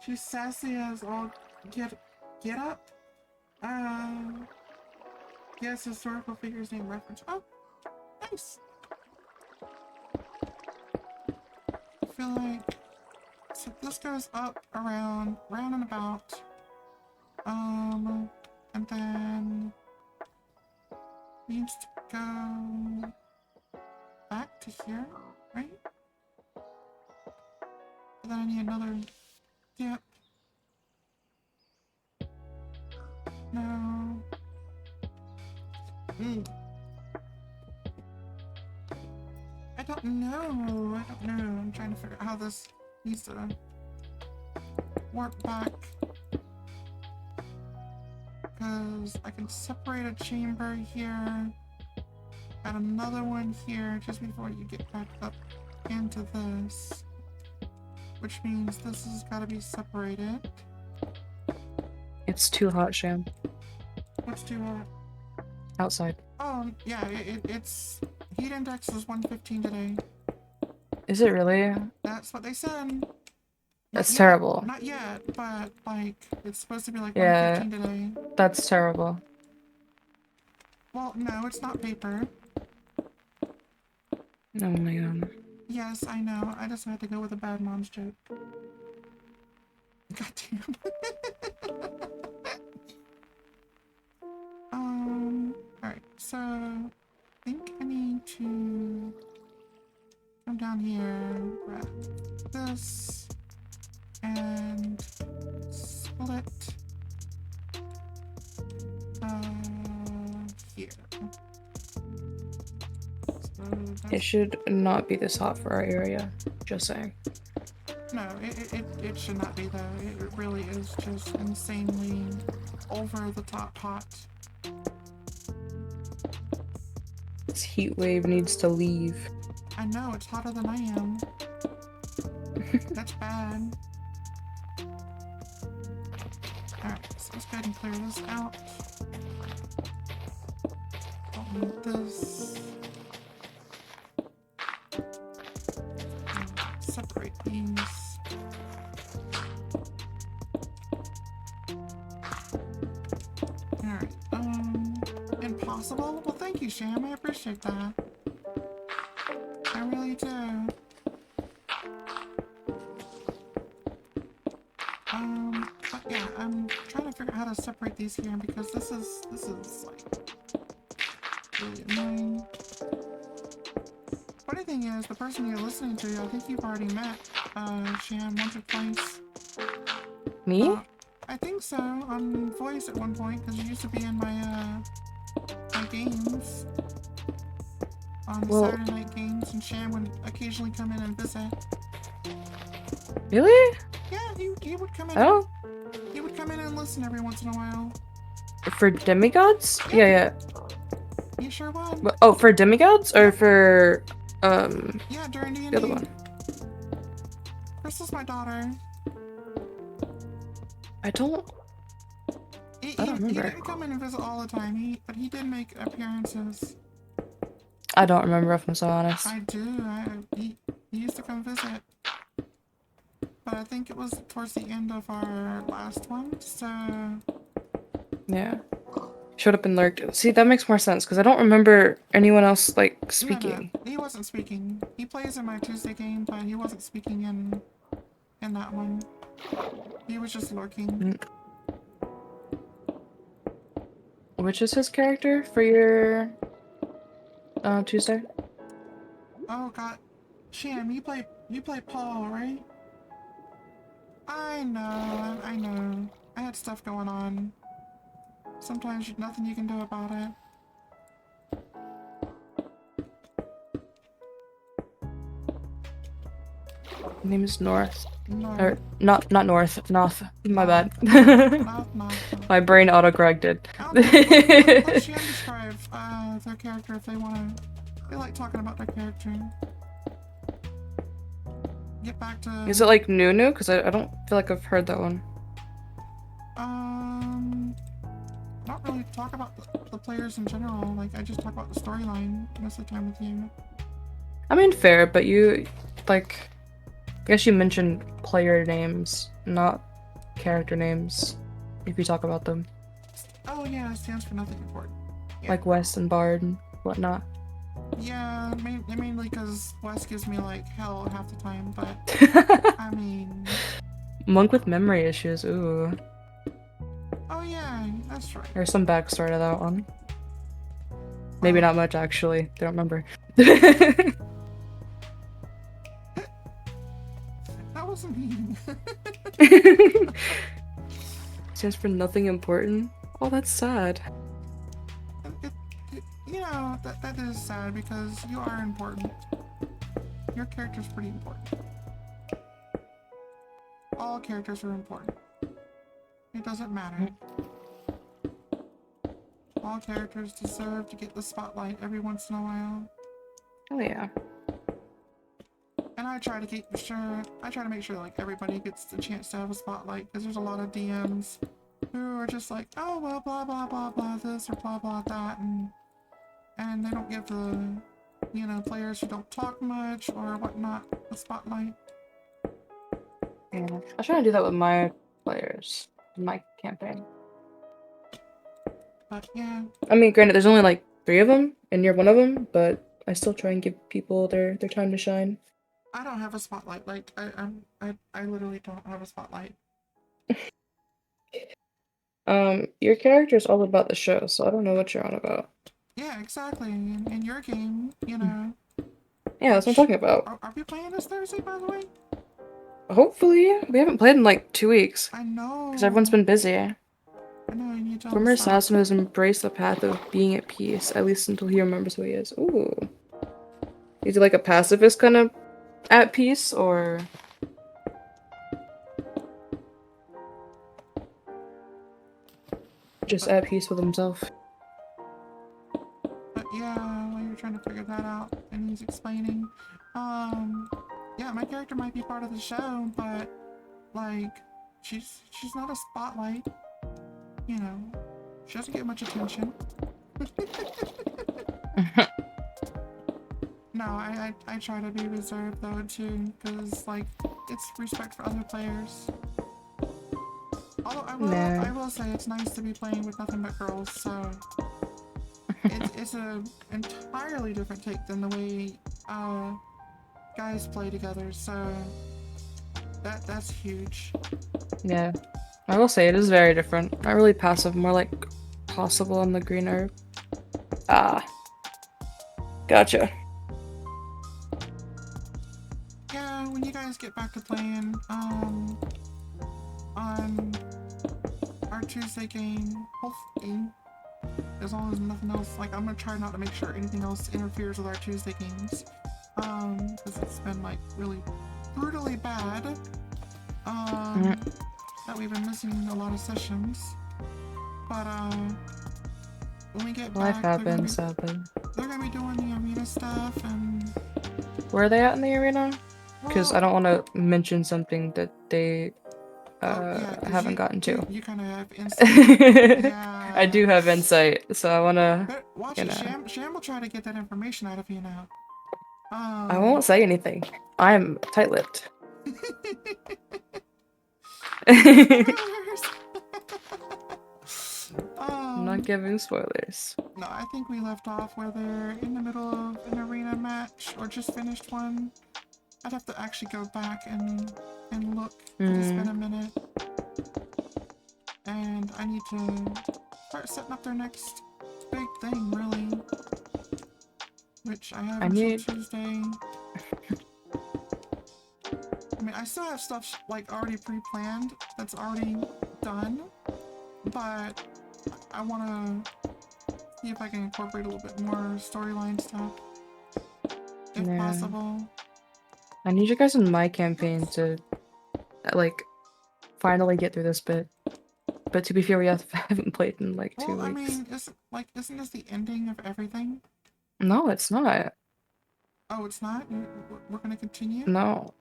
She's sassy as all get up. Yes, historical figures name reference. Oh, nice. I feel like so this goes up around, round and about. And then needs to go back to here, right? And then I need another dip. No. I don't know. I'm trying to figure out how this needs to work back. Because I can separate a chamber here. Add another one here just before you get back up into this. Which means this has got to be separated. It's too hot, Sham. What's too hot? Outside. Oh, yeah, it's... Heat index is 115 today. Is it really? That's what they said. That's terrible. Not yet, but, like, it's supposed to be, like, Yeah. 115 today. That's terrible. Well, no, it's not paper. Oh my god. Yes, I know. I just had to go with a bad mom's joke. Goddamn. Alright, so I think I need to come down here, grab this, and split here. So It should not be this hot for our area. Just saying. no, it should not be though. It really is just insanely over the top hot. This heat wave needs to leave. I know, it's hotter than I am. That's bad. Alright, so let's go ahead and clear this out. Don't need this. Separate these. Alright, impossible? Well, thank you, Sham. I appreciate that. I really do. But yeah, I'm trying to figure out how to separate these here because this is like really annoying. Funny thing is, the person you're listening to, I think you've already met, Sham, once or twice. Me? I think so, on voice at one point, because you used to be in my, my games. On Saturday night games, and Sham would occasionally come in and visit. Really? Yeah, he would come in. Oh? He would come in and listen every once in a while. For demigods? Yeah. He sure would. But, oh, for demigods? Or for, Yeah, during D&D. the other one? Crystal's my daughter. I don't remember. He didn't come in and visit all the time, but he did make appearances. I don't remember if I'm so honest. I do. He used to come visit. But I think it was towards the end of our last one, so... Yeah. Showed up and lurked. See, that makes more sense, because I don't remember anyone else, like, speaking. No, he wasn't speaking. He plays in my Tuesday game, but he wasn't speaking in that one. He was just lurking. Which is his character for your Tuesday? Oh god. Sham, you play Paul, right? I know. I had stuff going on. Sometimes nothing you can do about it. Name is North. No. Or not North. Noth. My bad. No. My brain autocorrected. Let Shan describe their character if they wanna. They like talking about their character. Get back to. Is it like new? Because I don't feel like I've heard that one. Not really talk about the players in general. Like, I just talk about the storyline most of the time with you. I mean, fair, but you, like, I guess you mentioned player names, not character names, if you talk about them. Oh yeah, it stands for nothing important. Yeah. Like Wes and Bard and whatnot. Yeah, mainly because Wes gives me, like, hell half the time, but, I mean... Monk with memory issues, ooh. Oh yeah, that's right. There's some backstory to that one. Maybe not much, actually. Don't remember. That wasn't mean. Stands for nothing important? Oh, that's sad. You know, that is sad because you are important. Your character's pretty important. All characters are important. It doesn't matter. All characters deserve to get the spotlight every once in a while. Oh yeah. And I try to make sure like everybody gets the chance to have a spotlight, because there's a lot of DMs who are just like, oh well, blah blah blah blah this or blah blah that, and they don't give the, you know, players who don't talk much or whatnot the spotlight. Yeah. I was trying to do that with my players in my campaign. But yeah. I mean, granted, there's only like 3 of them, and you're one of them, but I still try and give people their time to shine. I don't have a spotlight. Like, I literally don't have a spotlight. Your character's all about the show, so I don't know what you're on about. Yeah, exactly. In your game, you know. Yeah, that's what I'm talking about. Are we playing this Thursday, by the way? Hopefully. We haven't played in like 2 weeks. I know. Because everyone's been busy. I know, and you tell Former us that. assassin has embraced the path of being at peace, at least until he remembers who he is. Ooh. Is he like a pacifist kind of at peace, or... just at peace with himself? But yeah, while you're trying to figure that out, and he's explaining, yeah, my character might be part of the show, but, like, she's not a spotlight, you know, she doesn't get much attention. No, I try to be reserved, though, too, because, like, it's respect for other players. Although I will say it's nice to be playing with nothing but girls, so it's a entirely different take than the way guys play together, so that's huge. Yeah. I will say it is very different. Not really passive, more like possible on the green herb. Ah. Gotcha. Yeah, when you guys get back to playing, on our Tuesday game, hopefully, as long as nothing else, like, I'm gonna try not to make sure anything else interferes with our Tuesday games, because it's been, like, really brutally bad, that we've been missing a lot of sessions, but, when we get Life back, happens, they're gonna be doing the arena stuff, and... Where are they at in the arena? Because I don't want to mention something that they haven't gotten to. You kind of have insight. Yeah. I do have insight, so I want to, Watch you it, know. Sham will try to get that information out of you now. I won't say anything. I'm tight-lipped. I'm not giving spoilers. No, I think we left off where they're in the middle of an arena match, or just finished one. I'd have to actually go back and look. It's been a minute. And I need to start setting up their next big thing, really. Which I have until Tuesday. I mean, I still have stuff, like, already pre-planned that's already done. but I want to see if I can incorporate a little bit more storyline stuff, if possible. I need you guys in my campaign to, like, finally get through this bit. But to be fair, we haven't played in like 2 weeks. Well, I mean, isn't this the ending of everything? No, it's not. Oh, it's not? We're gonna continue? No.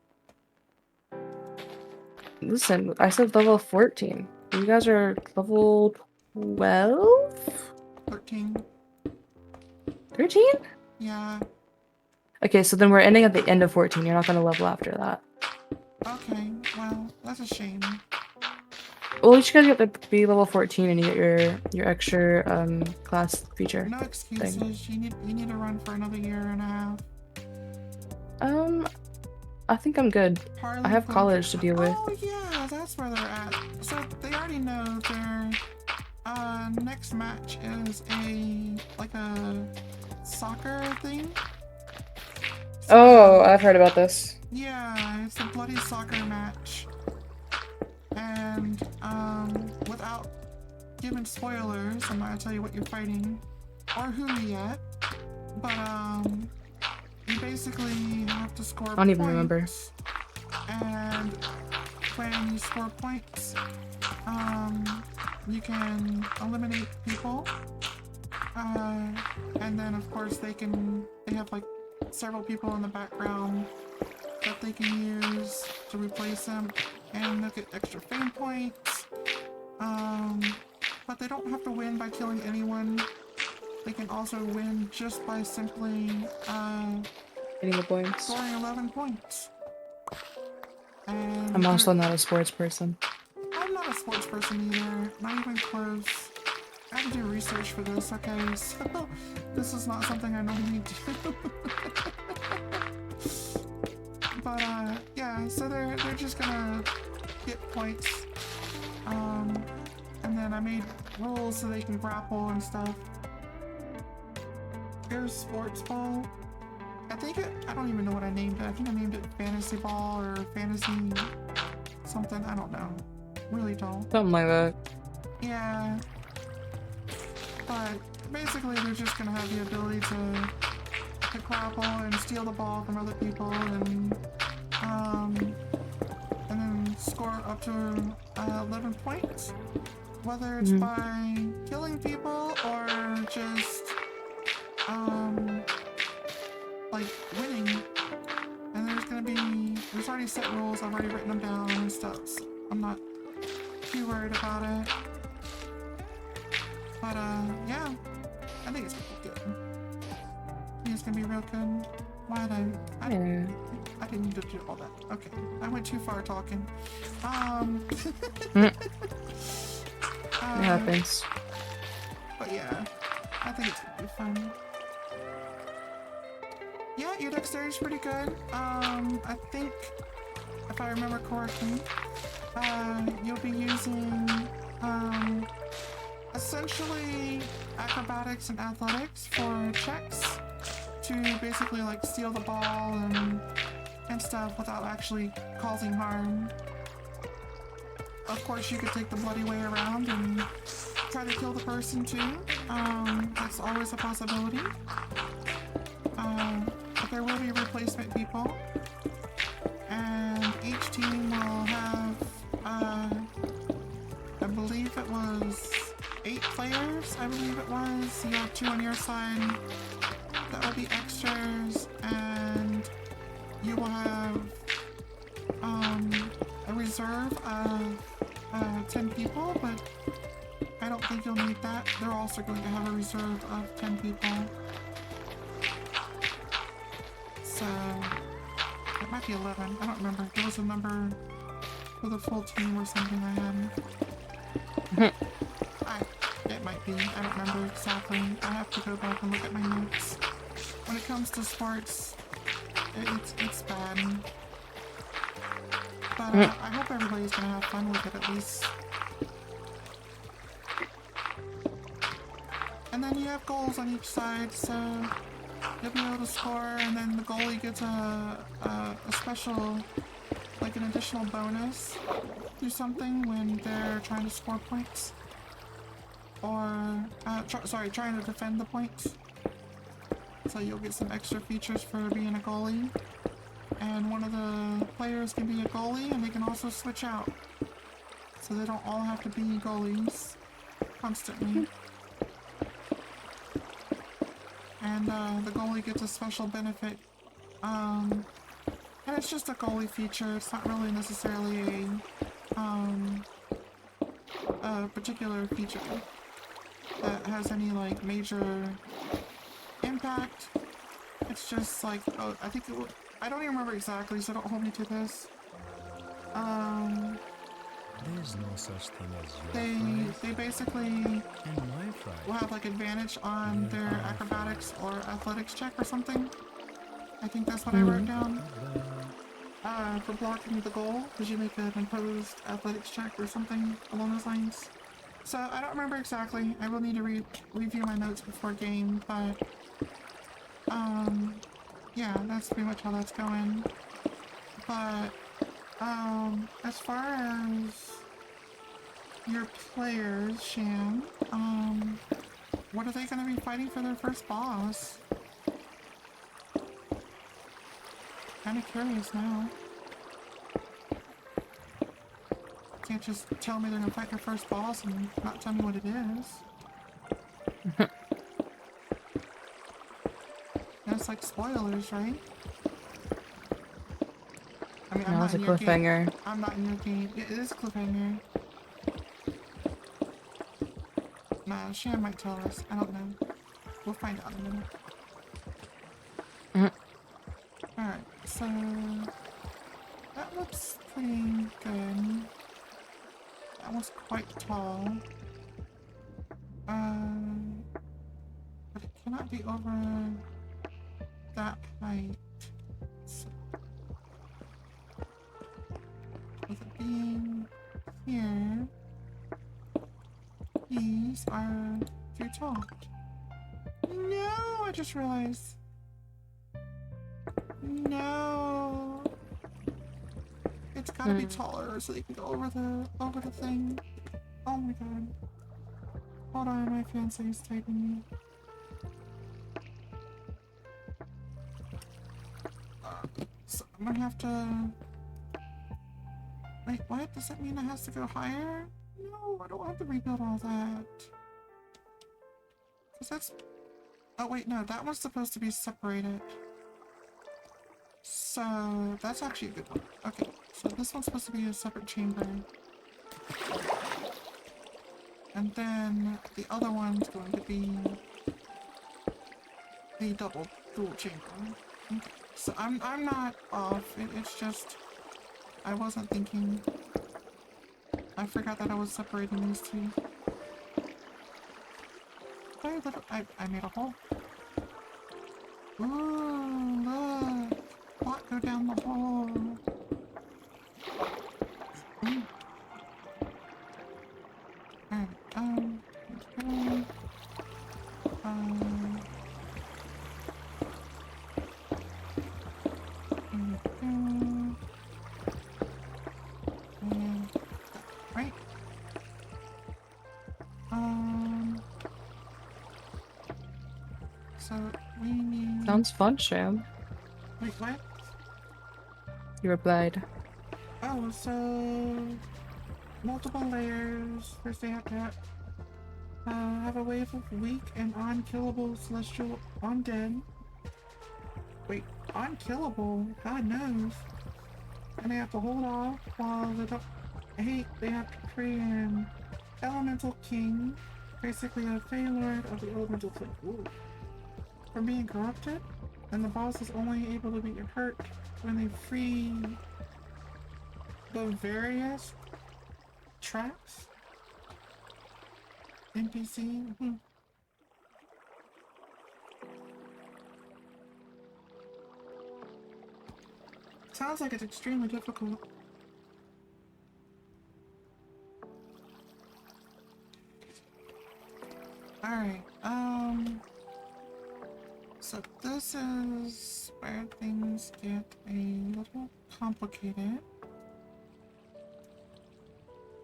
Listen, I said level 14. You guys are level 12? 13. 13? Yeah. Okay, so then we're ending at the end of 14. You're not gonna level after that. Okay, well, that's a shame. Well, at least you guys get to be level 14 and you get your extra class feature. No excuses. Thing. You need to run for another year and a half. I think I'm good. I have college to deal with. Oh yeah, that's where they're at. So they already know their next match is like a soccer thing. Oh, I've heard about this. Yeah, it's a bloody soccer match. And without giving spoilers, I'm not gonna tell you what you're fighting or who yet. But you basically have to score points. I don't even remember. And when you score points, you can eliminate people. And then of course they have like several people in the background that they can use to replace them, and they'll get extra fame points. But they don't have to win by killing anyone. They can also win just by simply getting the points. Scoring 11 points. And I'm also not a sports person. I'm not a sports person either. Not even close. I had to do research for this, okay? So this is not something I normally do. But yeah, so they're just gonna get points. And then I made rules so they can grapple and stuff. Here's sports ball. I don't even know what I named it. I think I named it fantasy ball or fantasy something. I don't know. Really don't. Something like that. Yeah. But basically they're just gonna have the ability to grapple and steal the ball from other people and then score up to 11 points. Whether it's by killing people or just like winning. And there's already set rules, I've already written them down and stuff, so I'm not too worried about it. But yeah, I think it's gonna be good. I think it's gonna be real good. Why did I didn't need to do all that. Okay, I went too far talking. It happens. But yeah, I think it's gonna be fun. Yeah, your dexterity is pretty good. I think, if I remember correctly, you'll be using, essentially acrobatics and athletics for checks to basically like steal the ball and stuff without actually causing harm. Of course, you could take the bloody way around and try to kill the person too. That's always a possibility. But there will be replacement people, and each team will have, I believe it was 8 players, I believe it was. You have 2 on your side that will be extras, and you will have a reserve of 10 people, but I don't think you'll need that. They're also going to have a reserve of 10 people. So, it might be 11, I don't remember. There was a number for the full team or something I had. It might be, I don't remember exactly. I have to go back and look at my notes. When it comes to sports, it's bad. But I hope everybody's gonna have fun with it at least. And then you have goals on each side, so you'll be able to score, and then the goalie gets a special, like an additional bonus do something when they're trying to score points. or trying to defend the points. So you'll get some extra features for being a goalie. And one of the players can be a goalie and they can also switch out. So they don't all have to be goalies constantly. And the goalie gets a special benefit. And it's just a goalie feature. It's not really necessarily a particular feature that has any like major impact. It's just like, oh, I think it would, I don't even remember exactly, so don't hold me to this. There's no such thing as your They basically and my fries. will have like advantage on their acrobatics or athletics check or something. I think that's what I wrote down. For blocking the goal, because you make an imposed athletics check or something along those lines. So I don't remember exactly. I will need to review my notes before game, but yeah, that's pretty much how that's going. But as far as your players, Sham, what are they going to be fighting for their first boss? Kind of curious now. Can't just tell me they're going to fight their first boss and not tell me what it is. That's like spoilers, right? I mean, No, it's a cliffhanger. I'm not in your game. It is a cliffhanger. Nah, Shan might tell us. I don't know. We'll find out in a minute. Alright, so that looks pretty good. That one's quite tall. But it cannot be over that height. So, with it being here, these are too tall. No, I just realized. No. It's gotta be taller so they can go over the thing. Oh my god. Hold on, my fiance is typing me. So I'm gonna have to... Wait, what? Does that mean it has to go higher? No, I don't have to rebuild all that. Cause that's... Oh wait, no, that one's supposed to be separated. So that's actually a good one. Okay, so this one's supposed to be a separate chamber. And then the other one's going to be the dual chamber. Okay. So I'm not off. It's just I wasn't thinking. I forgot that I was separating these two. I made a hole. Ooh, look! What go down the hole? Ooh. Alright, okay. Right. So we need... Sounds fun, Sham. Wait, what? You replied. Oh, so... multiple layers. First they have to have a wave of weak and unkillable celestial undead. Wait, unkillable? God knows. And they have to hold off while they have to create an elemental king, basically a Fey Lord of the elemental king. Ooh. From being corrupted, and the boss is only able to be hurt when they free the various traps. NPC. Sounds like it's extremely difficult. Alright, so this is where things get a little complicated.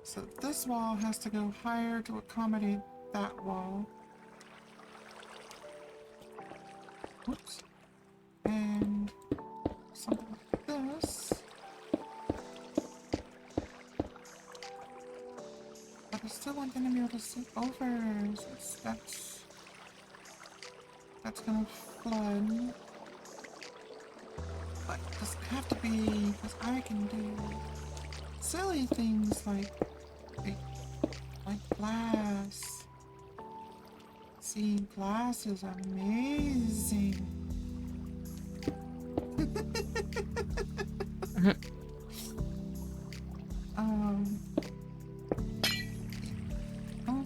So this wall has to go higher to accommodate that wall. Whoops. And something like this. But I still want them to be able to see over. So that's gonna flood. But it doesn't have to be, because I can do silly things like glass. See, glass is amazing. um, oh,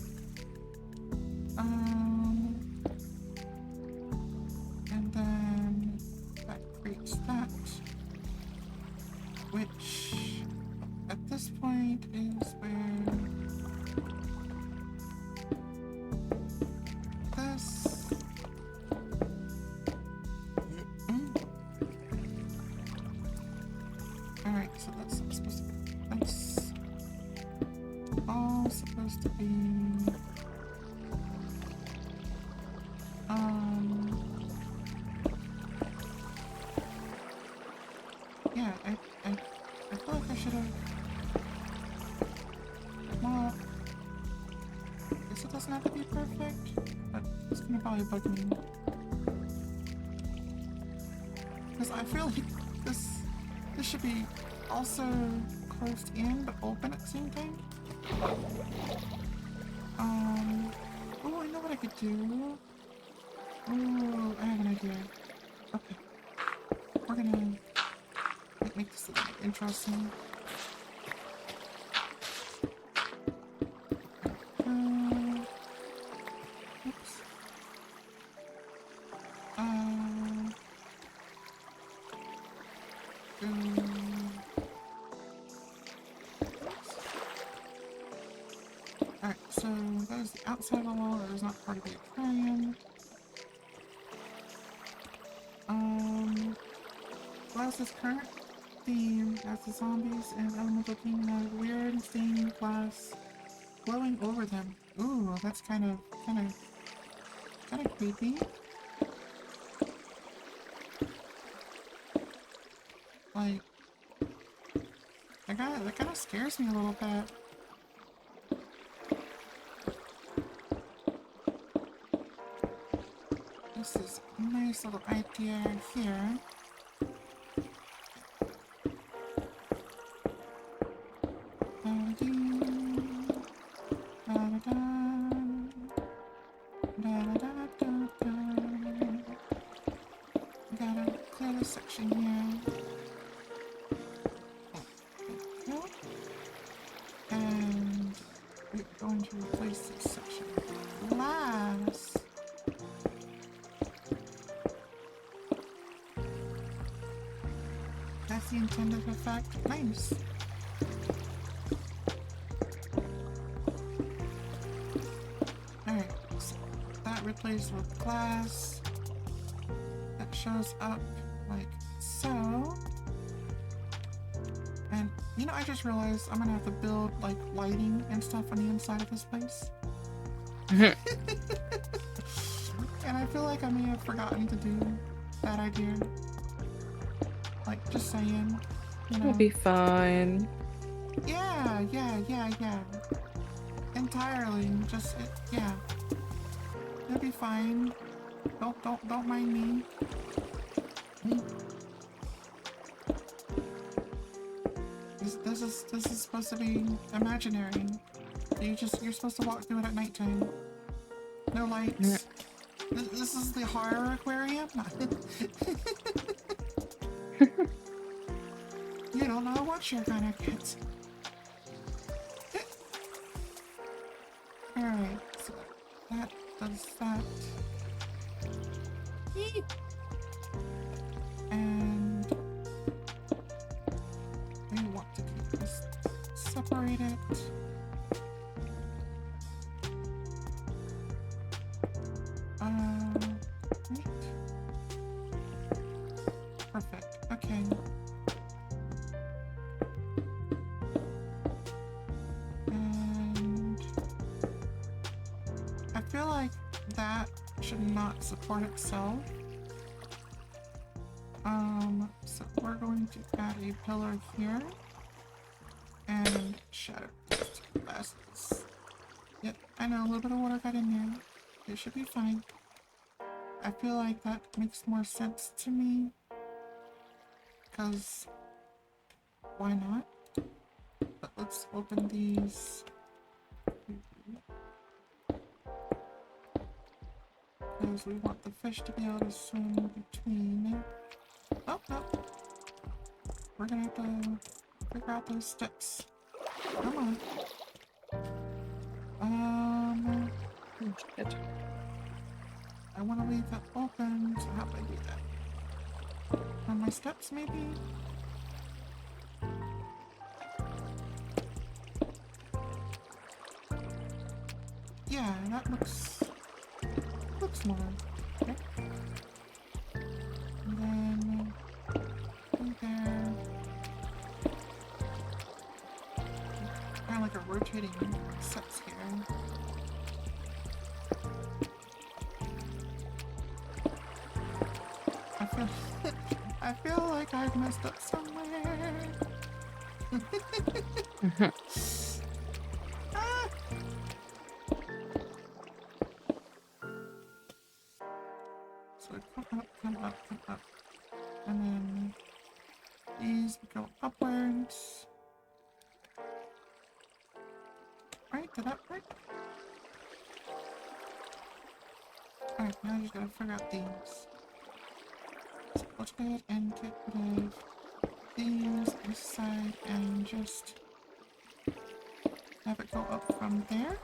and then that creates that, which at this point is where this. Alright, so that's not supposed to be. That's all supposed to be. Yeah, I feel like I should have. Well, I guess it doesn't have to be perfect, but it's gonna probably bug me. Because I feel like this should be also closed in but open at the same time. Oh, I know what I could do. Oh, I have an idea. Okay. We're gonna make this a little bit interesting. Oops. Alright, so that is the outside of the wall. That is not part of the aquarium. Glass's current theme as the zombies and elemental king have weird stained glass glowing over them. Ooh, that's kind of creepy. Like, that kind of scares me a little bit. This is a nice little idea here. Gotta clear this section here. There we go. And we're going to replace this section with glass. That's the intended effect. Nice. Alright, so that replaced with glass. That shows up like so. And you know, I just realized I'm gonna have to build like lighting and stuff on the inside of this place. And I feel like I may have forgotten to do that idea. Like, just saying, you know. It'll be fine. Yeah. Entirely. Just, yeah. It'll be fine. Don't mind me. This is supposed to be imaginary. You're supposed to walk through it at nighttime. No lights. This is the horror aquarium. You don't know what you're gonna get. Alright, so that does that. And we want to keep this separated. Right. Perfect. Okay. And feel like that should not support itself. So we're going to add a pillar here and shatter these two glasses. Yep, I know, a little bit of water got in there. It should be fine. I feel like that makes more sense to me. Because why not? But let's open these. Because we want the fish to be able to swim between. Oh, no. We're gonna have to figure out those steps. Come on. Oh, shit. I want to leave that open, so how do I do that? On my steps, maybe? Yeah, that looks more okay. And then through there. Kind of like a rotating steps here. I feel like I've messed up somewhere. Ah! So come up. And then these go upwards. Right, did that work? Alright, now I just gotta figure out these. So let's go ahead and get rid of these this side and just have it go up from there.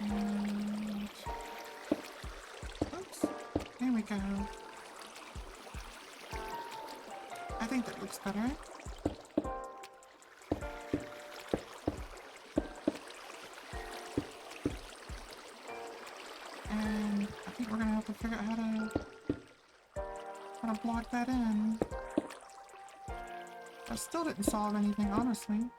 And oops, there we go. I think that looks better. And I think we're gonna have to figure out how to block that in. That still didn't solve anything, honestly.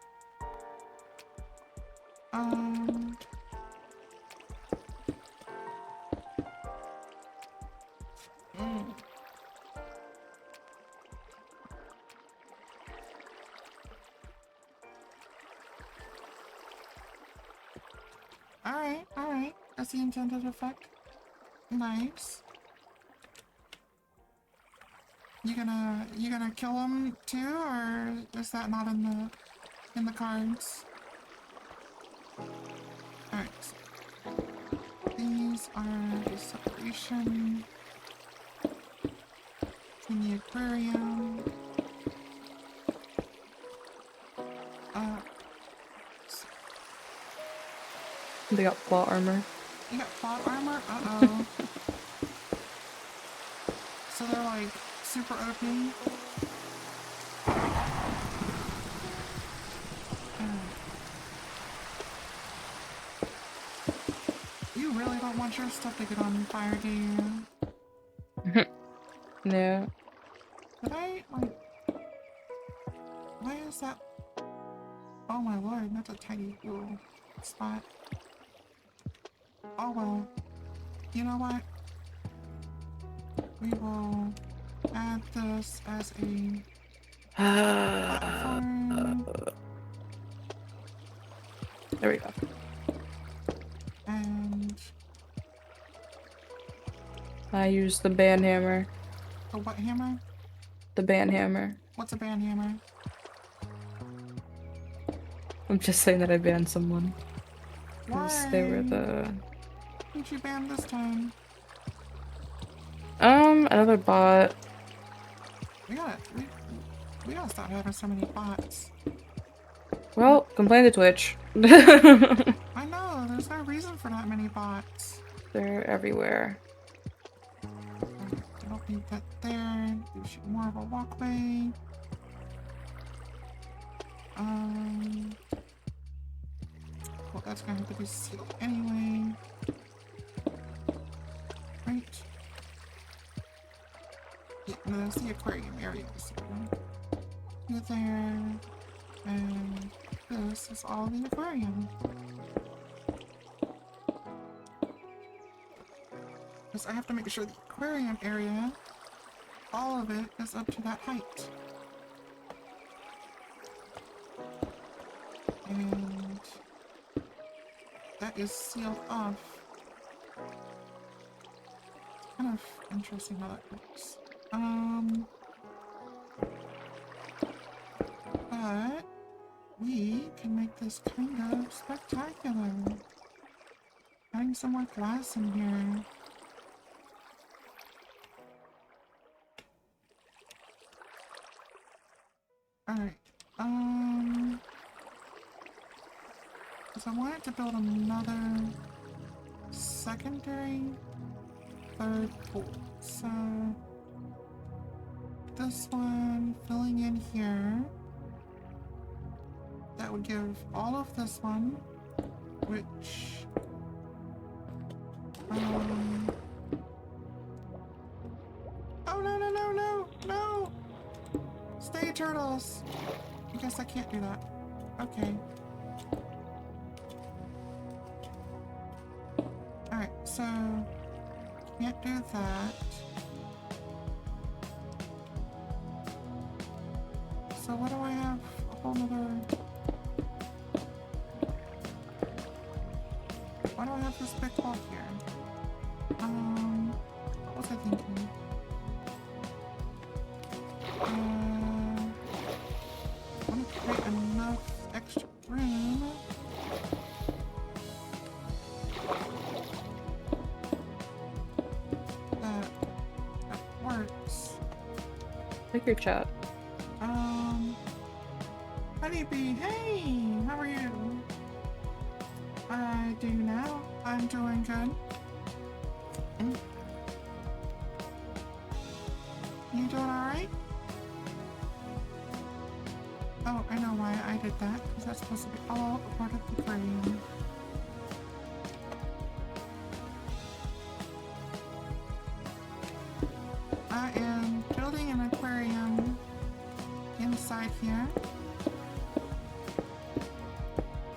Alright. That's the intended effect. Nice. You gonna kill him too, or is that not in the cards? Alright. So these are the separation in the aquarium. They got plot armor. You got plot armor? Uh-oh. So they're like super OP. You really don't want your stuff to get on fire, do you? No. Did I, like... Why is that... Oh my lord, that's a tiny little spot. Oh well. You know what? We will add this as a platform. There we go. And I use the band hammer. a what hammer? The band hammer. What's a band hammer? I'm just saying that I banned someone. Because they were Why? the... Who'd you ban this time? Another bot. We gotta stop having so many bots. Well, complain to Twitch. I know, there's no reason for that many bots. They're everywhere. I don't need that there. We should more of a walkway. Well, that's gonna have to be sealed anyway. Right. Yeah, no, that's the aquarium area. So you there, and this is all the aquarium. because I have to make sure the aquarium area, all of it, is up to that height. And that is sealed off. It's kind of interesting how that works. But we can make this kind of spectacular. Adding some more glass in here. Alright, because I wanted to build another secondary third pool. So this one filling in here. That would give all of this one, which oh no! Stay, turtles! I guess I can't do that. Okay. Alright, so can't do that. So what do I have? A whole nother. Why do I have this big hole here? What was I thinking? I want to create enough extra room. That works. Take your chat. Honeybee, hey! How are you? I do now. I'm doing good. You doing alright? Oh, I know why I did that, because that's supposed to be all a part of the frame. I am building an aquarium inside here.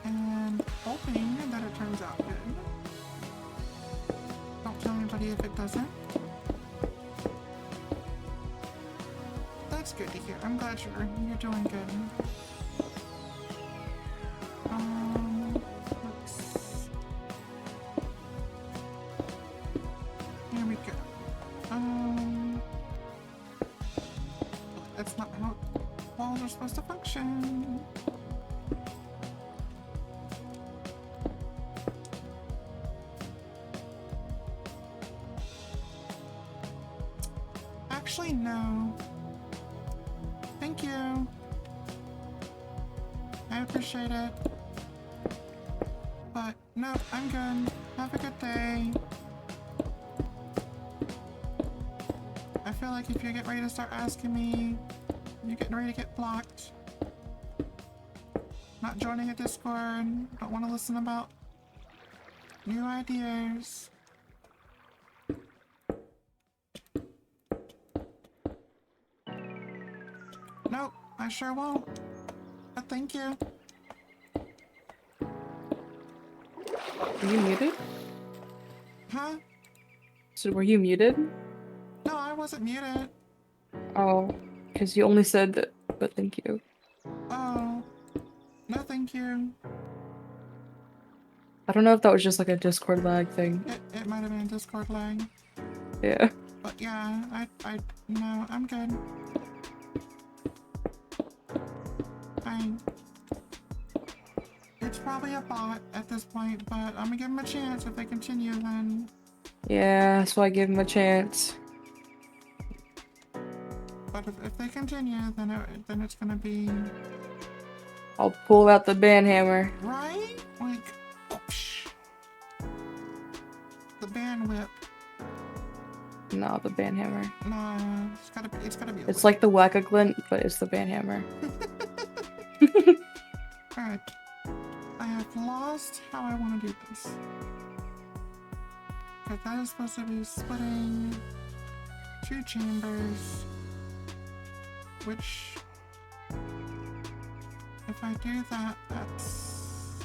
And hoping that it turns out good. Don't tell anybody if it doesn't. That's good to hear. I'm glad you're doing good. Let's... Here we go. That's not how walls are supposed to function. Actually, no. Thank you. I appreciate it. But no, I'm good. Have a good day. I feel like if you get ready to start asking me, you're getting ready to get blocked. Not joining a Discord. Don't want to listen about new ideas. Nope, I sure won't. But thank you. Were you muted? Huh? So were you muted? No, I wasn't muted. Oh, because you only said that, but thank you. Oh. No, thank you. I don't know if that was just like a Discord lag thing. It might have been a Discord lag. Yeah. But yeah, no, I'm good. Fine. It's probably a bot at this point, but I'm gonna give them a chance. If they continue, then... Yeah, so I give him a chance. But if they continue, then it's gonna be... I'll pull out the ban hammer. Right? Like... Whoosh. The ban whip. No, the ban hammer. No, it's gotta be a It's whip. like the whack-a-glint, but it's the ban hammer. Alright. I have lost how I want to do this. Okay, that is supposed to be splitting 2 chambers. Which... If I do that, that's...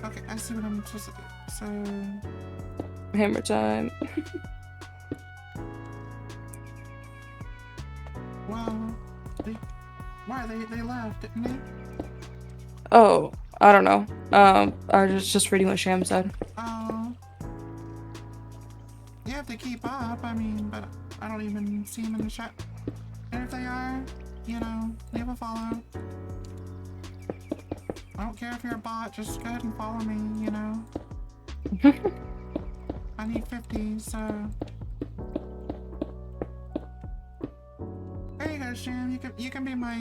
Okay, I see what I'm supposed to do. So... Hammer time. Well, they left, didn't they? Oh, I don't know. I was just reading what Sham said. Oh. Yeah, if they keep up, I mean, but I don't even see them in the chat. And if they are, you know, leave a follow. I don't care if you're a bot, just go ahead and follow me, you know? I need 50, so... There you go, Sham. You can be my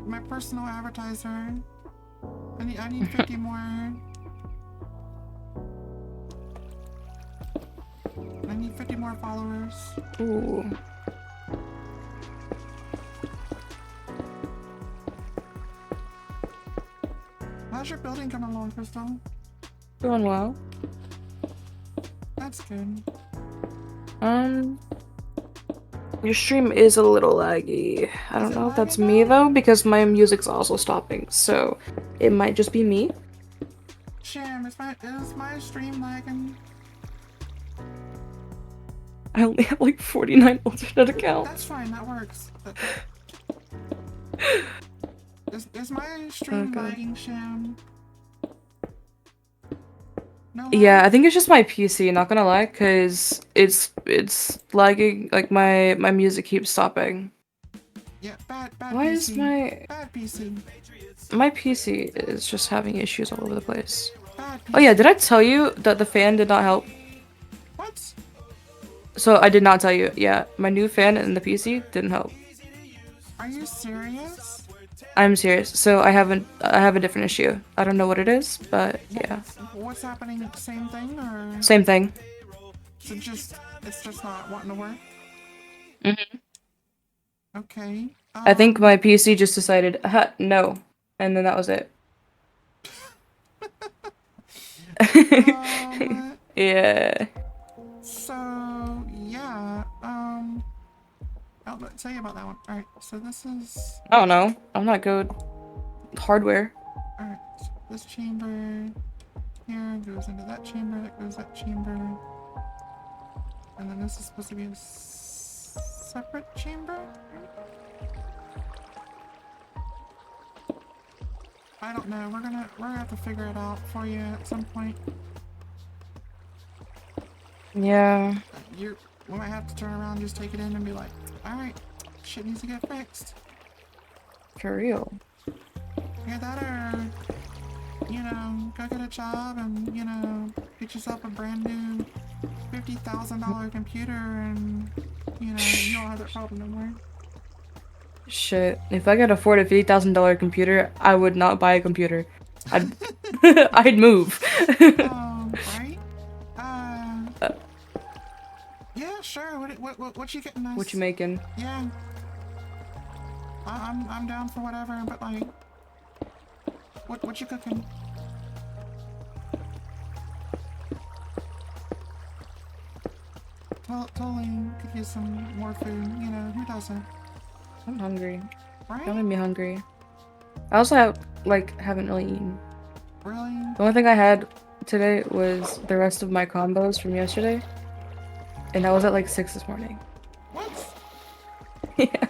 my personal advertiser. I need 50 more. I need 50 more followers. Ooh. How's your building coming along, Crystal? Doing well. That's good. Your stream is a little laggy. I don't know if that's me though, because my music's also stopping, so it might just be me. Sham, is my stream lagging? I only have like 49 alternate accounts. That's fine, that works. Is my stream lagging, Sham? No Yeah, I think it's just my PC, not gonna lie, cause it's lagging, like my music keeps stopping. Yeah, bad Why PC. is Bad PC. my PC is just having issues all over the place. Bad PC. Oh yeah, did I tell you that the fan did not help? What? So I did not tell you. Yeah, my new fan and the PC didn't help. Are you serious? I'm serious. So I have a different issue. I don't know what it is, but yeah. What's happening? Same thing or? Same thing. So it's just not wanting to work. Mhm. Okay. I think my PC just decided, no, and then that was it. Yeah. So yeah. I'll tell you about that one. All right. So this is. I don't know. I'm not good. Hardware. All right. So this chamber here goes into that chamber. That goes that chamber. And then this is supposed to be a separate chamber. I don't know. We're gonna have to figure it out for you at some point. Yeah. We might have to turn around, just take it in, and be like, all right, shit needs to get fixed. For real. Either that or, you know, go get a job and, you know, get yourself a brand new $50,000 computer and, you know, you don't have that problem no more. Shit. If I could afford a $50,000 computer, I would not buy a computer. I'd I'd move. Right? Yeah, sure. What you getting us? What you making? Yeah. I'm down for whatever, but like, what you cooking? Totally could use some more food. You know, who doesn't? I'm hungry. Right? Don't make me hungry. I also haven't really eaten. Really? The only thing I had today was the rest of my combos from yesterday. And I was at like 6 this morning. What? Yeah.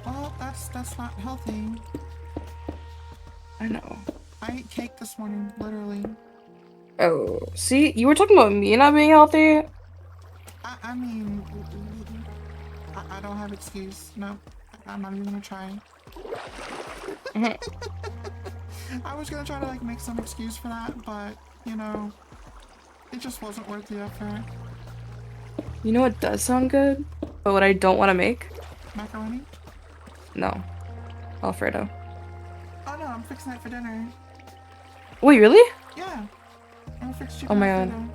Well, that's not healthy. I know. I ate cake this morning, literally. Oh, see? You were talking about me not being healthy? I mean, I don't have excuse. No, I'm not even gonna try. I was gonna try to like make some excuse for that, but you know, it just wasn't worth the effort. You know what does sound good? But what I don't want to make? Macaroni? No. Alfredo. Oh no, I'm fixing it for dinner. Wait, really? Yeah. I'm gonna fix chicken Oh my Alfredo. god.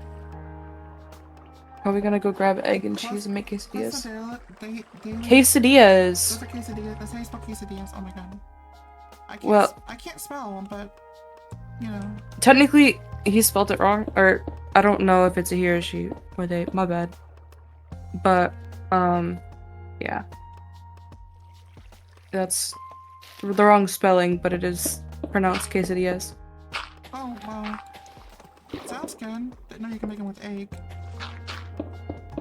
Are we gonna go grab egg and cheese and make quesadillas? Quesadillas! Those are quesadillas. That's how you spell quesadillas. Oh my god. I can't spell, but, you know. Technically, he spelled it wrong. Or, I don't know if it's a he or she. Or they. My bad. But, yeah. That's the wrong spelling, but it is pronounced quesadillas. Oh, well. good. Didn't know you can make them with egg.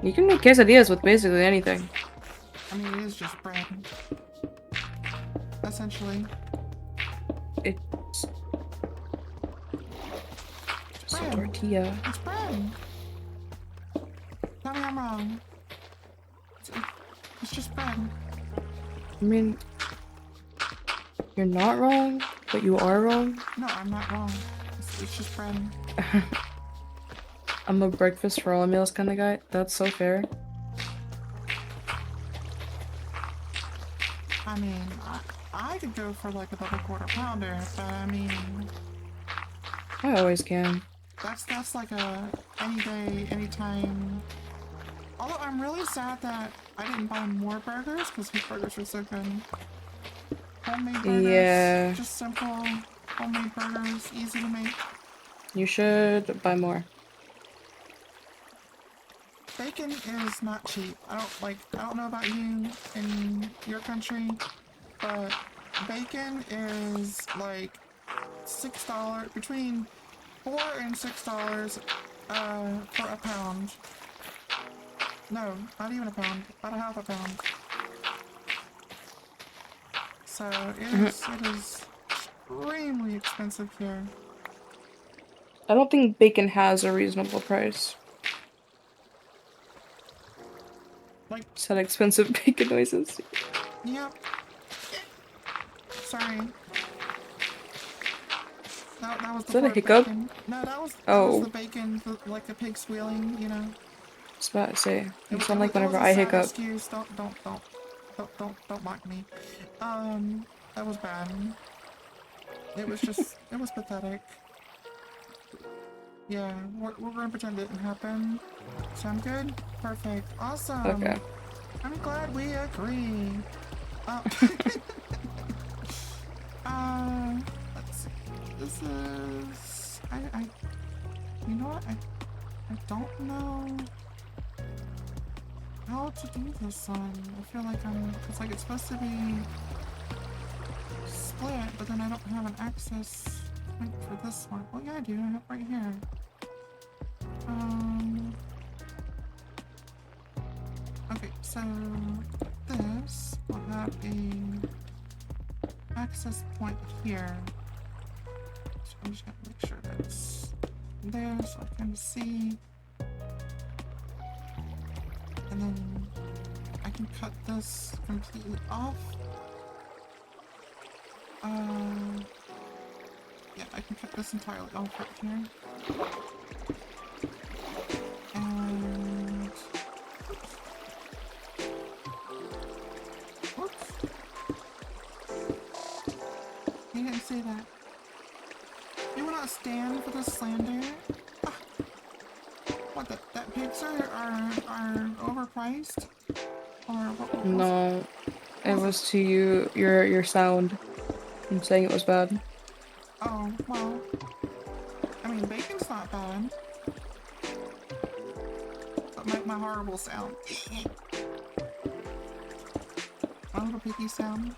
You can make quesadillas with basically anything. I mean, it is just bread. Essentially. It's just a bread. tortilla. It's bread. Tell me I'm wrong. It's just bread. I mean, you're not wrong, but you are wrong. No, I'm not wrong. It's just bread. I'm a breakfast for all meals kind of guy. That's so fair. I mean, I could go for like a double quarter pounder, but I mean, I always can. that's like a any day, anytime. Although I'm really sad that I didn't buy more burgers because these burgers are so good. Homemade burgers, Yeah. just simple homemade burgers, easy to make. You should buy more. Bacon is not cheap. I don't know about you in your country, but bacon is like $6, between $4 and $6 for a pound. No, not even a pound, about a half a pound. So it is extremely expensive here. I don't think bacon has a reasonable price. Like, Said expensive bacon noises. yep. Sorry. That was the Is that a poor hiccup? bacon. No, that was Oh. the bacon, like the pig squealing, you know. I was about to say. You It sound like it whenever was a I sad hiccup. excuse. Don't mock me. That was bad. It was just, it was pathetic. Yeah, we're gonna pretend it didn't happen. Sound good? Perfect. Awesome. Okay. I'm glad we agree. Let's see. This is, you know what? I don't know how to do this one. I feel like it's like it's supposed to be split, but then I don't have an access point for this one. Well, yeah, I do. I have right here. Okay, so this will have a access point here. So I'm just gonna make sure that's there so I can see. And then I can cut this completely off. Yeah, I can cut this entirely off right here. And whoops. You didn't say that. You will not stand for the slander. Ah. What, that pigs are overpriced? Or what No. It was to you, your sound. I'm saying it was bad. Oh, well. I mean, bacon's not bad. But my horrible sound. My little piggy sound.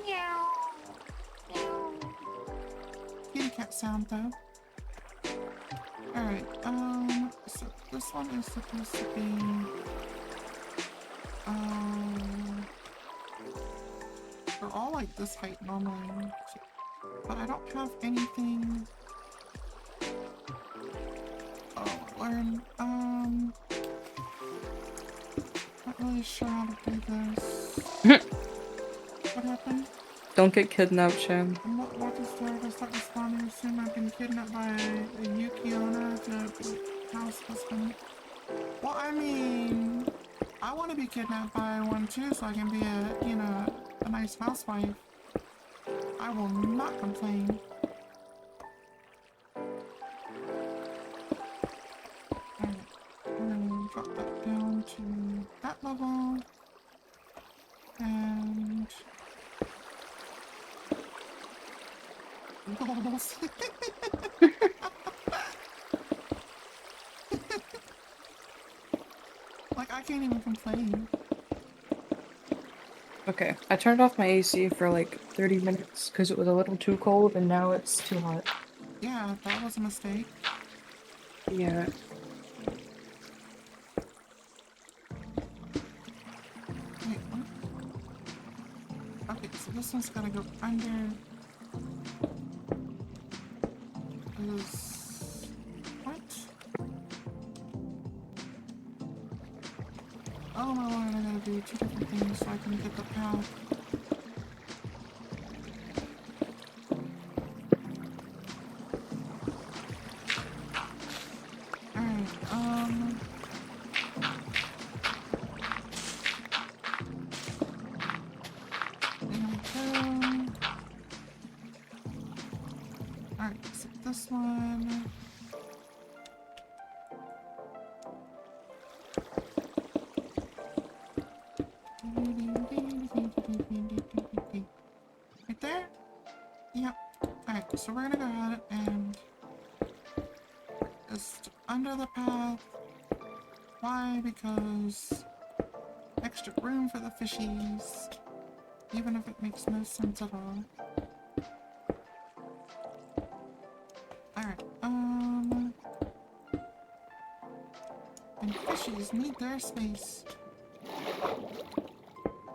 Meow. Meow. Kitty cat sound, though. Alright, so this one is supposed to be, they're all like this height normally, but I don't have anything. Oh, Lord, not really sure how to do this. What happened? Don't get kidnapped, Shan. I'm not walking store, I start responding, assume I've been kidnapped by a Yukiona to house husband. Well, I mean, I want to be kidnapped by one too, so I can be a, you know, a nice housewife. I will not complain. Alright, we're gonna drop that down to that level. And goals. Like, I can't even complain. Okay, I turned off my AC for like 30 minutes because it was a little too cold and now it's too hot. Yeah, that was a mistake. Yeah. Wait, what? Okay, so this one's gotta go under. What? Oh my lord, I gotta do 2 different things so I can get the path. Alright, there we go. Alright, so this one. Right there? Yep. Alright, so we're gonna go ahead and just under the path. Why? Because extra room for the fishies. Even if it makes no sense at all. Alright, and fishies need their space.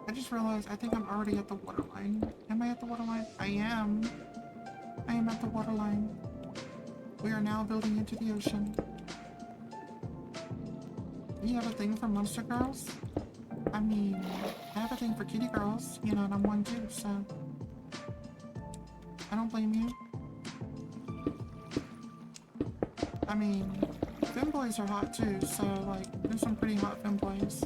I just realized I think I'm already at the waterline. Am I at the waterline? I am. I am at the waterline. We are now building into the ocean. You have a thing for monster girls? I mean, I have a thing for kitty girls, you know, and I'm one too, so I don't blame you. I mean, femboys are hot too, so like, there's some pretty hot femboys.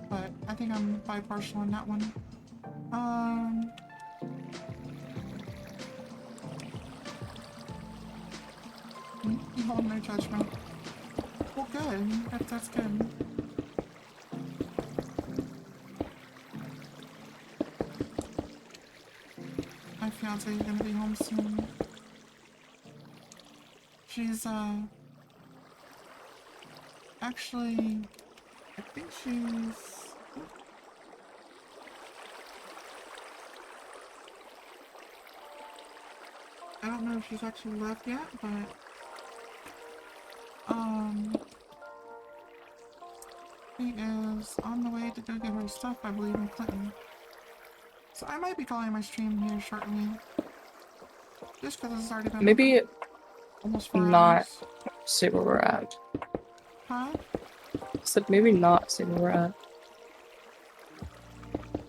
But I think I'm bi-partial on that one. You hold no judgment. Well, good. That's good. My fiance is gonna be home soon. She's, actually, I think she's... I don't know if she's actually left yet, but, she is on the way to go get her stuff, I believe, in Clinton. So I might be calling my stream here shortly. Just because it's already been Maybe almost 4 not hours. see where we're at. Huh? So maybe not see where we're at.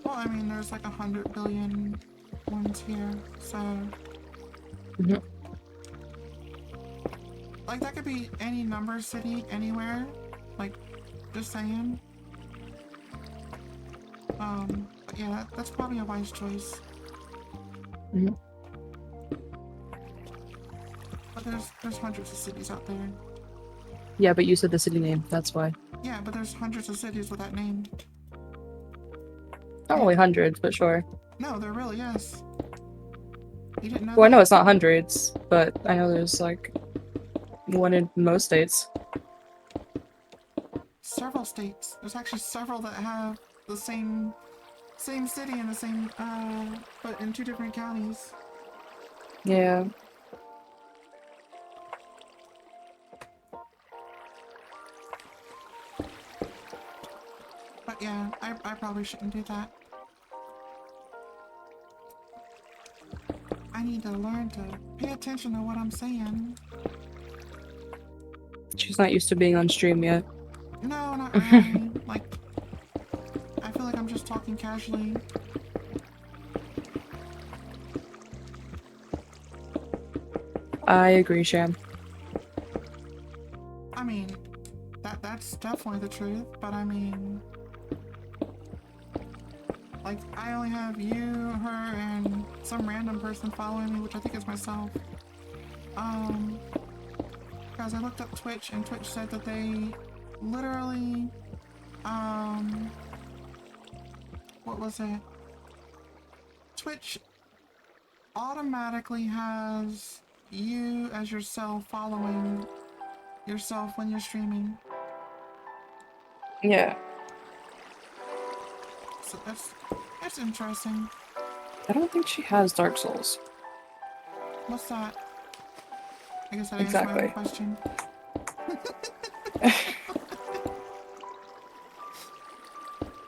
Well, I mean, there's like 100 billion ones here, so... Like, that could be any number city, anywhere. Like, just saying. But yeah, that's probably a wise choice. But there's hundreds of cities out there. Yeah, but you said the city name, that's why. Yeah, but there's hundreds of cities with that name. Not only hundreds, but sure. No, there really is. You didn't know Well, I that? know it's not hundreds, but I know there's like one in most states. Several states. There's actually several that have the same city and the same, but in 2 different counties. Yeah. But yeah, I probably shouldn't do that. I need to learn to pay attention to what I'm saying. She's not used to being on stream yet. No, not really. Like, I feel like I'm just talking casually. I agree, Sham. I mean, that's definitely the truth, but I mean... Like, I only have you, her, and some random person following me, which I think is myself. Because I looked up Twitch, and Twitch said that they literally, what was it? Twitch automatically has you as yourself following yourself when you're streaming. Yeah. So that's interesting. I don't think she has Dark Souls. What's that? I guess that answers my own Exactly. question.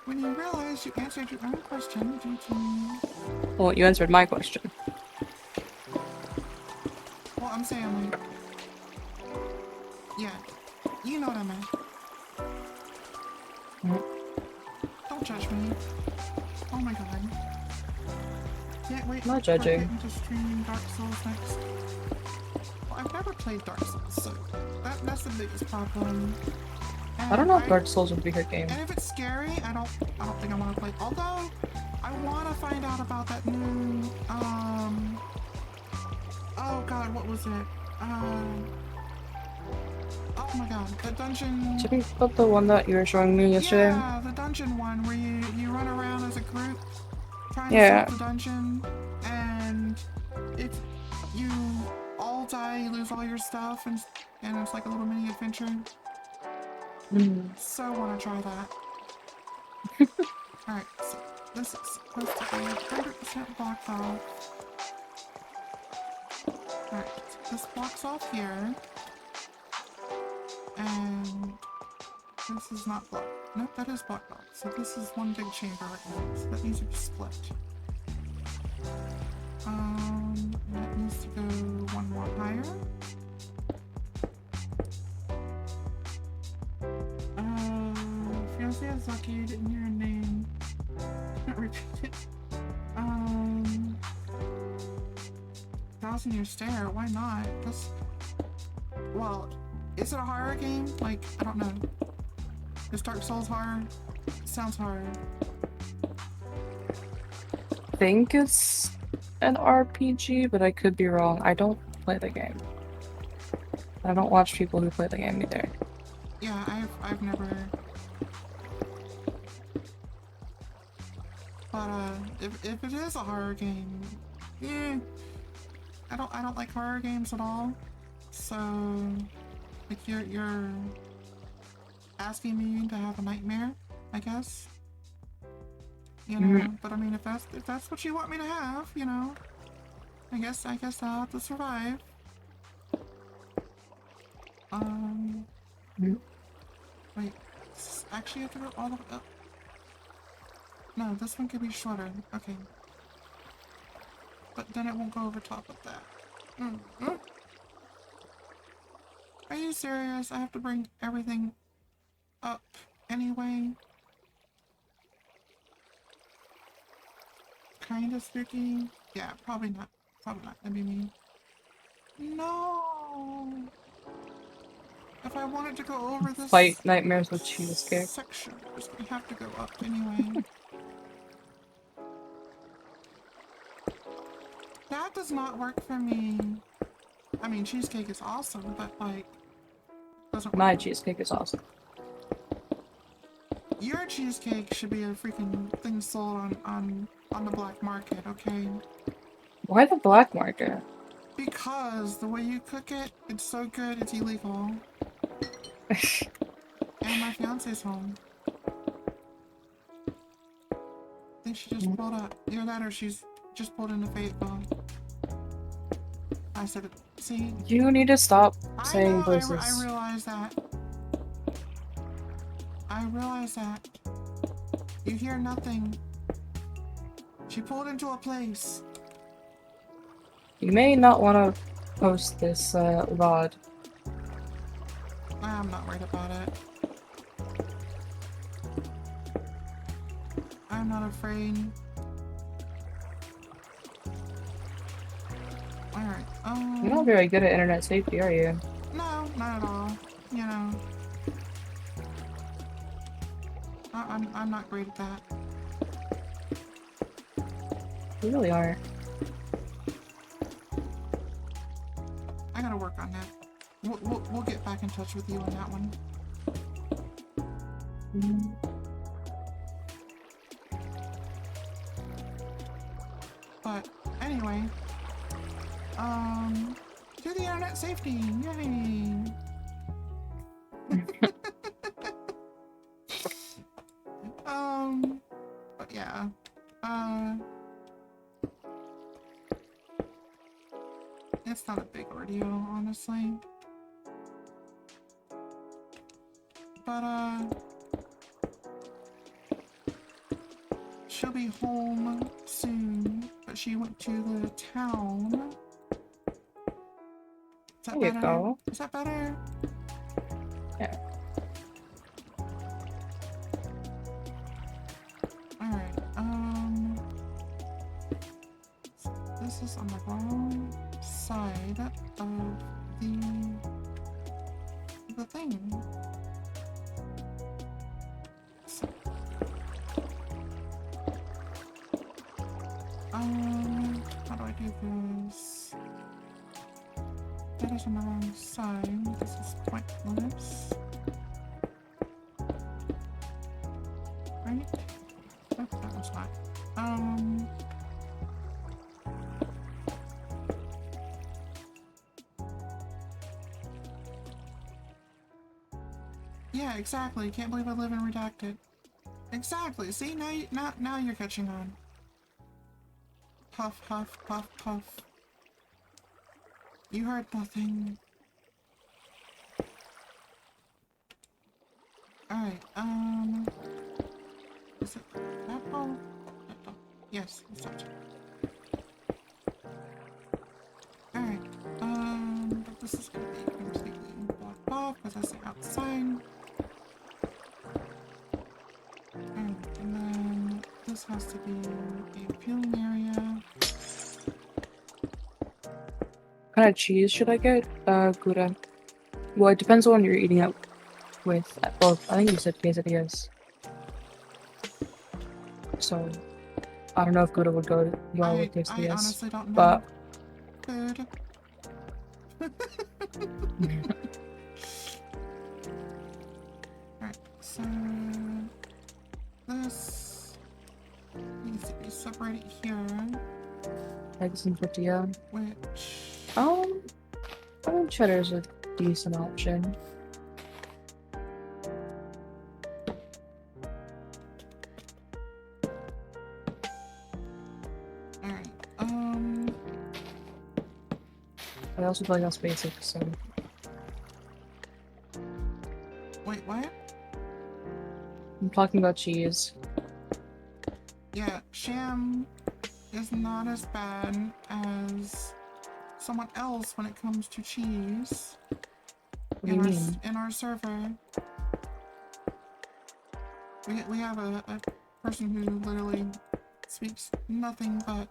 When you realize you answered your own question, GG. Well, you answered my question. Well, I'm saying, like, yeah, you know what I meant. Don't judge me. Oh my god. Can't wait Not for judging. Kitten to stream Dark Souls next. Well, I've never played Dark Souls, so that's the biggest problem. And I don't know if Dark Souls would be her game. And if it's scary, I don't think I want to play. Although I want to find out about that new oh god, what was it? Oh my god, the dungeon. Should we put the one that you were showing me yesterday? Yeah, the dungeon one where you run around as a group trying to Yeah. solve the dungeon, and if you all die, you lose all your stuff, and it's like a little mini adventure. So want to try that. Alright, so this is supposed to be 100% blocked off. Alright, so this blocks off here. And this is not blocked. Nope, that is blocked off. So this is one big chamber right now. So that needs to be split. That needs to go one more higher. Fiancé is lucky, didn't hear a name. Can't repeat it. 1,000-year stare, why not? Just, well, is it a horror game? Like, I don't know. Is Dark Souls horror? It sounds horror. I think it's an RPG, but I could be wrong. I don't play the game. I don't watch people who play the game either. Yeah, I've never. But if it is a horror game, I don't like horror games at all. So, like you're asking me to have a nightmare, I guess. You know, but I mean, if that's what you want me to have, you know, I guess I'll have to survive. Wait, actually I have to go all the way up. No, this one could be shorter. Okay. But then it won't go over top of that. Are you serious? I have to bring everything up anyway? Kinda spooky? Yeah, probably not. Probably not. That'd be me. No! If I wanted to go over this Fight nightmares with cheesecake. section, we have to go up anyway. That does not work for me. I mean, cheesecake is awesome, but like, doesn't work. My cheesecake is awesome. Your cheesecake should be a freaking thing sold on the black market, okay? Why the black market? Because the way you cook it, it's so good, it's illegal. And my fiance's home. I think she just pulled up. Either that or she's just pulled into Fayetteville. I said it. See? You need to stop saying voices. I realize that. I realize that. You hear nothing. She pulled into a place. You may not want to post this VOD. I'm not worried about it. I'm not afraid. Alright, You're not very good at internet safety, are you? No, not at all. You know. I'm not great at that. You really are. I gotta work on that. We'll get back in touch with you on that one. But anyway, do the internet safety, yay! But yeah, It's not a big ordeal, honestly. But, she'll be home soon, but she went to the town. Is that There you better? go. Is that better? Yeah. Alright, so this is on the wrong side of the thing. So, how do I do this? That is on the wrong side. This is pointless. Right? Oh, that was not. Yeah, exactly. Can't believe I live in Redacted. Exactly. See, now you're catching on. Puff, puff, puff, puff. You heard nothing. Alright, is it that ball? Yes, it's that. Alright, but this is gonna be completely blocked off because I say outside. Alright, and then this has to be a viewing area. What kind of cheese should I get? Gouda. Well, it depends on what you're eating it with. Well, I think you said quesadillas. So, I don't know if Gouda would go well with I quesadillas. honestly don't know. But Food. Alright, so this needs to be separated here, eggs and tortilla. which I think cheddar's a decent option. alright, I also feel like that's basic, so wait, what? I'm talking about cheese. Yeah, Sham is not as bad as someone else when it comes to cheese. What do you mean? In our server. We have a person who literally speaks nothing but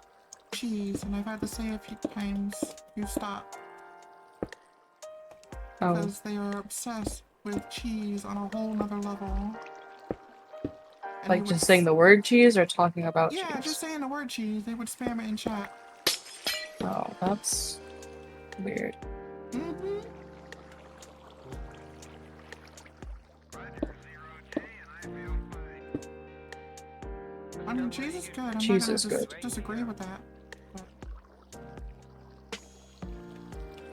cheese, and I've had to say a few times, you stop. Oh, Because they are obsessed with cheese on a whole nother level. And like they just would saying the word cheese or talking about cheese? Yeah, just saying the word cheese. They would spam it in chat. Oh, that's weird. Mm-hmm. I mean, cheese is good. I'm Cheese not is gonna good. disagree with that.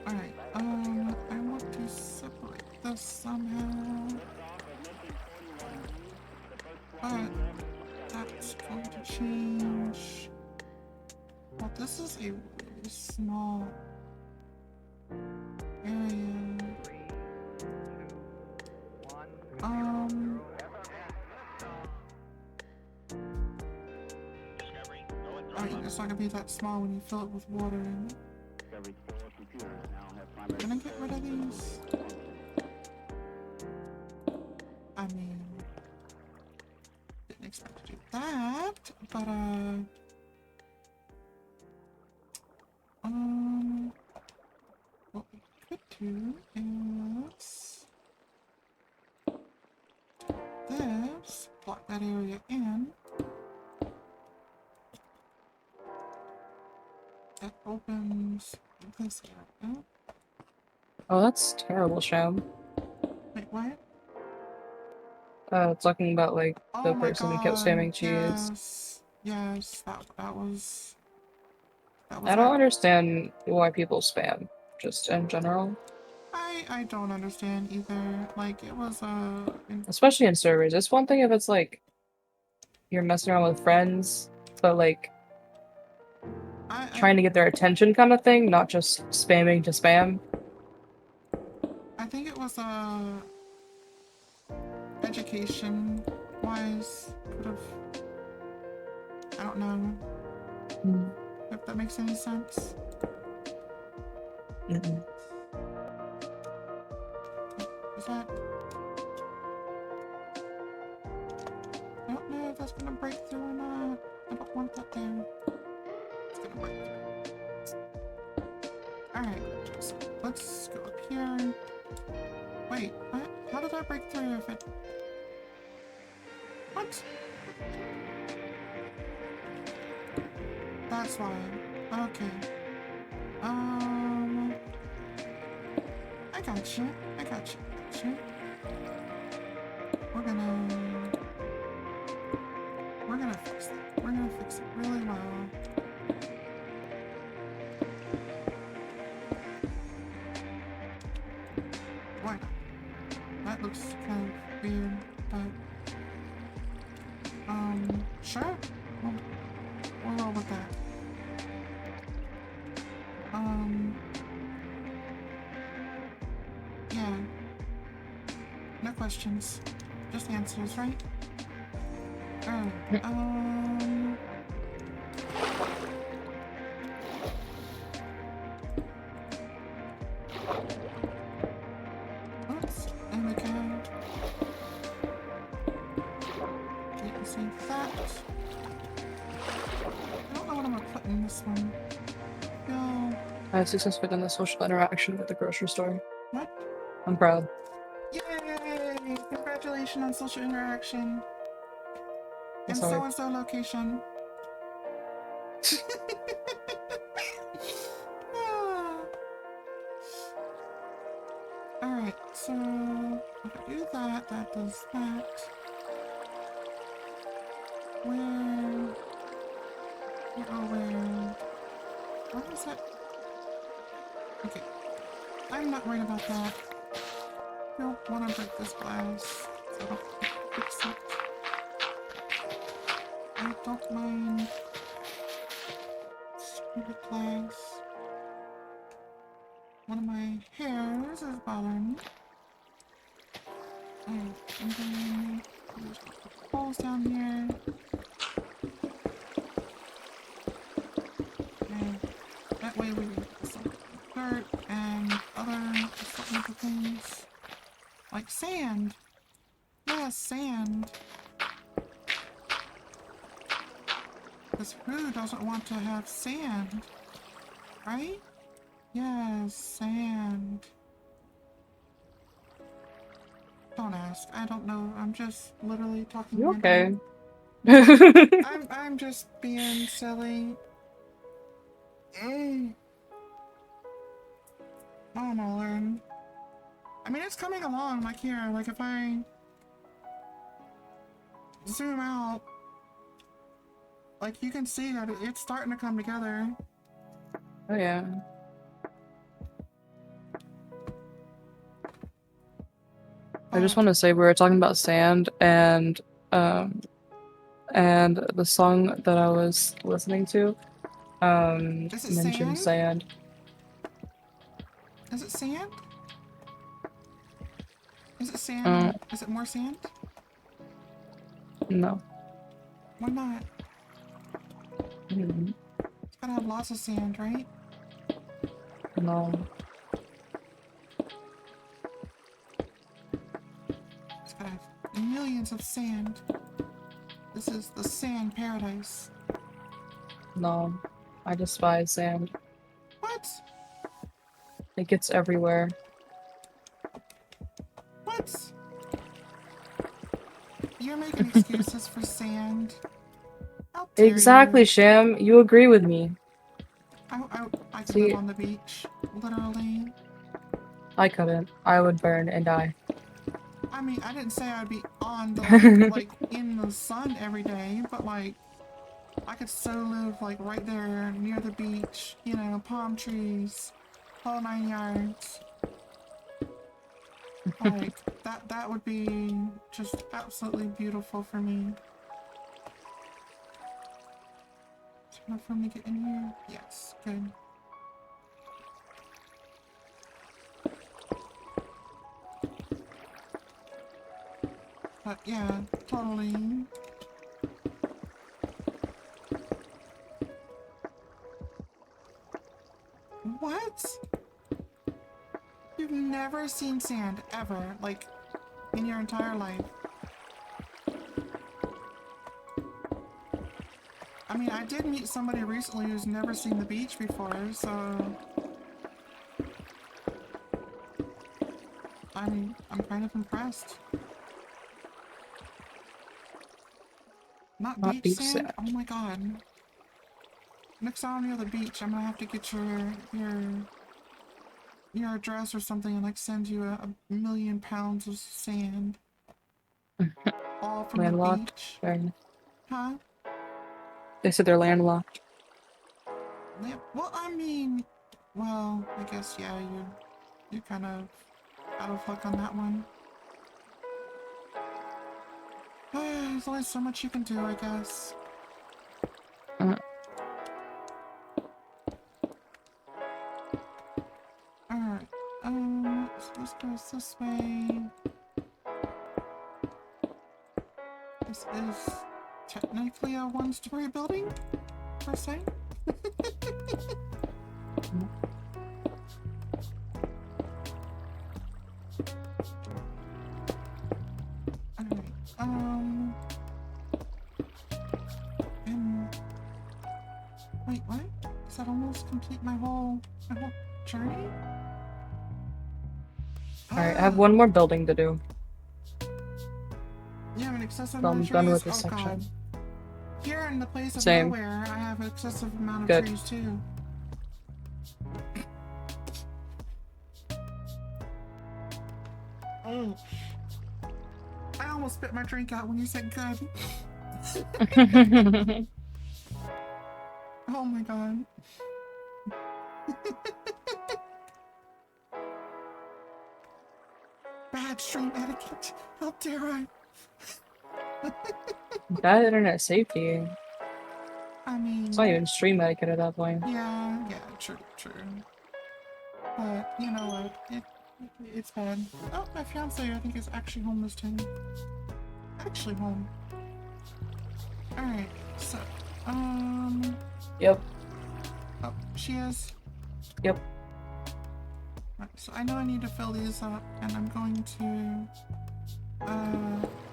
Alright, I want to separate this somehow. But that's going to change. Well, this is a really small area. Alright, it's not gonna be that small when you fill it with water. Can I get rid of these? I mean, didn't expect to do that, but what we could do is this, block that area in. That opens this area. Oh, that's terrible, Sham. Wait, what? Talking about like the Oh my person who kept god, spamming cheese. yes, yes, that was I don't understand why people spam, just in general. I don't understand either. Like, it was Especially in servers. It's one thing if it's like you're messing around with friends, but like trying to get their attention kind of thing, not just spamming to spam. I think it was education wise could have, I don't know if that makes any sense. Mm-mm. Is that? I don't know if that's gonna break through or not. I don't want that there. It's gonna break through. Alright, so let's go up here. Wait, what? How did I break through if it... What? That's why. Okay. I got you. I got you. Got you. We're gonna fix that. We're gonna fix it really well. Why not? That looks kind of weird, but sure. We'll roll with that. Yeah. No questions. Just answers, right? Alright, oops, there we go. You can see that. I don't know what I'm gonna put in this one. No. I successfully done the social interaction at the grocery store. What? I'm proud. Yay! Congratulations on social interaction. And Sorry. so-and-so location. Alright, so if I do that, that does that. Where is it? Okay. I'm not worried about that. I don't want to break this glass, so I don't fix it. I don't mind stupid glass. One of my hairs is bothering me. And then there's holes down here. And that way we can put some dirt and other assortment of things. Like sand. Yes, sand. Because who doesn't want to have sand? Right? Yes, sand. Don't ask. I don't know. I'm just literally talking. You okay? I'm just being silly. I don't know, learn. I mean, it's coming along. Like here, like if I zoom out, like you can see that it's starting to come together. Oh yeah. I just want to say we were talking about sand and the song that I was listening to mentioned sand. Is it sand? Is it sand? Is it more sand? No. Why not? It's gotta have lots of sand, right? No. It's gotta have millions of sand. This is the sand paradise. No. I despise sand. What? It gets everywhere. What? You're making excuses for sand. How dare Exactly, you. Sham. You agree with me. I could live on the beach, literally. I couldn't. I would burn and die. I mean, I didn't say I'd be on the, like in the sun every day, but like, I could so live like right there near the beach, you know, palm trees, whole 9 yards. Like, that would be just absolutely beautiful for me. Enough room to get in here? Yes, good. But yeah, totally. What? You've never seen sand, ever, like, in your entire life. I mean, I did meet somebody recently who's never seen the beach before, so... I'm kind of impressed. Not beach sand? Oh my god. Next time I'm near the beach, I'm gonna have to get your address or something and like send you a million pounds of sand. All from the beach. Sorry. Huh? They said they're landlocked. Well, I mean, well, I guess yeah, you're kind of out of luck on that one. There's only so much you can do, I guess. Alright, so this goes this way. This is technically a one-story building, per se. Alright, and wait, what? Does that almost complete my whole journey? Alright, I have one more building to do. You have an excessive So amount I'm of trees? done with this Oh section. god. Here in the place of Same. nowhere, I have an excessive amount of Good. trees too. Oh. I almost spit my drink out when you said good. Oh my god. Bad stream etiquette. How dare I? Bad internet safety. I mean... It's not even stream etiquette at that point. Yeah, true. But, you know what? It's bad. Oh, my fiance, I think, is actually home this time. Actually home. Alright, so, Yep. Oh, she is? Yep. Right, so I know I need to fill these up, and I'm going to,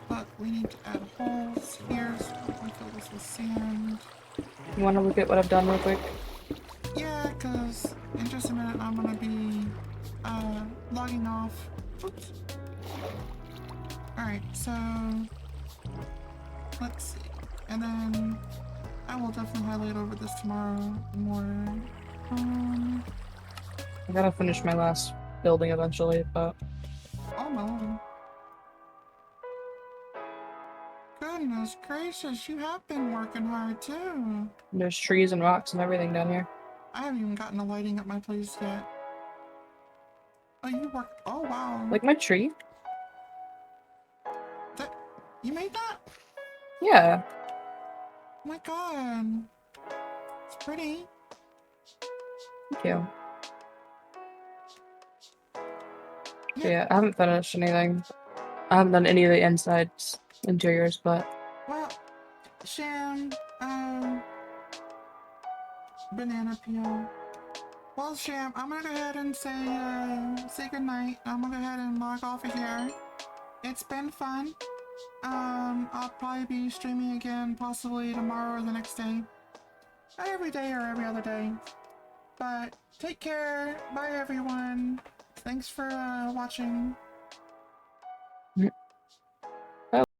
but we need to add holes here, so I'm going to fill this with sand. You want to look at what I've done real quick? Yeah, because in just a minute I'm going to be, logging off. Oops. Alright, so, let's see. And then, I will definitely highlight over this tomorrow more. I gotta finish my last building eventually, but... Oh my lord. Goodness gracious, you have been working hard too. There's trees and rocks and everything down here. I haven't even gotten the lighting at my place yet. Oh, you worked. Oh wow. Like my tree? You made that? Yeah. Oh my god. It's pretty. Thank you. Yeah, I haven't finished anything. I haven't done any of the insides, interiors, but... Well, Sham, banana peel. Well, Sham, I'm gonna go ahead and say goodnight. I'm gonna go ahead and log off of here. It's been fun. I'll probably be streaming again, possibly tomorrow or the next day. Every day or every other day. But take care. Bye, everyone. Thanks for watching.